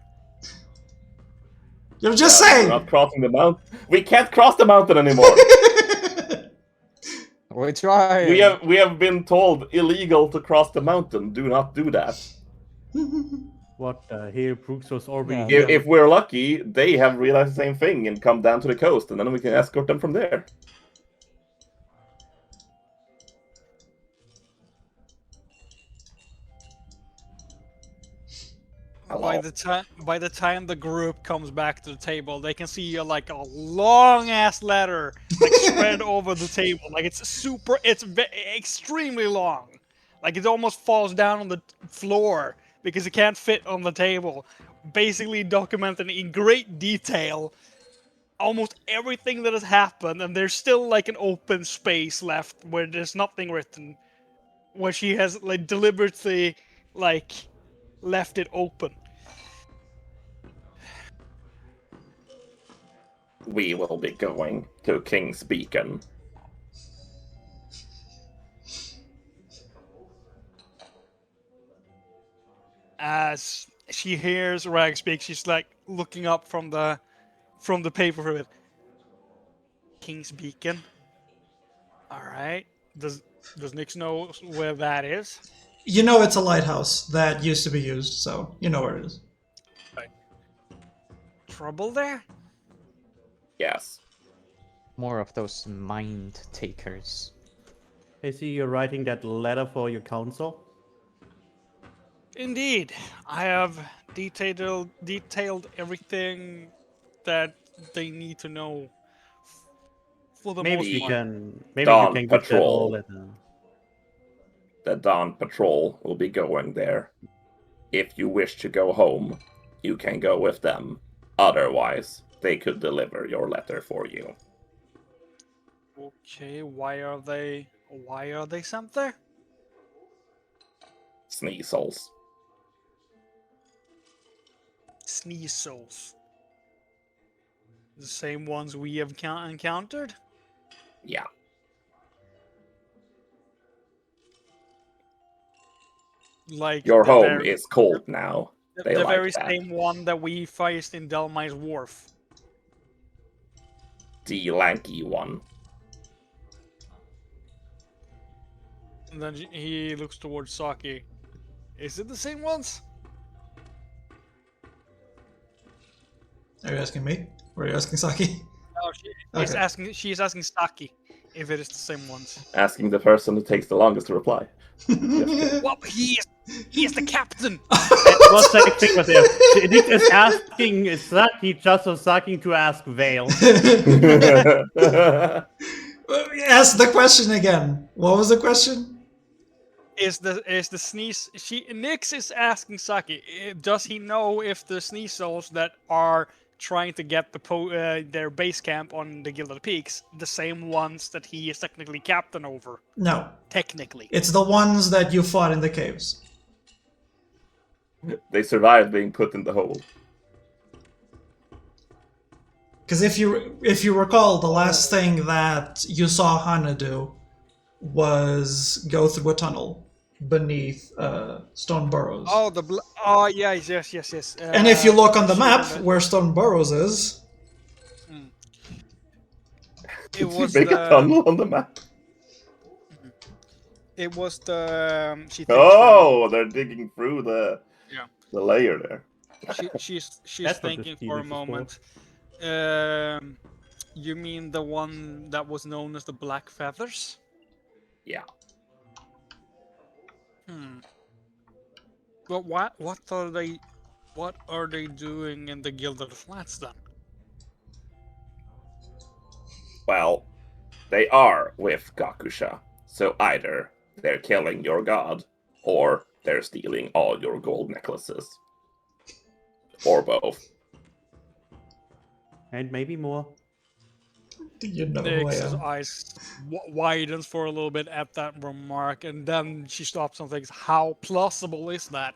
You're just We're saying! not crossing the mountain. We can't cross the mountain anymore. We try. we have been told illegal to cross the mountain. Do not do that. What the hell? Brooks was already Yeah. here. If we're lucky, they have realized the same thing and come down to the coast, and then we can escort them from there. By the time the group comes back to the table, they can see like a long ass letter like spread over the table. Like it's extremely long. Like it almost falls down on the floor because it can't fit on the table. Basically documenting in great detail almost everything that has happened, and there's still like an open space left where there's nothing written, where she has like deliberately like left it open. We will be going to King's Beacon. As she hears Rag speak, she's like looking up from the paper for it. King's Beacon. All right. Does Nix know where that is? You know it's a lighthouse that used to be used, so you know where it is. Trouble there? Yes. More of those mind takers. I see you're writing that letter for your council. Indeed. I have detailed everything that they need to know for the Maybe most you part. can. Maybe Dawn you can get that Patrol. all in. The Dawn Patrol will be going there. If you wish to go home, you can go with them. Otherwise, they could deliver your letter for you. Okay, why are they sent there? Sneasels. sneeze souls. The same ones we have encountered? Yeah. Like Your the home very, is cold now. They the like very that. same one that we faced in Delmai's Wharf. The lanky one. And then he looks towards Saki. Is it the same ones? Are you asking me? Or are you asking Saki? No, Okay. she's asking Saki if it is the same ones. Asking the person who takes the longest to reply. Well, he is the captain. What the thing was there? Nick is asking Saki just for Saki to ask Vale. Ask the question again. What was the question? Is the sneeze? Nix is asking Saki. Does he know if the sneeze souls that are trying to get their base camp on the Gilded Peaks, the same ones that he is technically captain over? No. Technically. It's the ones that you fought in the caves. They survived being put in the hole. Because if you recall, the last thing that you saw Hana do was go through a tunnel beneath Stone Burrows. Oh, yes. And if you look on the she map remember- where Stone Burrows is, it was Make a tunnel on the map. It was the she thinks Oh, they're digging through the Yeah. the layer there. she's That's what thinking this for a Phoenix is for. moment. You mean the one that was known as the Black Feathers? Yeah. But what are they doing in the Gilded Flats then? Well, they are with Gakusha. So either they're killing your god, or they're stealing all your gold necklaces. Or both. And maybe more. you know who I Nix's am. eyes widens for a little bit at that remark, and then she stops and thinks, "How plausible is that?"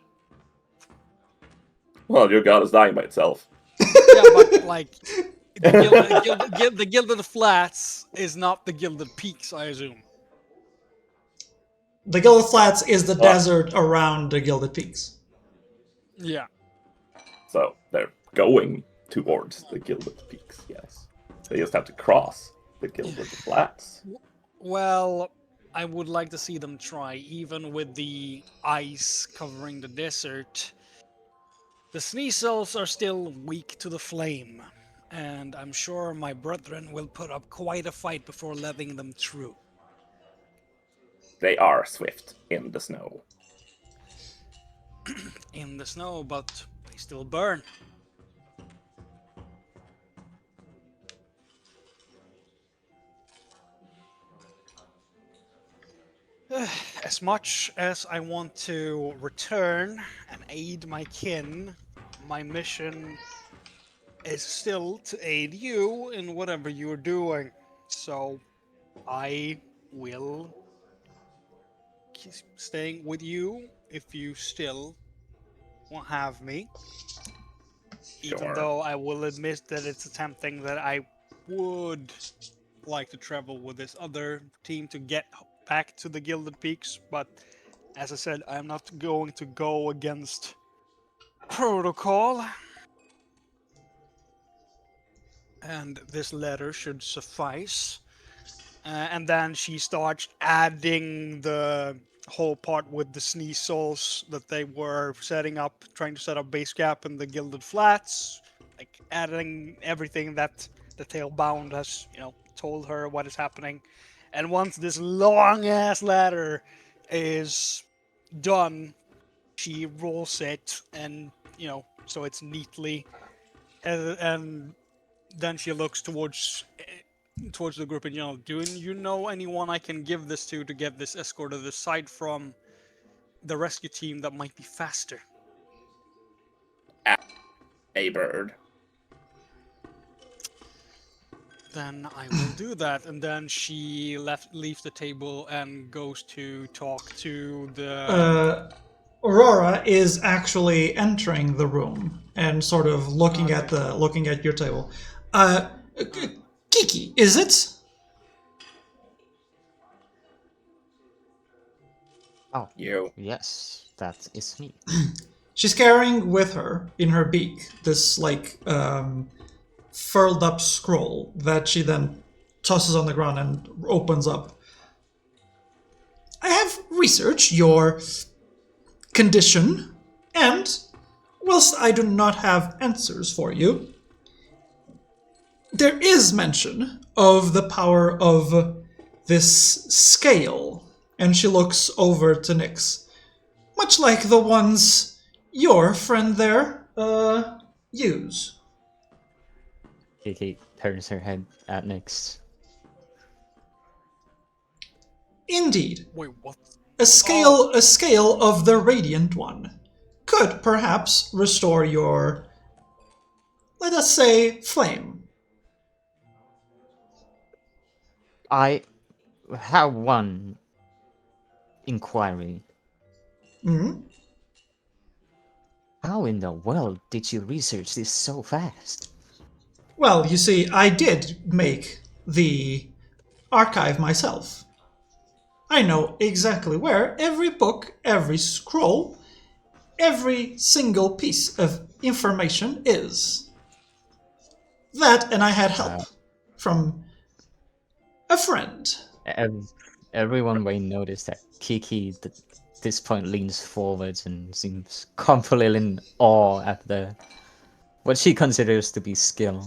Well, your god is dying by itself. Yeah, but like the Gilded Flats is not the Gilded Peaks, I assume. The Gilded Flats is the desert around the Gilded Peaks. Yeah. So they're going towards the Gilded Peaks, yes. They just have to cross the Gilded Flats. Well, I would like to see them try, even with the ice covering the desert. The Sneasels are still weak to the flame, and I'm sure my brethren will put up quite a fight before letting them through. They are swift in the snow. In the snow, but they still burn. As much as I want to return and aid my kin, my mission is still to aid you in whatever you're doing. So I will keep staying with you if you still won't have me. Even Sure. though I will admit that it's tempting that I would like to travel with this other team to get back to the Gilded Peaks, but as I said, I'm not going to go against protocol. And this letter should suffice. And then she starts adding the whole part with the sneeze souls that they were setting up, trying to set up base cap in the Gilded Flats, like adding everything that the Tailbound has, told her what is happening. And once this long ass ladder is done, she rolls it, and so it's neatly, and then she looks towards the group in general. Do you know anyone I can give this to get this escorted aside from the rescue team that might be faster? A bird. Then I will do that. And then she leaves the table and goes to talk to the Aurora is actually entering the room and sort of looking at your table. Kiki, is it? Oh, You. yes, that is me. She's carrying with her in her beak this furled up scroll that she then tosses on the ground and opens up. I have researched your condition, and whilst I do not have answers for you, there is mention of the power of this scale. And she looks over to Nyx. Much like the ones your friend there, use. Kiki turns her head at Nyx. Indeed. Wait, what? A scale of the Radiant One could perhaps restore your, let us say, flame. I have one inquiry. Hmm? How in the world did you research this so fast? Well, you see, I did make the archive myself. I know exactly where every book, every scroll, every single piece of information is. That, and I had help from a friend. Everyone may notice that Kiki at this point leans forwards and seems completely in awe at the what she considers to be skill.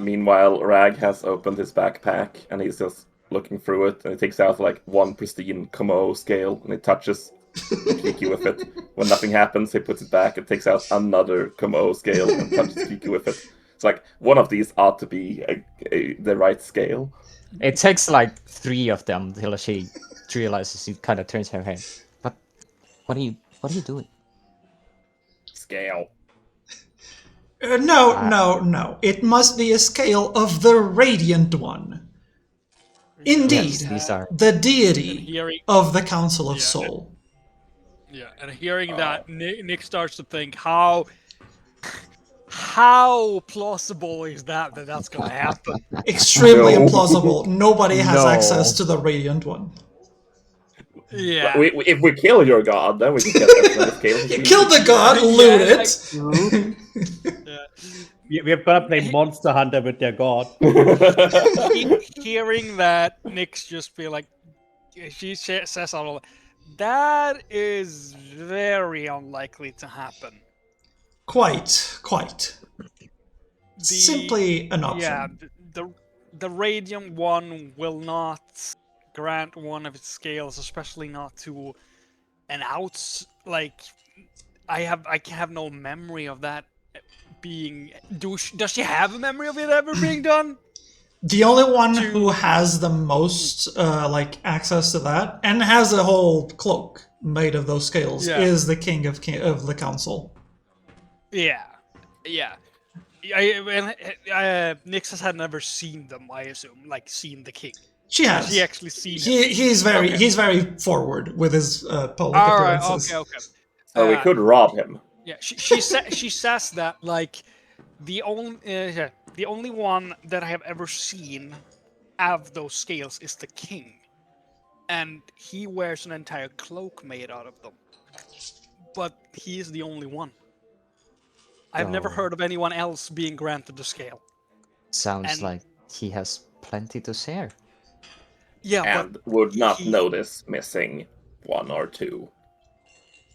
Meanwhile, Rag has opened his backpack and he's just looking through it, and he takes out like one pristine Komo scale and he touches Kiki with it. When nothing happens, he puts it back and takes out another Komo scale and touches Kiki with it. It's like one of these ought to be the right scale. It takes like 3 of them till she realizes. She kind of turns her head. But what are you doing? Scale. No. It must be a scale of the Radiant One. Indeed, Yes, these are. the deity Hearing, of the Council of Yeah. Soul. yeah, and hearing that, Nick starts to think, how plausible is that's gonna happen? Extremely No. implausible. Nobody has No. access to the Radiant One. Yeah. If we kill your god, then we can get as many scales as we Kill need. the god, Yeah, loot like- it. Yeah. We're gonna play Monster Hunter with their god. Hearing that, Nick's just be like, she says all of that is very unlikely to happen. Quite. The- Simply an option. Yeah, the Radiant One will not grant one of its scales, especially not to an outs. Like, I have no memory of that being. Does she have a memory of it ever being done? The only one who has the most access to that and has a whole cloak made of those scales is the king of the council. Yeah. Nixus had never seen them, I assume, like seen the king. She has. Has he actually seen him? He's very forward with his public All right. appearances. Okay. So we could rob him. Yeah, she says that like the only one that I have ever seen have those scales is the king, and he wears an entire cloak made out of them. But he is the only one. I've never Oh. heard of anyone else being granted the scale. Sounds And- like he has plenty to share. Yeah, And but would not he- notice missing one or two.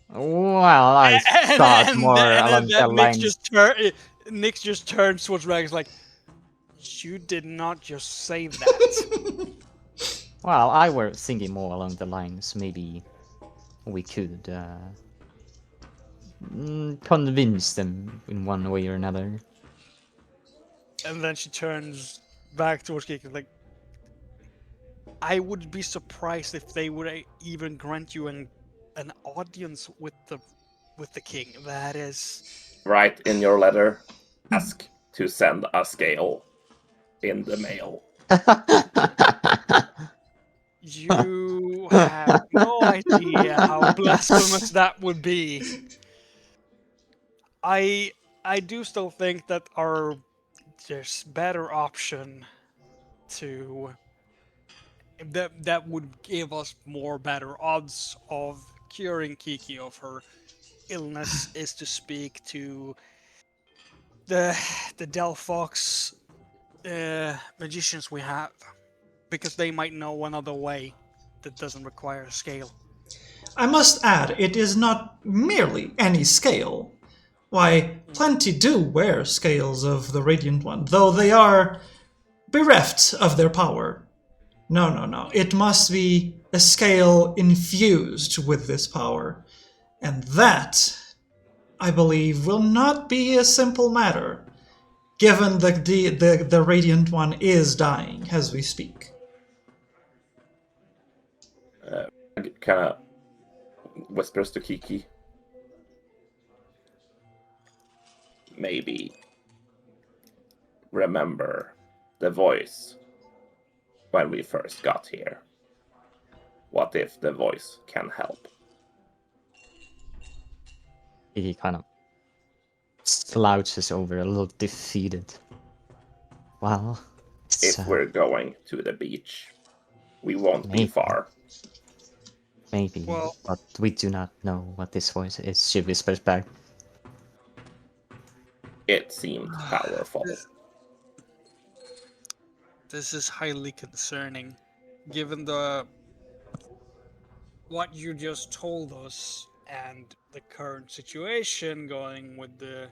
Well, I thought more along the lines. Nick just turns towards Rags like, you did not just say that. Well, I were thinking more along the lines. Maybe we could convince them in one way or another. And then she turns back towards Kiki like, I would be surprised if they would even grant you an audience with the king. That is, Write in your letter, ask to send a scale in the mail. You have no idea how blasphemous that would be. I do still think that there's better option to that would give us more better odds of curing Kiki of her illness is to speak to the Delphox magicians we have, because they might know another way that doesn't require a scale. I must add, it is not merely any scale. Why, plenty do wear scales of the Radiant One, though they are bereft of their power. No. It must be a scale infused with this power. And that, I believe, will not be a simple matter, given the Radiant One is dying as we speak. Kind of whispers to Kiki. Maybe remember the voice when we first got here. What if the voice can help? He kind of slouches over a little defeated. Well, If we're going to the beach, we won't be Maybe. far. maybe, Well- but we do not know what this voice is. She whispers back. It seemed powerful. This is highly concerning, given what you just told us and the current situation going with the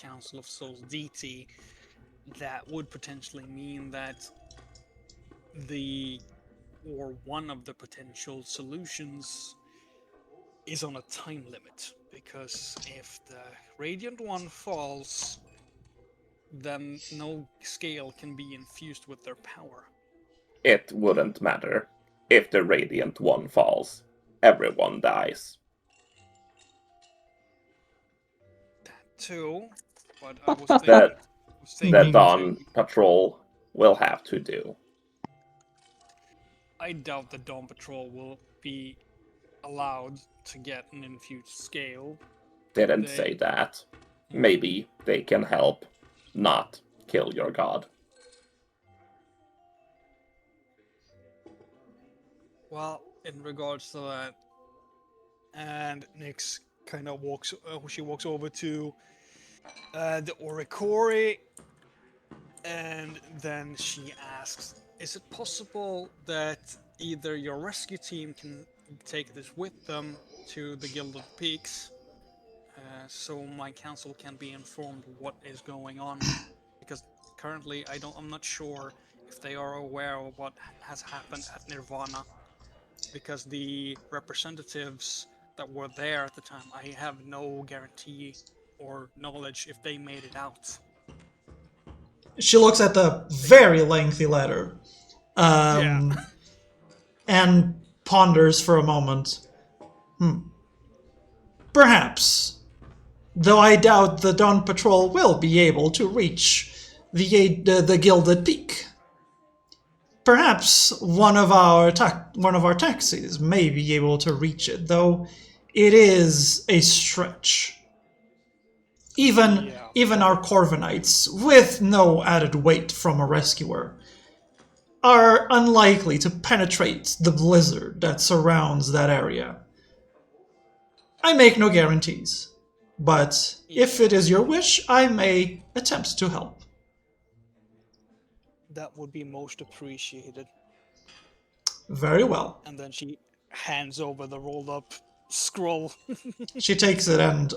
Council of Souls deity. That would potentially mean that one of the potential solutions is on a time limit, because if the Radiant One falls, then no scale can be infused with their power. It wouldn't matter. If the Radiant One falls, everyone dies. That too, but I was thinking, That was The thinking Dawn to- Patrol will have to do. I doubt the Dawn Patrol will be allowed to get an infused scale. Didn't They- say that. Maybe they can help not kill your god. Well, in regards to that, and Nyx kind of walks over to the Orikori, and then she asks, is it possible that either your rescue team can take this with them to the Gilded Peaks, so my council can be informed what is going on? Because currently I'm not sure if they are aware of what has happened at Nirvana, because the representatives that were there at the time, I have no guarantee or knowledge if they made it out. She looks at the very lengthy letter, and ponders for a moment. Perhaps, though I doubt the Dawn Patrol will be able to reach the Gilded Peak. Perhaps one of our taxis may be able to reach it, though it is a stretch. Even our Corvinites, with no added weight from a rescuer, are unlikely to penetrate the blizzard that surrounds that area. I make no guarantees, but if it is your wish, I may attempt to help. That would be most appreciated. Very well. And then she hands over the rolled up scroll. She takes it and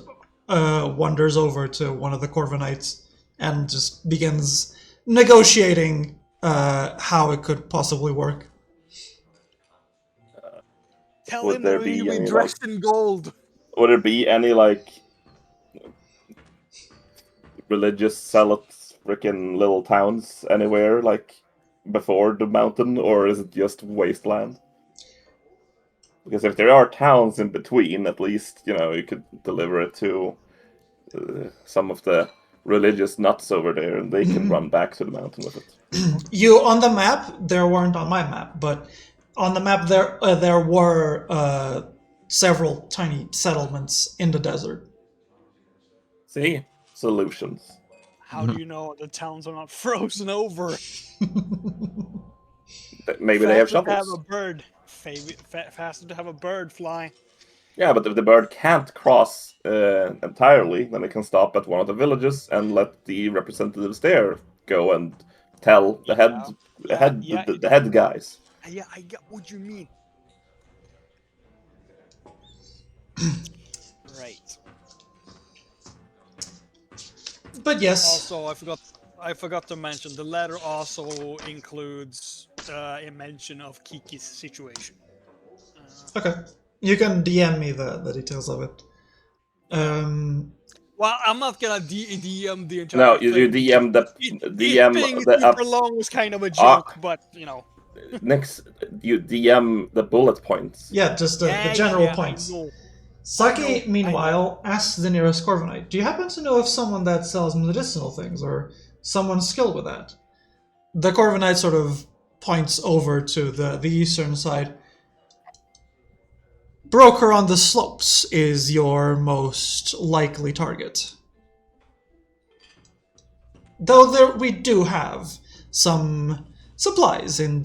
wanders over to one of the Corvinites and just begins negotiating how it could possibly work. Tell Would him there that be he'll be any, dressed in gold. Would there be any, religious zealots, frickin' little towns anywhere, before the mountain, or is it just wasteland? Because if there are towns in between, at least, you could deliver it to some of the religious nuts over there, and they can run back to the mountain with it. You, on the map, there weren't on my map, but on the map there were several tiny settlements in the desert. See? Solutions. How do you know the towns are not frozen over? Maybe they have Faster to have shovels. a bird. Faster to have a bird fly. Yeah, but if the bird can't cross entirely, then it can stop at one of the villages and let the representatives there go and tell the head guys. Yeah, I get what you mean. Right. But yes, Also, I forgot to mention the letter also includes a mention of Kiki's situation. okay. You can DM me the details of it. Well, I'm not gonna DM the entire No, thing. you DM the It DM being the super long was kind of a joke, but you know. next. You DM the bullet points. Yeah, just the general points. I know. Saki, meanwhile, asks the nearest Corvinite, do you happen to know of someone that sells medicinal things, or someone skilled with that? The Corvinite sort of points over to the eastern side. Broker on the slopes is your most likely target. Though we do have some supplies in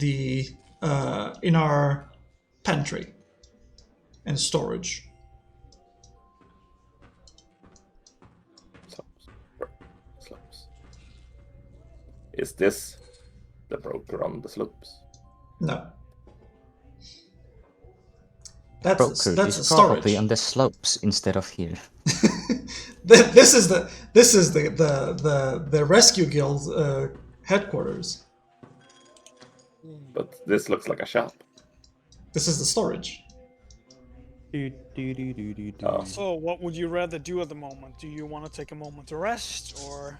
in our pantry and storage. Slopes. Is this the broker on the slopes? No. That's Broker a is storage. probably on the slopes instead of here. This is the rescue guild headquarters. But this looks like a shop. This is the storage. Oh. So, what would you rather do at the moment? Do you want to take a moment to rest, or?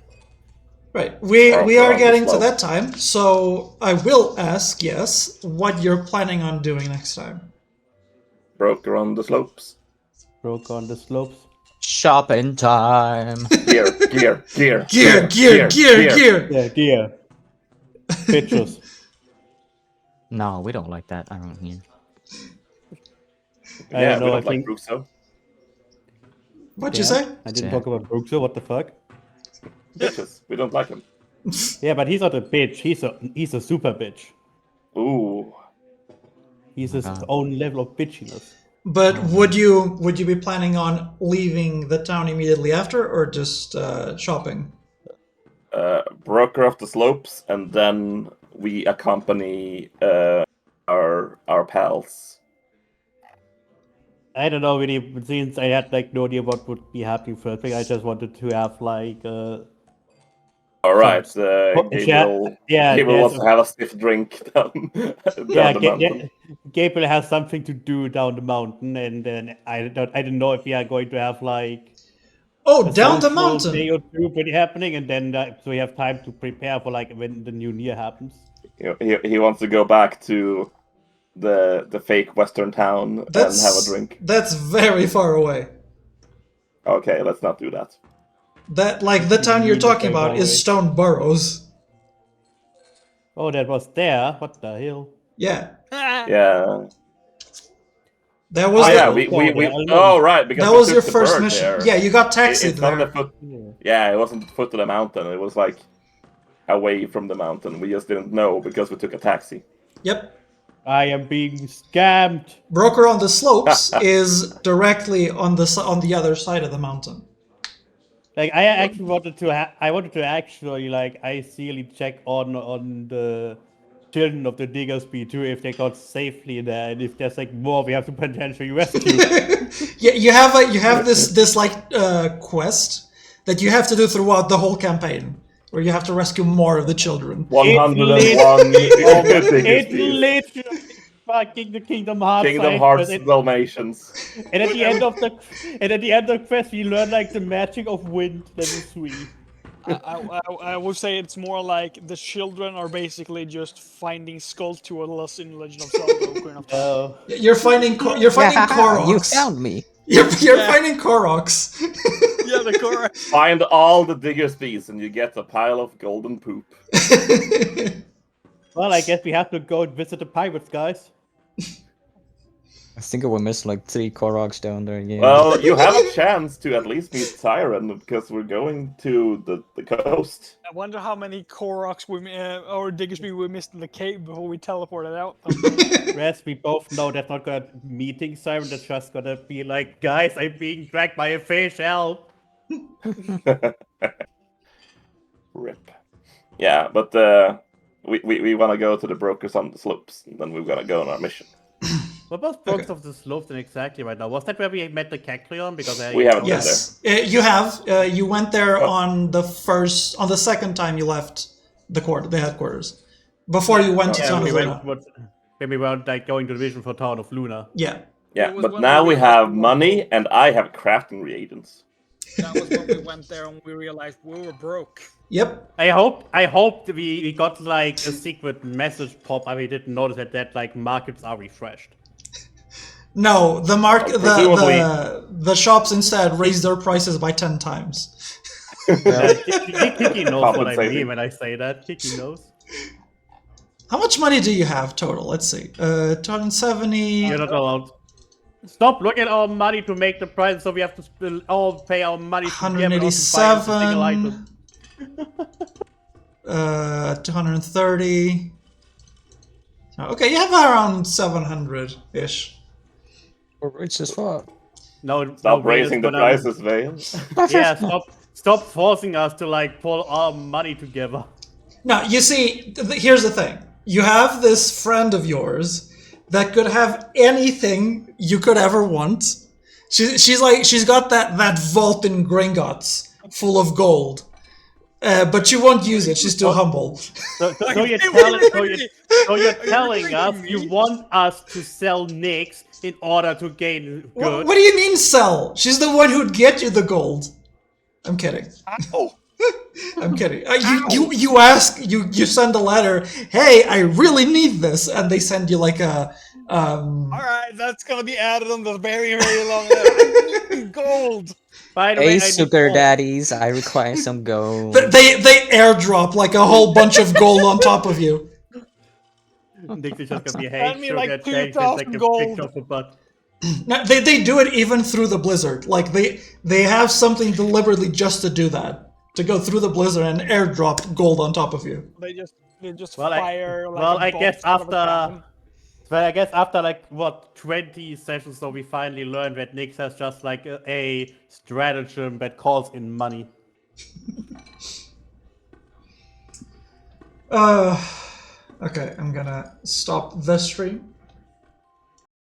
Right. We Or are on the getting to slope. that time, so I will ask, yes, what you're planning on doing next time. Broker on the slopes. Broke on the slopes. Shopping time! Gear. Gear. Yeah, dear. Bitches. No, we don't like that around here. I Yeah, don't know, we I don't like think- Crusoe. What'd you Yeah, say? I didn't Yeah. talk about Brookso, what the fuck? Bitches. We don't like him. Yeah, but he's not a bitch, he's a super bitch. Ooh. He's his God. own level of bitchiness. But would you be planning on leaving the town immediately after, or just shopping? Broker of the slopes, and then we accompany our pals. I don't know really, since I had like no idea what would be happening first thing, I just wanted to have like All right, Gabriel Gabriel wants to have a stiff drink down the mountain. Gabriel has something to do down the mountain, and then I don't know if we are going to have like Oh, down the social mountain! day or two pretty happening, and then so we have time to prepare for like when the new year happens. He wants to go back to the fake western town and have a drink. That's very far away. Okay, let's not do that. That, like, the town you're talking very about far is away. Stone Burrows. Oh, that was there. What the hell? Yeah. Yeah. That was Oh the, yeah, we oh right, because that we was took your the first bird mission. there. Yeah, you got taxied It's not there. the foot. Yeah, it wasn't the foot of the mountain. It was like away from the mountain. We just didn't know because we took a taxi. Yep. I am being scammed. Broker on the slopes is directly on the other side of the mountain. Like I actually wanted to. I wanted to actually like ideally check on the children of the Diggersby too, if they got safely there, and if there's like more we have to potentially rescue. Yeah, you have this like quest that you have to do throughout the whole campaign, where you have to rescue more of the children. 101 It's literally fucking the Kingdom Hearts. Kingdom side, Hearts but Dalmatians. and at the end of the quest, we learn like the magic of wind. Level 3. I would say it's more like the children are basically just finding Skulltulas in Legend of Zelda Ocarina of Time. You're finding Koroks. You found me! You're finding Koroks. Yeah, the core. Find all the Diggersbys and you get a pile of golden poop. Well, I guess we have to go and visit the pirates, guys. I think we missed like 3 Koroks down there again. Well, you have a chance to at least meet Siren because we're going to the coast. I wonder how many Koroks or Diggersby we missed in the cave before we teleported out. Rest, we both know that's not gonna meeting Siren, that's just gonna be like, guys, I'm being dragged by a fish, help! Rip. Yeah, but we want to go to the brokers on the slopes, and then we're gonna go on our mission. What was Brooks of the Slopes then exactly right now? Was that where we met the Kecleon? Because We haven't been Yes, you have. You went there Oh. on the second time you left the headquarters, before you went to Yeah, Town we of went, Luna. when we were like going to the vision for Town of Luna. Yeah. Yeah, It was but when now we we realized have we weren't money, broke. and I have crafting reagents. That was when we went there and we realized we were broke. Yep. I hope we got like a secret message pop up. We didn't notice that like markets are refreshed. No, the Presumably. the shops instead raised their prices by 10 times. Kiki knows what I Compensating. mean when I say that. Kiki knows. How much money do you have total? Let's see. 270. You're not allowed. Stop looking at our money to make the price, so we have to all pay our money to gamble or to buy a single item. 187. 230. Okay, you have around 700-ish. We're rich as fuck. No, Stop Wayne is raising the gonna- prices, Vale. Yeah, stop forcing us to like pull our money together. Now, you see, here's the thing. You have this friend of yours that could have anything you could ever want. She's got that vault in Gringotts full of gold. But she won't use it. She's too humble. So you're telling us you want us to sell Nyx in order to gain goods? What do you mean sell? She's the one who'd get you the gold. I'm kidding. Oh, I'm kidding. You ask, you send a letter. Hey, I really need this, and they send you like a. all right, that's gonna be added on the very, very long list. I need gold. By the Hey, way, I need sugar gold. daddies, I require some gold. They airdrop like a whole bunch of gold on top of you. Nyx is just gonna be Send hey, me, sugar, like, change 2,000 like a gold. picture of a butt. No, they do it even through the blizzard. Like they have something deliberately just to do that, to go through the blizzard and airdrop gold on top of you. They just Well, fire. I guess after like what 20 sessions, so we finally learned that Nyx has just like a stratagem that calls in money. Okay, I'm gonna stop the stream.